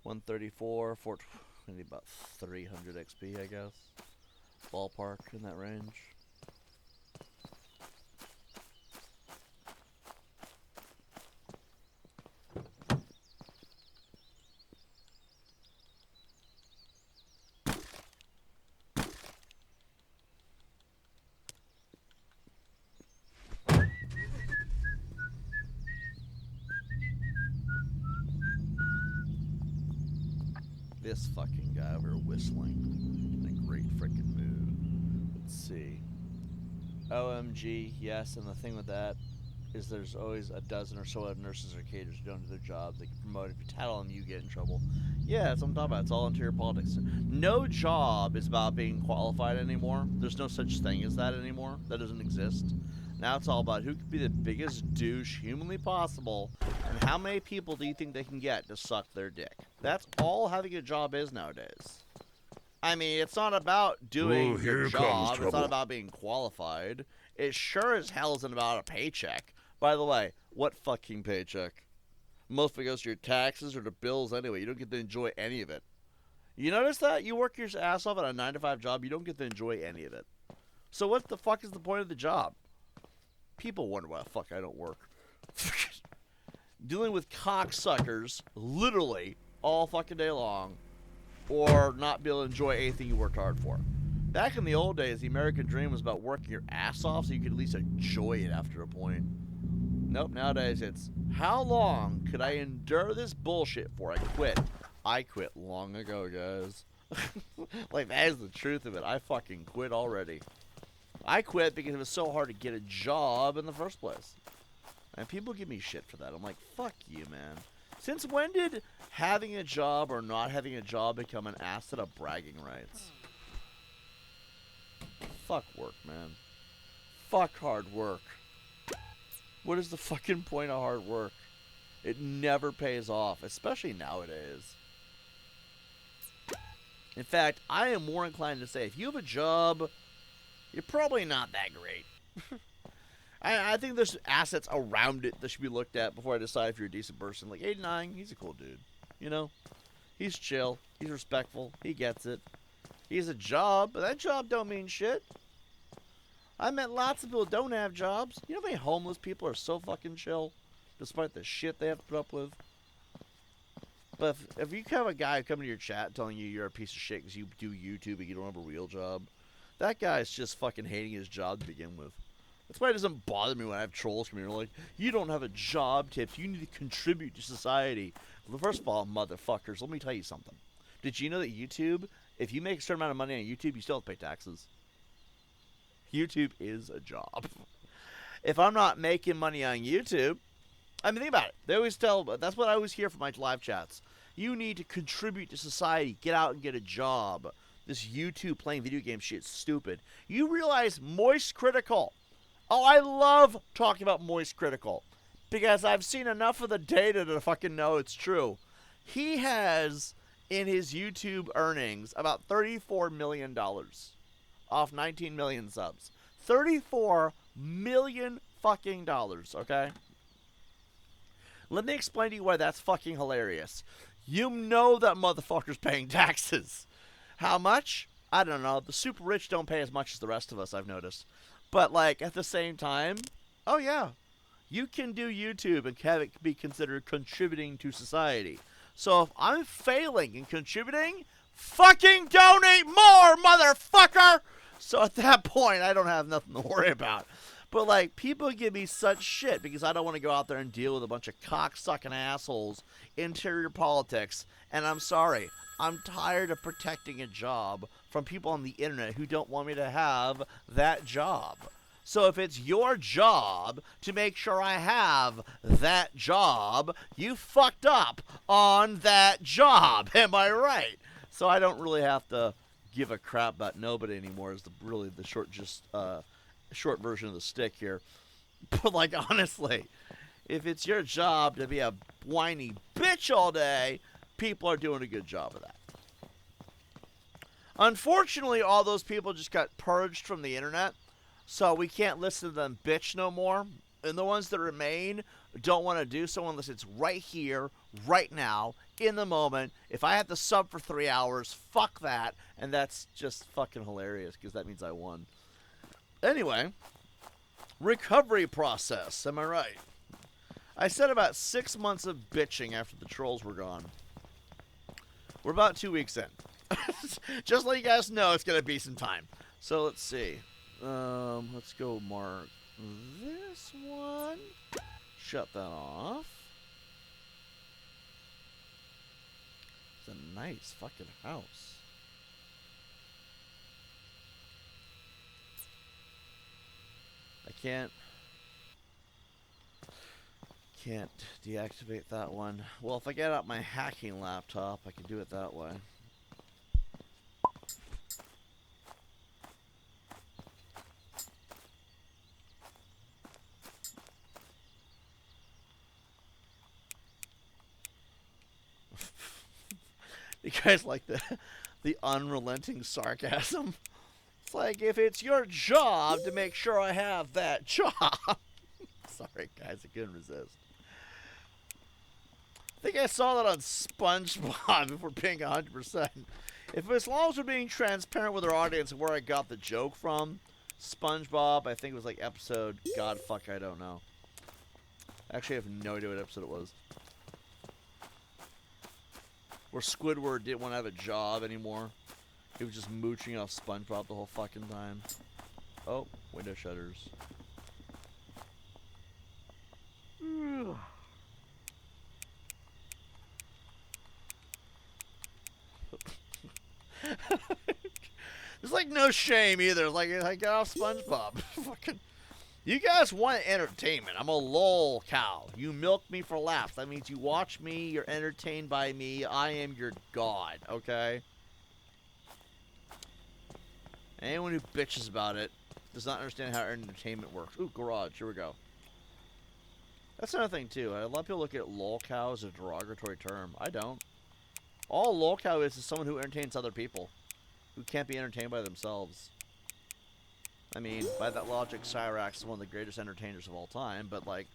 [SPEAKER 1] 134, 420, about 300 XP, I guess. Ballpark in that range. This fucking guy over here whistling in a great freaking mood. Let's see. OMG, yes, and the thing with that is there's always a dozen or so of nurses or caterers who don't do their job. They get promoted. If you tattle on them, you get in trouble. Yeah, that's what I'm talking about. It's all interior politics. No job is about being qualified anymore. There's no such thing as that anymore. That doesn't exist. Now it's all about who can be the biggest douche humanly possible, and how many people do you think they can get to suck their dick. That's all having a job is nowadays. I mean, it's not about doing your job. It's not about being qualified. It sure as hell isn't about a paycheck. By the way, what fucking paycheck? Most of it goes to your taxes or to bills anyway. You don't get to enjoy any of it. You notice that? You work your ass off at a 9-to-5 job, you don't get to enjoy any of it. So what the fuck is the point of the job? People wonder why the fuck I don't work. Dealing with cocksuckers literally all fucking day long, or not be able to enjoy anything you worked hard for. Back in the old days, the American dream was about working your ass off so you could at least enjoy it after a point. Nope, nowadays it's, how long could I endure this bullshit before I quit? I quit long ago, guys. Like, that is the truth of it. I fucking quit already. I quit because it was so hard to get a job in the first place. And people give me shit for that. I'm like, fuck you, man. Since when did having a job or not having a job become an asset of bragging rights? Fuck work, man. Fuck hard work. What is the fucking point of hard work? It never pays off, especially nowadays. In fact, I am more inclined to say if you have a job, you're probably not that great. I think there's assets around it that should be looked at before I decide if you're a decent person. Like 89, he's a cool dude. You know? He's chill. He's respectful. He gets it. He has a job, but that job don't mean shit. I met lots of people who don't have jobs. You know how many homeless people are so fucking chill, despite the shit they have to put up with? But if you have a guy come to your chat telling you you're a piece of shit because you do YouTube and you don't have a real job, that guy's just fucking hating his job to begin with. That's why it doesn't bother me when I have trolls from here like, you don't have a job, Tips. You need to contribute to society. Well, first of all, motherfuckers, let me tell you something. Did you know that YouTube, if you make a certain amount of money on YouTube, you still have to pay taxes? YouTube is a job. If I'm not making money on YouTube, I mean, think about it. They always tell, that's what I always hear from my live chats. You need to contribute to society. Get out and get a job. This YouTube playing video game shit's stupid. You realize Moist Critical. Oh, I love talking about Moist Critical because I've seen enough of the data to fucking know it's true. He has, in his YouTube earnings, about $34 million off 19 million subs. $34 million fucking dollars, okay? Let me explain to you why that's fucking hilarious. You know that motherfucker's paying taxes. How much? I don't know. The super rich don't pay as much as the rest of us, I've noticed. But, like, at the same time, oh, yeah. You can do YouTube and have it be considered contributing to society. So if I'm failing in contributing, fucking donate more, motherfucker! So at that point, I don't have nothing to worry about. But, like, people give me such shit because I don't want to go out there and deal with a bunch of cocksucking assholes, interior politics, and I'm sorry. I'm tired of protecting a job from people on the internet who don't want me to have that job. So if it's your job to make sure I have that job, you fucked up on that job. Am I right? So I don't really have to give a crap about nobody anymore. Is really the short version of the stick here. But like honestly, if it's your job to be a whiny bitch all day, people are doing a good job of that. Unfortunately, all those people just got purged from the internet, so we can't listen to them bitch no more. And the ones that remain don't want to do so unless it's right here, right now, in the moment. If I have to sub for 3 hours, fuck that. And that's just fucking hilarious because that means I won. Anyway, recovery process. Am I right? I said about 6 months of bitching after the trolls were gone. We're about 2 weeks in. Just let you guys know it's going to be some time. So let's see. Let's go mark this one. Shut that off. It's a nice fucking house. I can't deactivate that one. Well, if I get out my hacking laptop, I can do it that way. You guys like the unrelenting sarcasm? It's like, if it's your job to make sure I have that job. Sorry, guys, I couldn't resist. I think I saw that on SpongeBob, if we're being 100%. As long as we're being transparent with our audience of where I got the joke from, SpongeBob, I think it was like episode, God fuck, I don't know. Actually, I have no idea what episode it was. Where Squidward didn't want to have a job anymore. He was just mooching off SpongeBob the whole fucking time. Oh, window shutters. There's like no shame either. Like get off SpongeBob. Fucking. You guys want entertainment. I'm a lol cow. You milk me for laughs. That means you watch me, you're entertained by me. I am your god, okay? Anyone who bitches about it does not understand how entertainment works. Ooh, garage. Here we go. That's another thing, too. A lot of people look at lol cow as a derogatory term. I don't. All lol cow is someone who entertains other people, who can't be entertained by themselves. I mean, by that logic, Cyrax is one of the greatest entertainers of all time, but, like,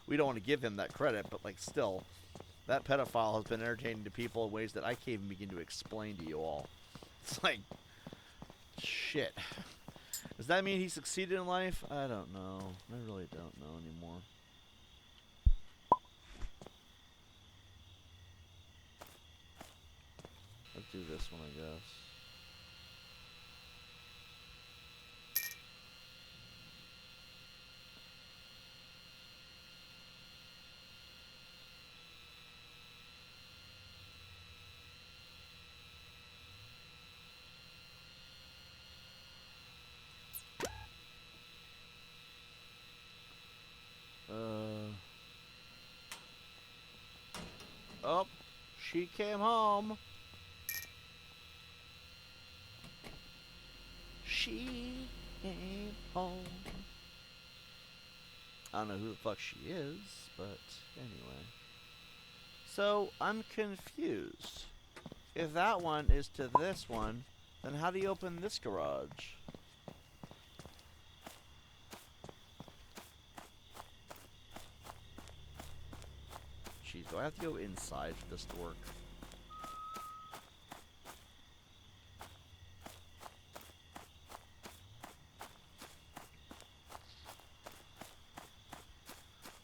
[SPEAKER 1] we don't want to give him that credit, but, like, still, that pedophile has been entertaining to people in ways that I can't even begin to explain to you all. It's like, shit. Does that mean he succeeded in life? I don't know. I really don't know anymore. Let's do this one, I guess. Oh, she came home. She came home. I don't know who the fuck she is, but anyway. So, I'm confused. If that one is to this one, then how do you open this garage? Jeez, do I have to go inside for this to work?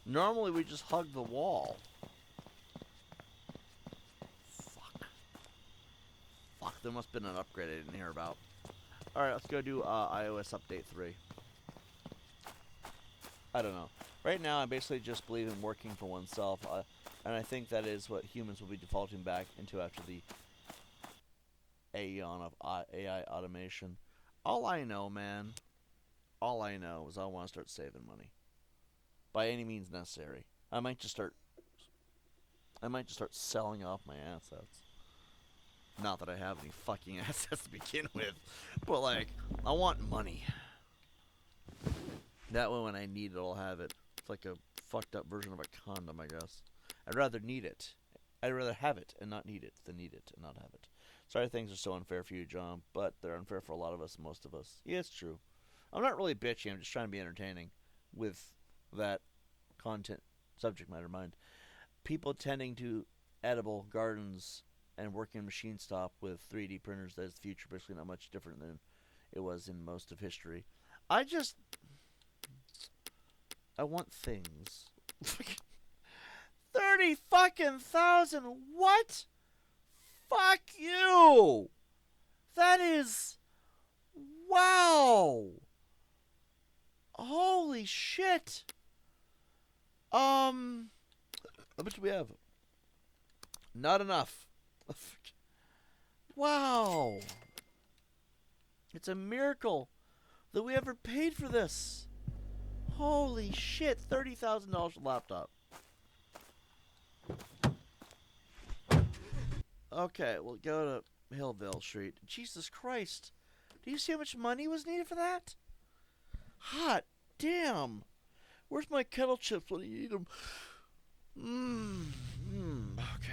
[SPEAKER 1] Normally we just hug the wall. Fuck, there must have been an upgrade I didn't hear about. Alright, let's go do iOS Update 3. I don't know. Right now I basically just believe in working for oneself. And I think that is what humans will be defaulting back into after the aeon of AI automation. All I know, man, all I know is I want to start saving money. By any means necessary. I might just start selling off my assets. Not that I have any fucking assets to begin with, but like, I want money. That way when I need it, I'll have it. It's like a fucked up version of a condom, I guess. I'd rather need it. I'd rather have it and not need it than need it and not have it. Sorry things are so unfair for you, John, but they're unfair for a lot of us, most of us. Yeah, it's true. I'm not really bitchy, I'm just trying to be entertaining with that content, subject matter in mind. People tending to edible gardens and working machine stop with 3D printers, that's the future, basically not much different than it was in most of history. I want things. 30 fucking thousand, what? Fuck you! That is... Wow! Holy shit! How much do we have? Not enough. Wow! It's a miracle that we ever paid for this. Holy shit, $30,000 for a laptop. Okay, we'll go to Hillville Street. Jesus Christ. Do you see how much money was needed for that? Hot damn. Where's my kettle chips when you eat them? Okay.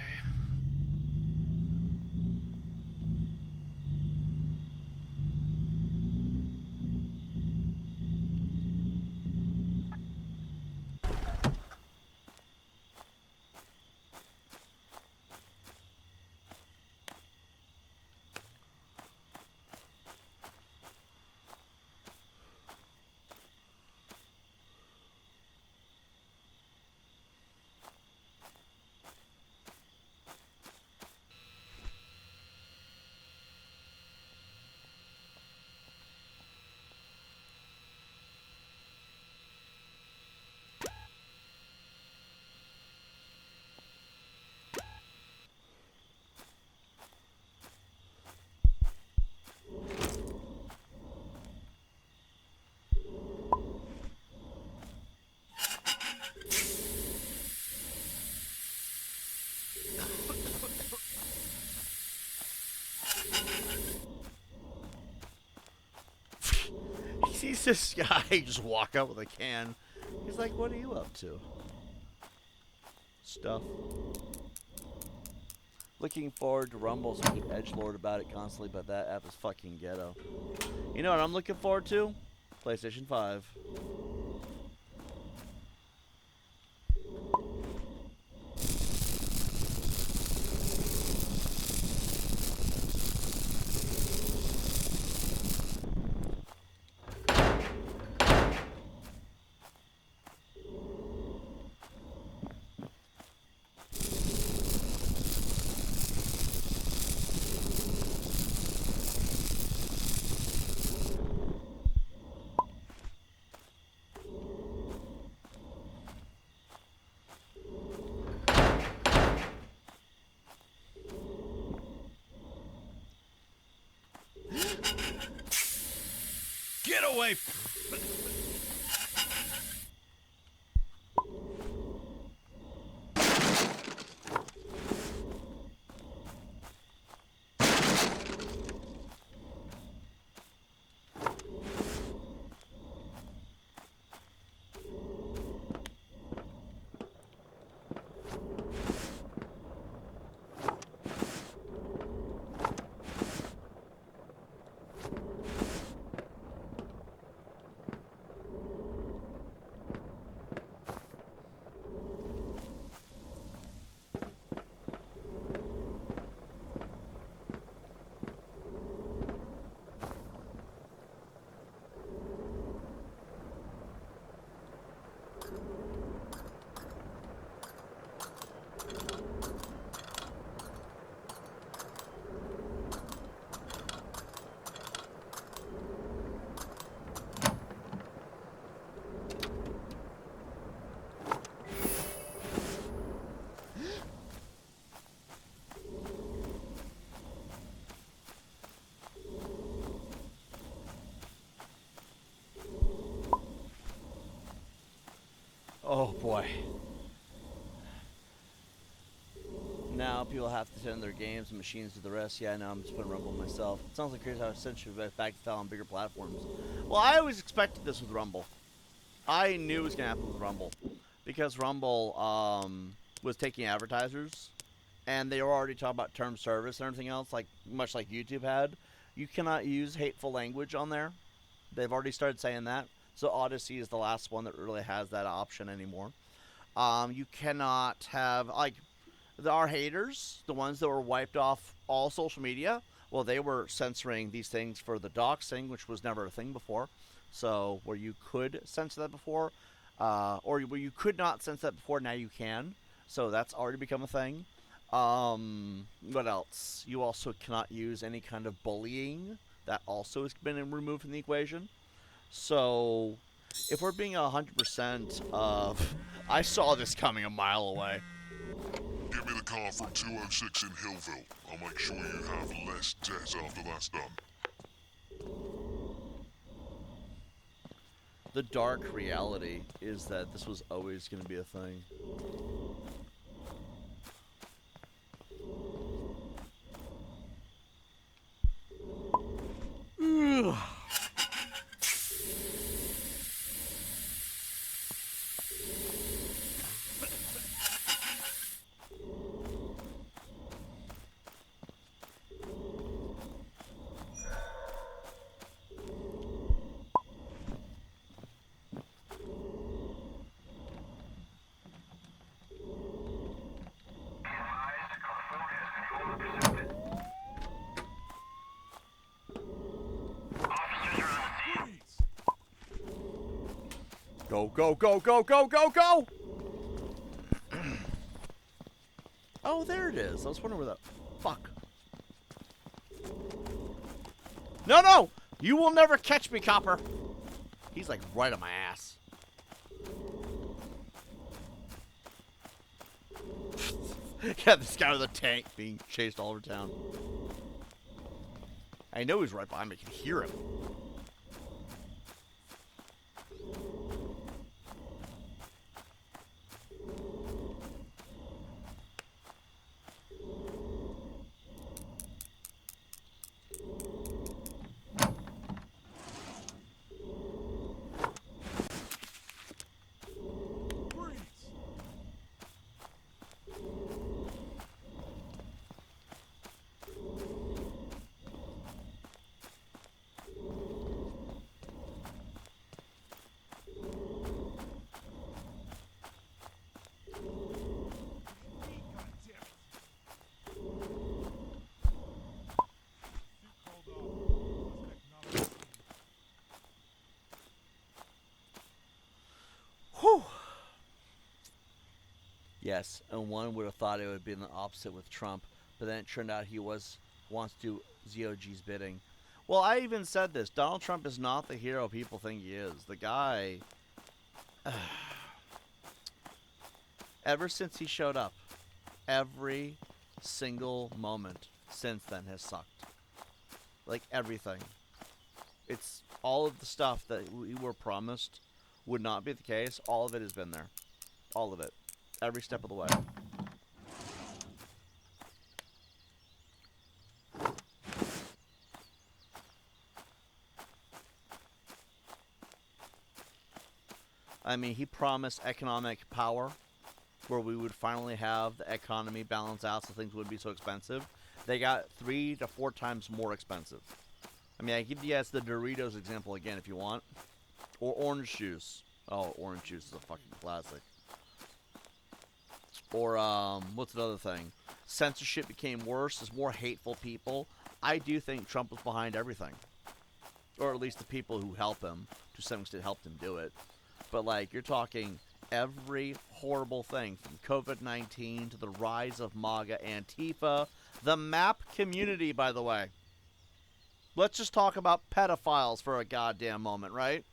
[SPEAKER 1] He sees this guy just walk up with a can. He's like, what are you up to? Stuff. Looking forward to Rumble so we can edgelord about it constantly, but that app is fucking ghetto. You know what I'm looking forward to? PlayStation 5.
[SPEAKER 4] Get away!
[SPEAKER 1] Oh boy. Now people have to send their games and machines to the rest. Yeah, I know, I'm just putting Rumble myself. It sounds like here's how essentially back to style on bigger platforms. Well, I always expected this with Rumble. I knew it was going to happen with Rumble. Because Rumble was taking advertisers. And they were already talking about term service and everything else, like much like YouTube had. You cannot use hateful language on there. They've already started saying that. So Odyssey is the last one that really has that option anymore. You cannot have, like, our haters, the ones that were wiped off all social media, well, they were censoring these things for the doxing, which was never a thing before. So where you could censor that before, or where you could not censor that before, now you can. So that's already become a thing. What else? You also cannot use any kind of bullying. That also has been removed from the equation. So if we're being 100% of... I saw this coming a mile away.
[SPEAKER 7] Give me the car from 206 in Hillville. I'll make sure you have less debt after that's done.
[SPEAKER 1] The dark reality is that this was always going to be a thing. Go, go, go, go, go, go, go! Oh, there it is. I was wondering where that... Fuck. No, no! You will never catch me, Copper! He's like right on my ass. Yeah, this guy with a tank being chased all over town. I know he's right behind me. I can hear him. Whew. Yes, and one would have thought it would be the opposite with Trump, but then it turned out he wants to do ZOG's bidding. Well, I even said this. Donald Trump is not the hero people think he is. The guy, ever since he showed up, every single moment since then has sucked. Like, everything. It's all of the stuff that we were promised would not be the case. All of it has been there. All of it. Every step of the way. I mean, he promised economic power, where we would finally have the economy balance out so things wouldn't be so expensive. They got 3 to 4 times more expensive. I mean, I give you guys the Doritos example again if you want. Or orange juice. Oh, orange juice is a fucking classic. Or, what's another thing? Censorship became worse. There's more hateful people. I do think Trump was behind everything. Or at least the people who help him, to some extent, helped him do it. But, like, you're talking every horrible thing, from COVID-19 to the rise of MAGA, Antifa, the MAP community, by the way. Let's just talk about pedophiles for a goddamn moment, right?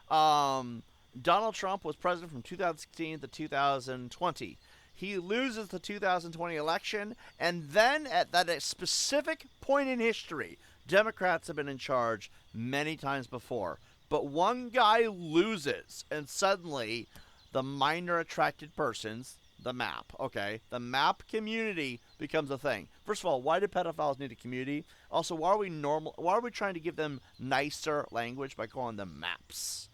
[SPEAKER 1] Donald Trump was president from 2016 to 2020. He loses the 2020 election, and then at that specific point in history, Democrats have been in charge many times before. But one guy loses, and suddenly the minor attracted persons, the MAP, okay? The MAP community becomes a thing. First of all, why do pedophiles need a community? Also, why are we trying to give them nicer language by calling them MAPs?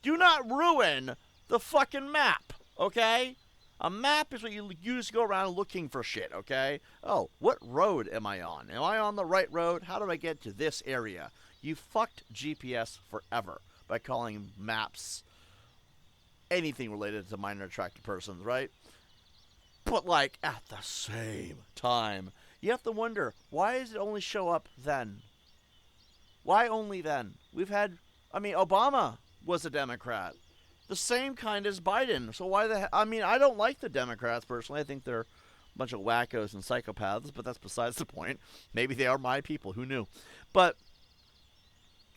[SPEAKER 1] Do not ruin the fucking map, okay? A map is what you use to go around looking for shit, okay? Oh, what road am I on? Am I on the right road? How do I get to this area? You fucked GPS forever by calling maps anything related to minor attracted persons, right? But, like, at the same time, you have to wonder, why does it only show up then? Why only then? Obama was a Democrat. The same kind as Biden. So why the hell? I don't like the Democrats personally. I think they're a bunch of wackos and psychopaths, but that's besides the point. Maybe they are my people. Who knew? But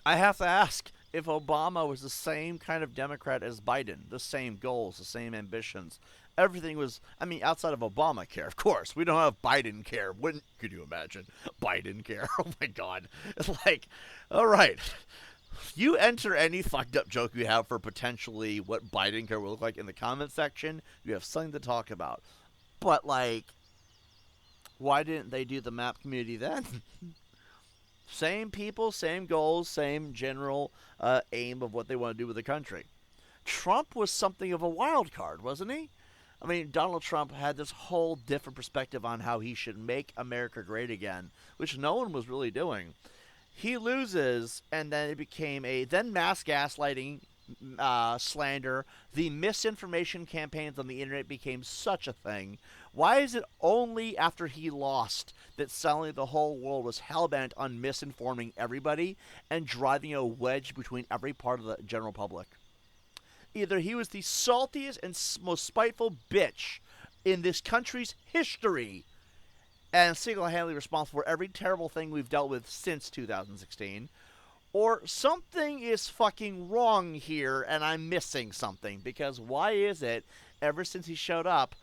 [SPEAKER 1] I have to ask, if Obama was the same kind of Democrat as Biden, the same goals, the same ambitions, everything was, outside of Obamacare, of course. We don't have Biden care. Could you imagine? Biden care. Oh my God. It's like, all right. You enter any fucked up joke you have for potentially what Biden care will look like in the comment section. You have something to talk about. But, like, why didn't they do the MAP community then? Same people, same goals, same general aim of what they want to do with the country. Trump was something of a wild card, wasn't he? Donald Trump had this whole different perspective on how he should make America great again, which no one was really doing. He loses, and then it became mass gaslighting, slander. The misinformation campaigns on the internet became such a thing. Why is it only after he lost that suddenly the whole world was hellbent on misinforming everybody and driving a wedge between every part of the general public? Either he was the saltiest and most spiteful bitch in this country's history and single-handedly responsible for every terrible thing we've dealt with since 2016, or something is fucking wrong here and I'm missing something, because why is it, ever since he showed up,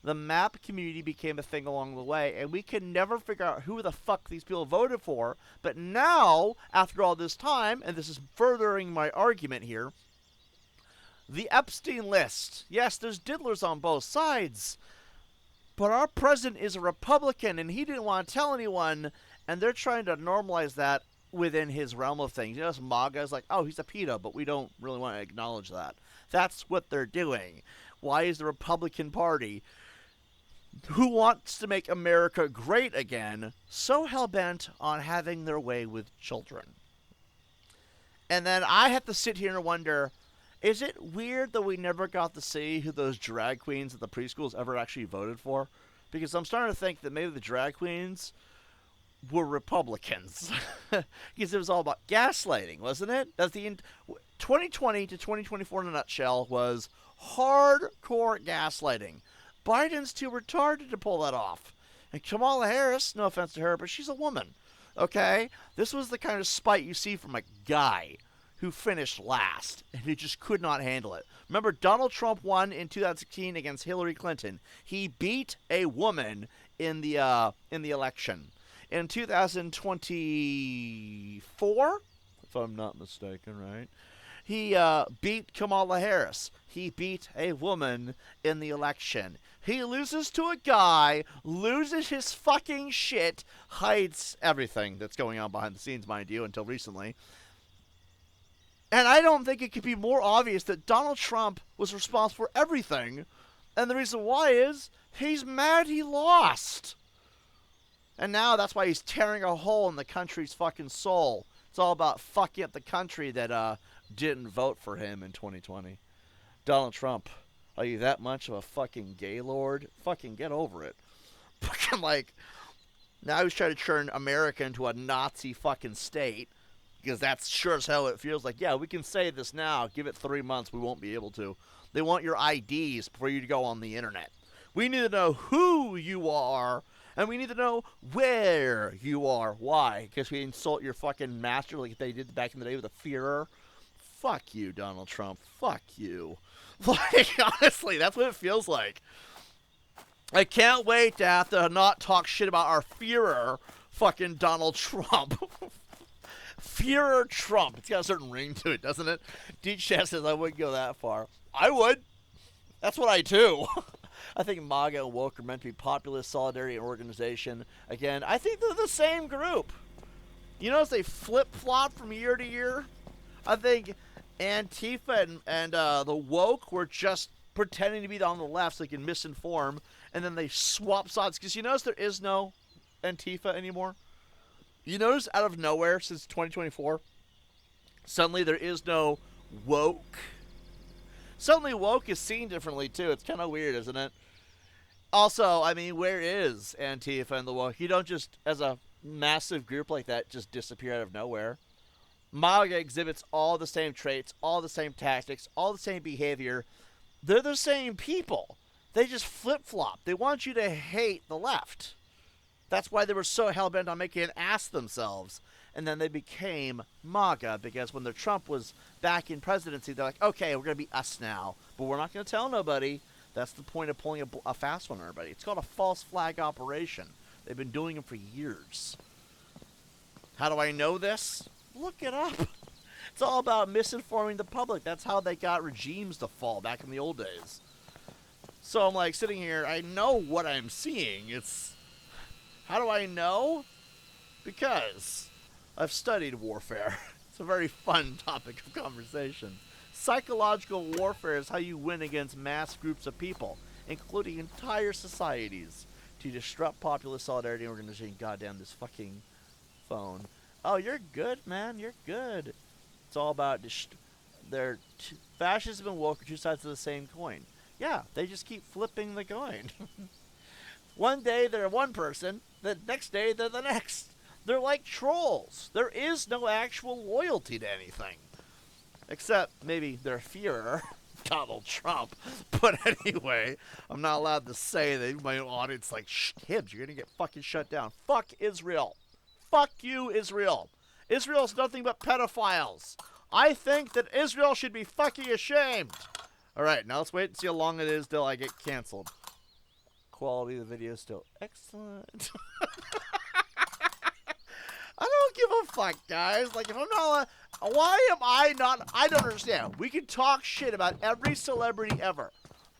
[SPEAKER 1] the MAP community became a thing along the way, and we can never figure out who the fuck these people voted for, but now, after all this time, and this is furthering my argument here, the Epstein list. Yes, there's diddlers on both sides. But our president is a Republican, and he didn't want to tell anyone, and they're trying to normalize that within his realm of things. This MAGA is like, oh, he's a pedo, but we don't really want to acknowledge that. That's what they're doing. Why is the Republican Party, who wants to make America great again, so hell-bent on having their way with children? And then I have to sit here and wonder, is it weird that we never got to see who those drag queens at the preschools ever actually voted for? Because I'm starting to think that maybe the drag queens were Republicans. Because it was all about gaslighting, wasn't it? That's 2020 to 2024 in a nutshell was hardcore gaslighting. Biden's too retarded to pull that off. And Kamala Harris, no offense to her, but she's a woman. Okay? This was the kind of spite you see from a guy who finished last, and he just could not handle it. Remember, Donald Trump won in 2016 against Hillary Clinton. He beat a woman in the election. In 2024, if I'm not mistaken, right? He beat Kamala Harris. He beat a woman in the election. He loses to a guy, loses his fucking shit, hides everything that's going on behind the scenes, mind you, until recently. And I don't think it could be more obvious that Donald Trump was responsible for everything. And the reason why is he's mad he lost. And now that's why he's tearing a hole in the country's fucking soul. It's all about fucking up the country that didn't vote for him in 2020. Donald Trump, are you that much of a fucking gaylord? Fucking get over it. Fucking like, now he's trying to turn America into a Nazi fucking state. Because that's sure as hell it feels like, yeah, we can say this now. Give it 3 months, we won't be able to. They want your IDs for you to go on the internet. We need to know who you are, and we need to know where you are. Why? Because we insult your fucking master like they did back in the day with the Führer? Fuck you, Donald Trump. Fuck you. Like, honestly, that's what it feels like. I can't wait to have to not talk shit about our Führer, fucking Donald Trump. Führer Trump. It's got a certain ring to it, doesn't it? D Chat says I wouldn't go that far. I would. That's what I do. I think MAGA and woke are meant to be populist solidarity and organization. Again, I think they're the same group. You notice they flip-flop from year to year? I think Antifa and the woke were just pretending to be on the left so they can misinform, and then they swap sides. Because you notice there is no Antifa anymore? You notice out of nowhere since 2024, suddenly there is no woke. Suddenly woke is seen differently, too. It's kind of weird, isn't it? Also, I mean, where is Antifa and the woke? You don't just, as a massive group like that, just disappear out of nowhere. MAGA exhibits all the same traits, all the same tactics, all the same behavior. They're the same people. They just flip-flop. They want you to hate the left. That's why they were so hell-bent on making an ass themselves. And then they became MAGA, because when the Trump was back in presidency, they're like, okay, we're going to be us now. But we're not going to tell nobody. That's the point of pulling a fast one on everybody. It's called a false flag operation. They've been doing them for years. How do I know this? Look it up. It's all about misinforming the public. That's how they got regimes to fall back in the old days. So I'm like sitting here, I know what I'm seeing. How do I know? Because I've studied warfare. It's a very fun topic of conversation. Psychological warfare is how you win against mass groups of people, including entire societies, to disrupt populist solidarity and organization. Goddamn, this fucking phone. Oh, you're good, man. You're good. It's all about fascism and woke are two sides of the same coin. Yeah, they just keep flipping the coin. One day they're one person, the next day they're the next. They're like trolls. There is no actual loyalty to anything. Except maybe their Führer, Donald Trump. But anyway, I'm not allowed to say that my audience like, shh, Hibbs, you're going to get fucking shut down. Fuck Israel. Fuck you, Israel. Israel's nothing but pedophiles. I think that Israel should be fucking ashamed. Alright, now let's wait and see how long it is till I get canceled. Quality of the video is still excellent. I don't give a fuck, guys. Like, if I'm not... Why am I not... I don't understand. We can talk shit about every celebrity ever.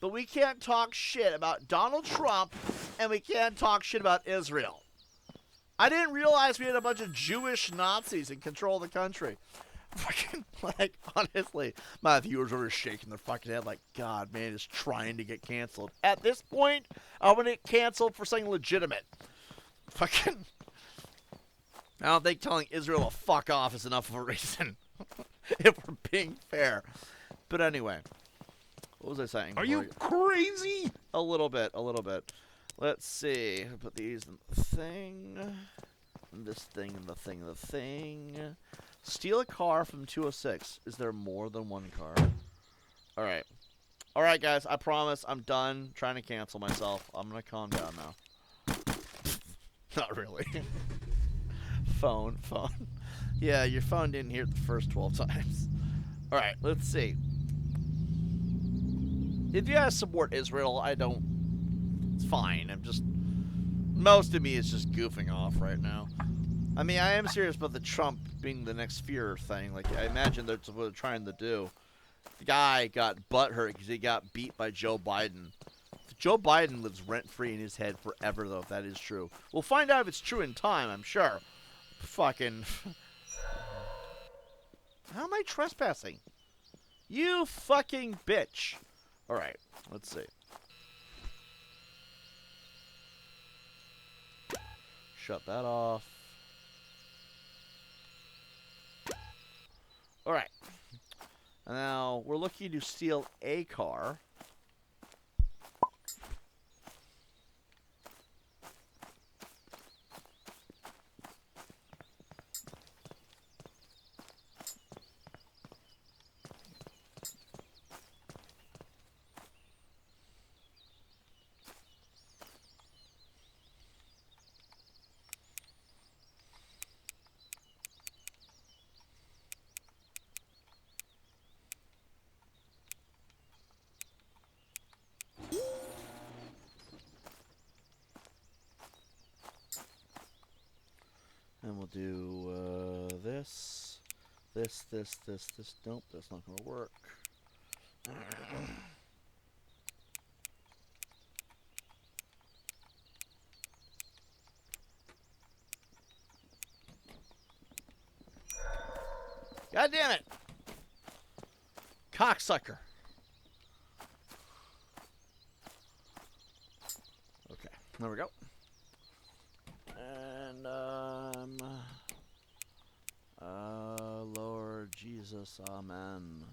[SPEAKER 1] But we can't talk shit about Donald Trump, and we can't talk shit about Israel. I didn't realize we had a bunch of Jewish Nazis in control of the country. Fucking, like, honestly, my viewers are shaking their fucking head like, God, man, is trying to get canceled. At this point, I'm going to get canceled for something legitimate. Fucking... I don't think telling Israel to fuck off is enough of a reason. If we're being fair. But anyway. What was I saying?
[SPEAKER 8] Are you crazy?
[SPEAKER 1] A little bit. Let's see. Put these in the thing. And this thing and the thing and the thing. Steal a car from 206. Is there more than one car? Alright. Alright, guys. I promise I'm done trying to cancel myself. I'm going to calm down now. Not really. Phone. Yeah, your phone didn't hear it the first 12 times. Alright, let's see. If you guys support Israel, it's fine. Most of me is just goofing off right now. I mean, I am serious about the Trump being the next Führer thing. Like, I imagine that's what they're trying to do. The guy got butthurt because he got beat by Joe Biden. Joe Biden lives rent-free in his head forever, though, if that is true. We'll find out if it's true in time, I'm sure. Fucking... How am I trespassing? You fucking bitch. Alright, let's see. Shut that off. Alright. Now, we're looking to steal a car. And we'll do this. Nope, that's not going to work. God damn it! Cocksucker. Okay, there we go. And, Lord Jesus, amen.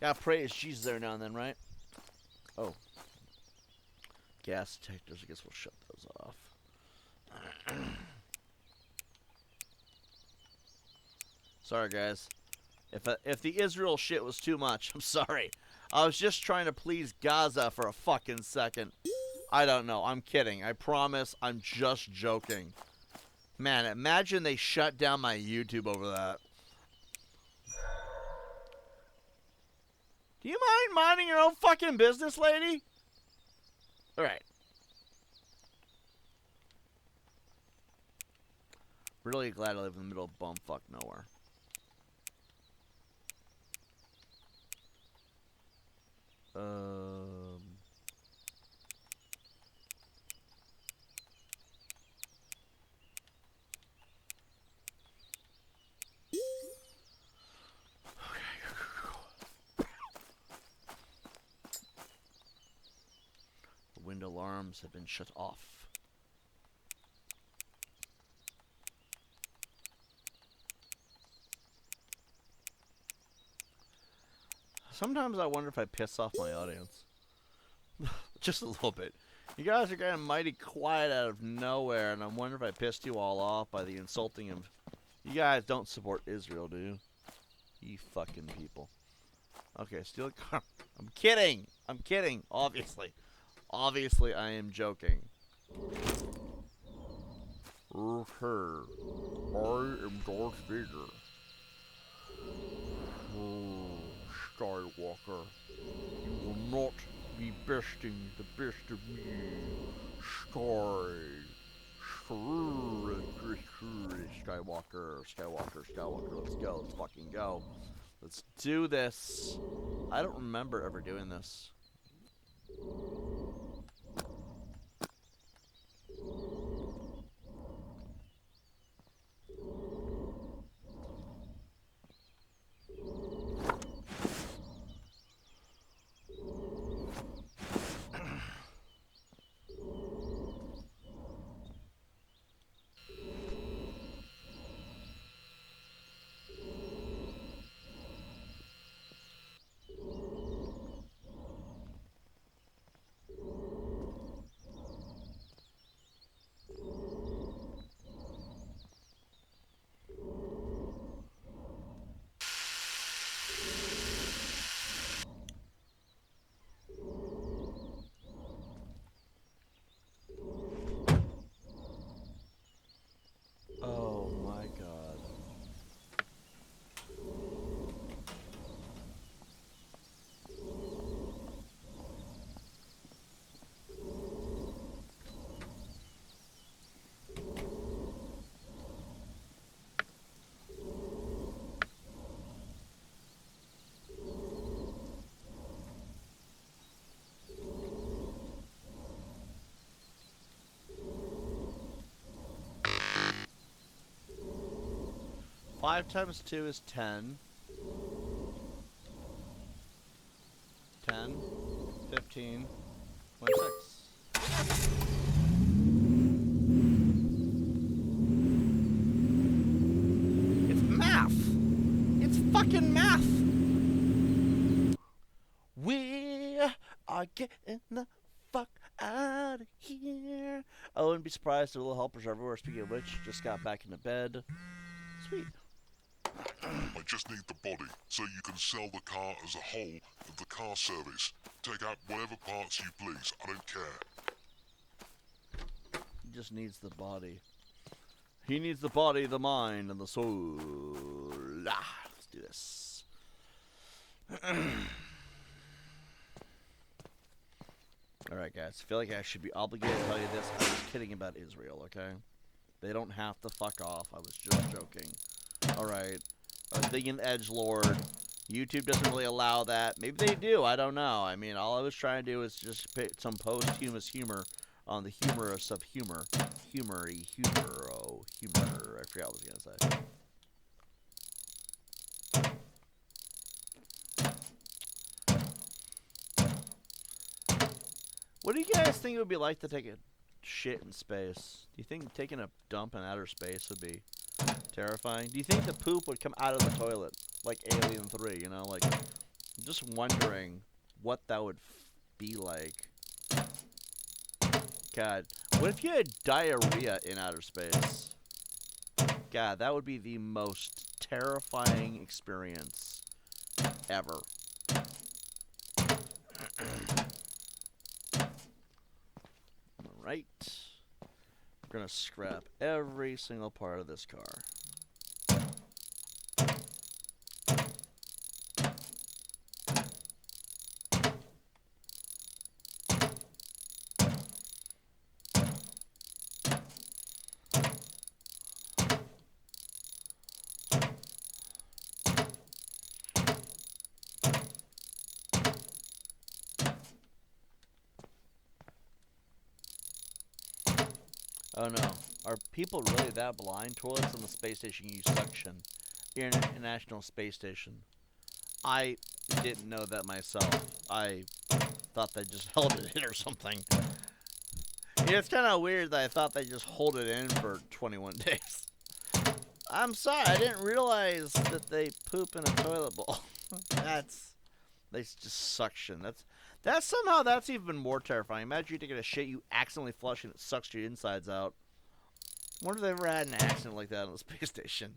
[SPEAKER 1] Gotta praise Jesus there now and then, right? Oh. Gas detectors, I guess we'll shut those off. Sorry, guys. If the Israel shit was too much, I'm sorry. I was just trying to please Gaza for a fucking second. I don't know. I'm kidding. I promise. I'm just joking. Man, imagine they shut down my YouTube over that. Do you mind minding your own fucking business, lady? Alright. Really glad I live in the middle of bumfuck nowhere. The wind alarms have been shut off. Sometimes I wonder if I piss off my audience. Just a little bit. You guys are getting mighty quiet out of nowhere, and I'm wondering if I pissed you all off by the insulting of... You guys don't support Israel, do you? You fucking people. Okay, steal a car. I'm kidding! I'm kidding, obviously. Obviously, I am joking. Okay. I am Darth Vader. Skywalker, you will not be besting the best of me. Skywalker, let's go, let's fucking go. Let's do this. I don't remember ever doing this. Oh my god. Five times 2 is 10. 10, 15, 26. It's math! It's fucking math! We are getting the fuck out of here. I wouldn't be surprised if little helpers everywhere. Speaking of which, just got back into bed. Sweet.
[SPEAKER 7] I just need the body, so you can sell the car as a whole at the car service. Take out whatever parts you please, I don't care.
[SPEAKER 1] He just needs the body. He needs the body, the mind, and the soul. Ah, let's do this. Alright guys, I feel like I should be obligated to tell you this. I was kidding about Israel, okay? They don't have to fuck off. I was just joking. Alright. I was thinking edgelord. YouTube doesn't really allow that. Maybe they do. I don't know. I mean, all I was trying to do is just pick some posthumous humor on the humorous of humor. Humory, humor, oh, humor. I forgot what I was going to say. What do you guys think it would be like to take a shit in space? Do you think taking a dump in outer space would be terrifying? Do you think the poop would come out of the toilet like Alien 3, you know? Like, I'm just wondering what that would be like. God, what if you had diarrhea in outer space? God, that would be the most terrifying experience ever. Alright. We're gonna scrap every single part of this car. Oh no. Are people really that blind? Toilets on the space station use suction. International Space Station. I didn't know that myself. I thought they just held it in or something. Yeah, it's kind of weird that I thought they just hold it in for 21 days. I'm sorry, I didn't realize that they poop in a toilet bowl. They just suction. That's somehow that's even more terrifying. Imagine you taking a shit, you accidentally flush and it sucks your insides out. I wonder if they ever had an accident like that on the space station.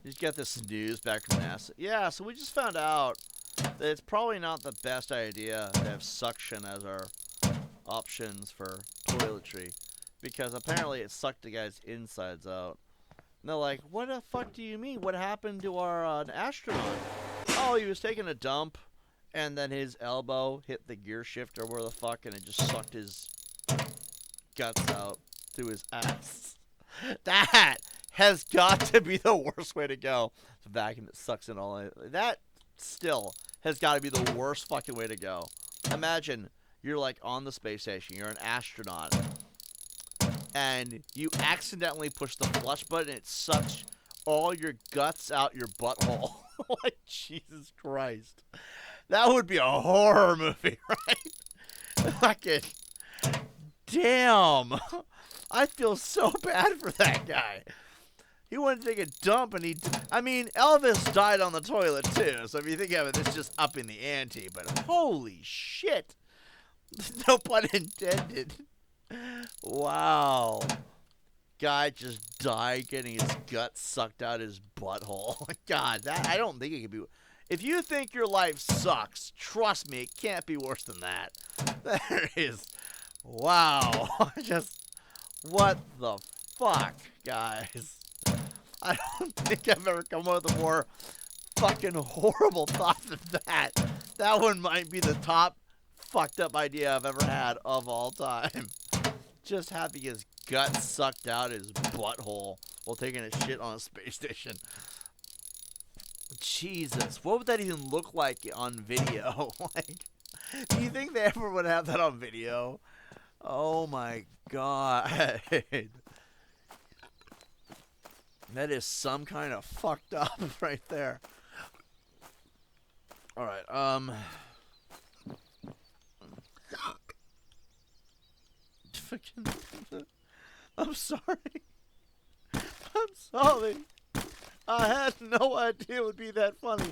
[SPEAKER 1] You just got this news back from NASA. Yeah, so we just found out that it's probably not the best idea to have suction as our options for toiletry, because apparently it sucked the guy's insides out. And they're like, what the fuck do you mean? What happened to our astronaut? Oh, he was taking a dump, and then his elbow hit the gear shift or where the fuck, and it just sucked his guts out through his ass. That has got to be the worst way to go. The vacuum that sucks in all that still has got to be the worst fucking way to go. Imagine you're like on the space station, you're an astronaut, and you accidentally push the flush button and it sucks all your guts out your butthole. Like, Jesus Christ. That would be a horror movie, right? Fucking damn. I feel so bad for that guy. He wanted to take a dump, and I mean, Elvis died on the toilet, too. So if you think of it, it's just up in the ante. But holy shit. No pun intended. Wow. Guy just died getting his guts sucked out his butthole. God, I don't think it could be. If you think your life sucks, trust me, it can't be worse than that. There is. Wow. Just, what the fuck, guys? I don't think I've ever come up with a more fucking horrible thought than that. That one might be the top fucked up idea I've ever had of all time. Just having his gut sucked out his butthole while taking a shit on a space station. Jesus, what would that even look like on video? Like, do you think they ever would have that on video? Oh my god. That is some kind of fucked up right there. Alright, I'm sorry. I'm sorry. I had no idea it would be that funny.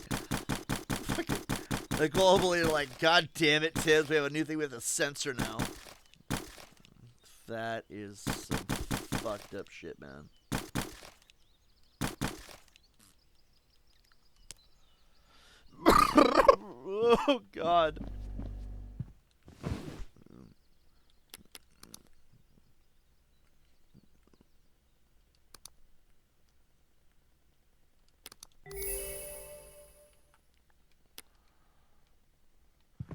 [SPEAKER 1] The globally like, god damn it, Tibbs, we have a new thing with a censor now. That is some fucked up shit, man. Oh god.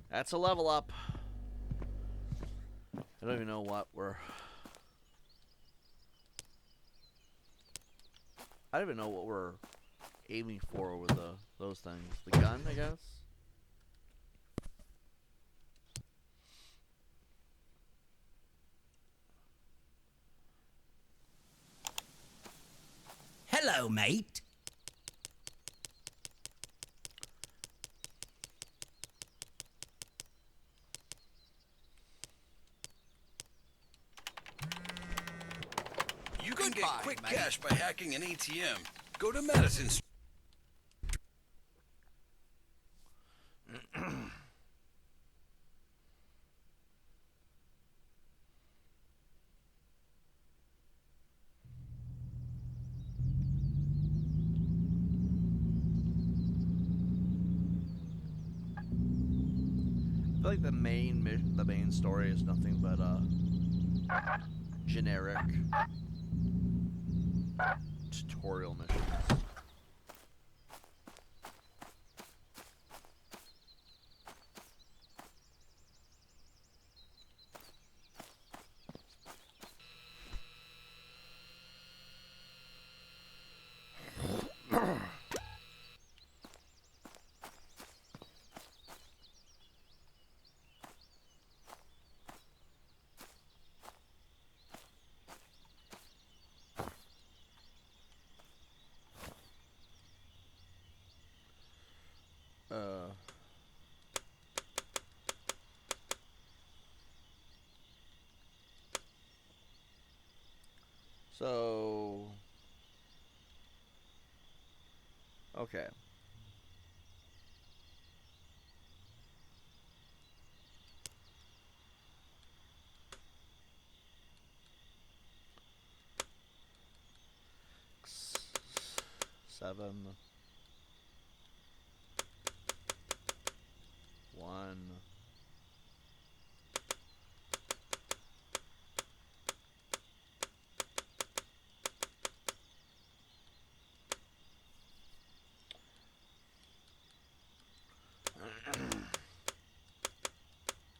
[SPEAKER 1] That's a level up. I don't even know what we're... I don't even know what we're aiming for with those things. The gun, I guess?
[SPEAKER 6] Hello, mate.
[SPEAKER 4] You can get
[SPEAKER 5] Goodbye,
[SPEAKER 4] quick
[SPEAKER 5] mate.
[SPEAKER 4] cash by hacking an ATM. Go to Madison Street.
[SPEAKER 1] I feel like the main story is nothing but generic tutorial missions. So, okay. Seven. One.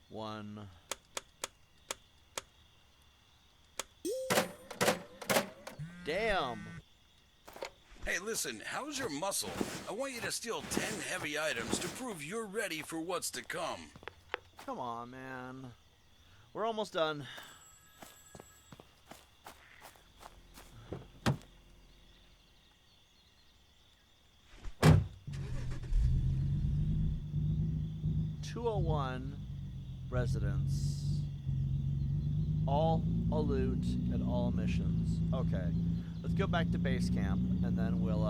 [SPEAKER 1] One. Damn.
[SPEAKER 4] Hey, listen, how's your muscle? I want you to steal 10 heavy items to prove you're ready for what's to come.
[SPEAKER 1] Come on, man. We're almost done. (201) residents. All a loot and all missions. Okay. Let's go back to base camp and then we'll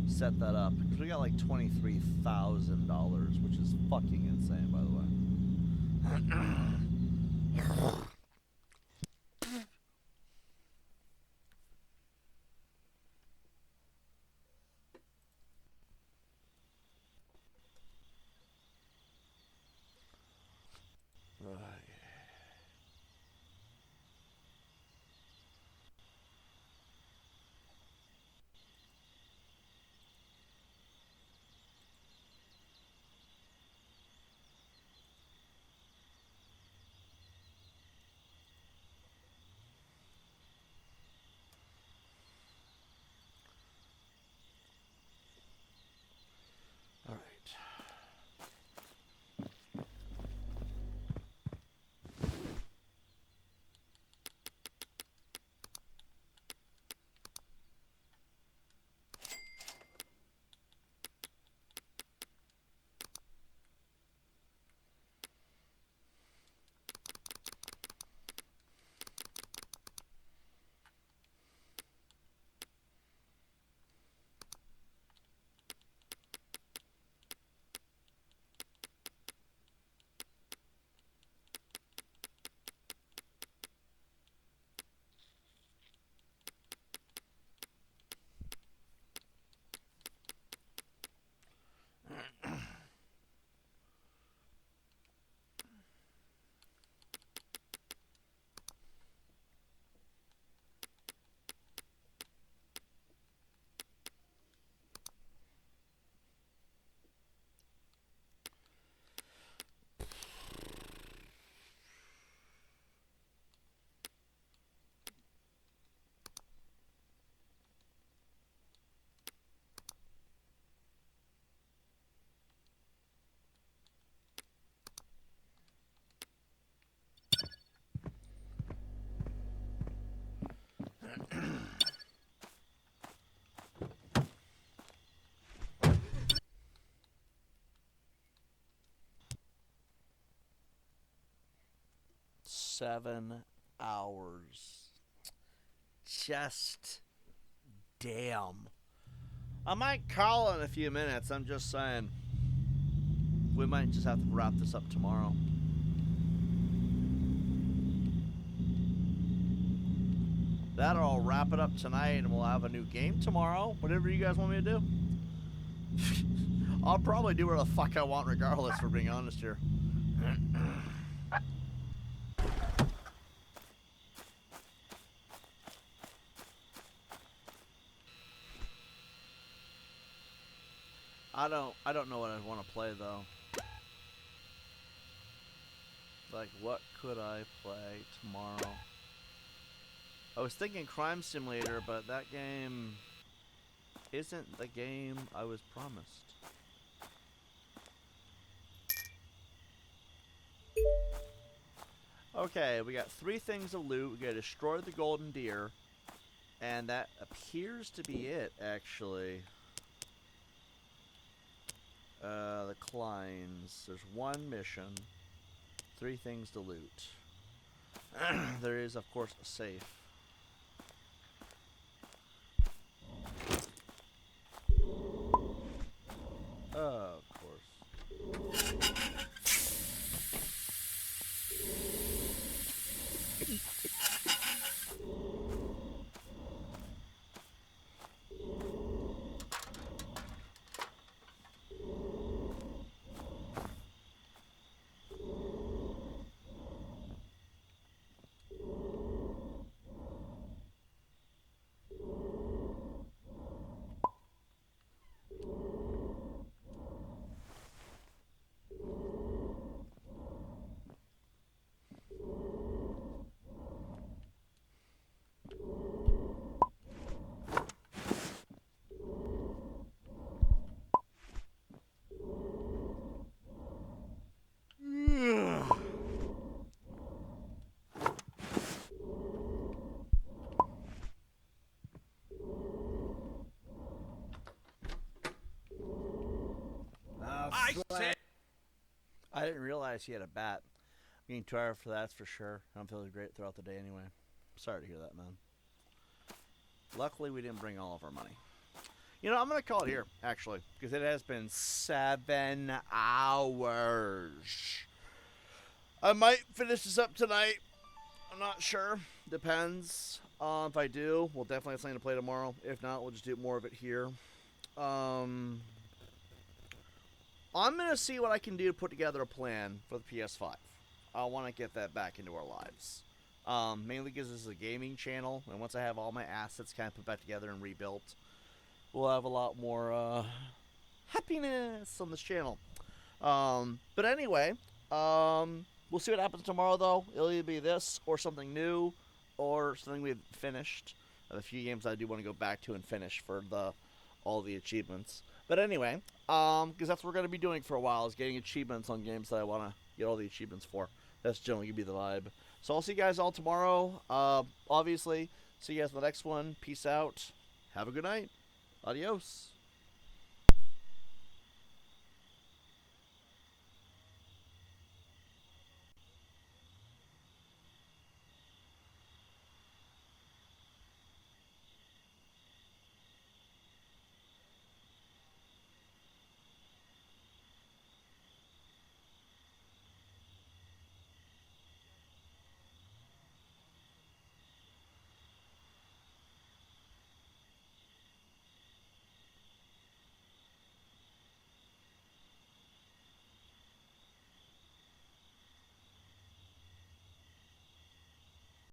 [SPEAKER 1] set that up. Because we got like $23,000, which is fucking insane, by the way. 7 hours. Just damn. I might call in a few minutes. I'm just saying. We might just have to wrap this up tomorrow. That'll I'll wrap it up tonight, and we'll have a new game tomorrow. Whatever you guys want me to do. I'll probably do whatever the fuck I want regardless, for being honest here. I don't know what I'd want to play though. Like, what could I play tomorrow? I was thinking Crime Simulator, but that game isn't the game I was promised. Okay, we got 3 things to loot. We gotta destroy the golden deer. And that appears to be it, actually. The Kleins. There's 1 mission. 3 things to loot. There is, of course, a safe. Of course. I didn't realize he had a bat. I'm getting tired for that, for sure. I'm feeling great throughout the day anyway. Sorry to hear that, man. Luckily, we didn't bring all of our money. You know, I'm going to call it here, actually, because it has been 7 hours. I might finish this up tonight. I'm not sure. Depends. If I do, we'll definitely have something to play tomorrow. If not, we'll just do more of it here. I'm going to see what I can do to put together a plan for the PS5. I want to get that back into our lives. Mainly because this is a gaming channel, and once I have all my assets kind of put back together and rebuilt, we'll have a lot more happiness on this channel. But anyway, we'll see what happens tomorrow, though. It'll either be this, or something new, or something we've finished. A few games I do want to go back to and finish for all the achievements. But anyway, because that's what we're going to be doing for a while, is getting achievements on games that I want to get all the achievements for. That's generally going to be the vibe. So I'll see you guys all tomorrow. Obviously, see you guys in the next one. Peace out. Have a good night. Adios.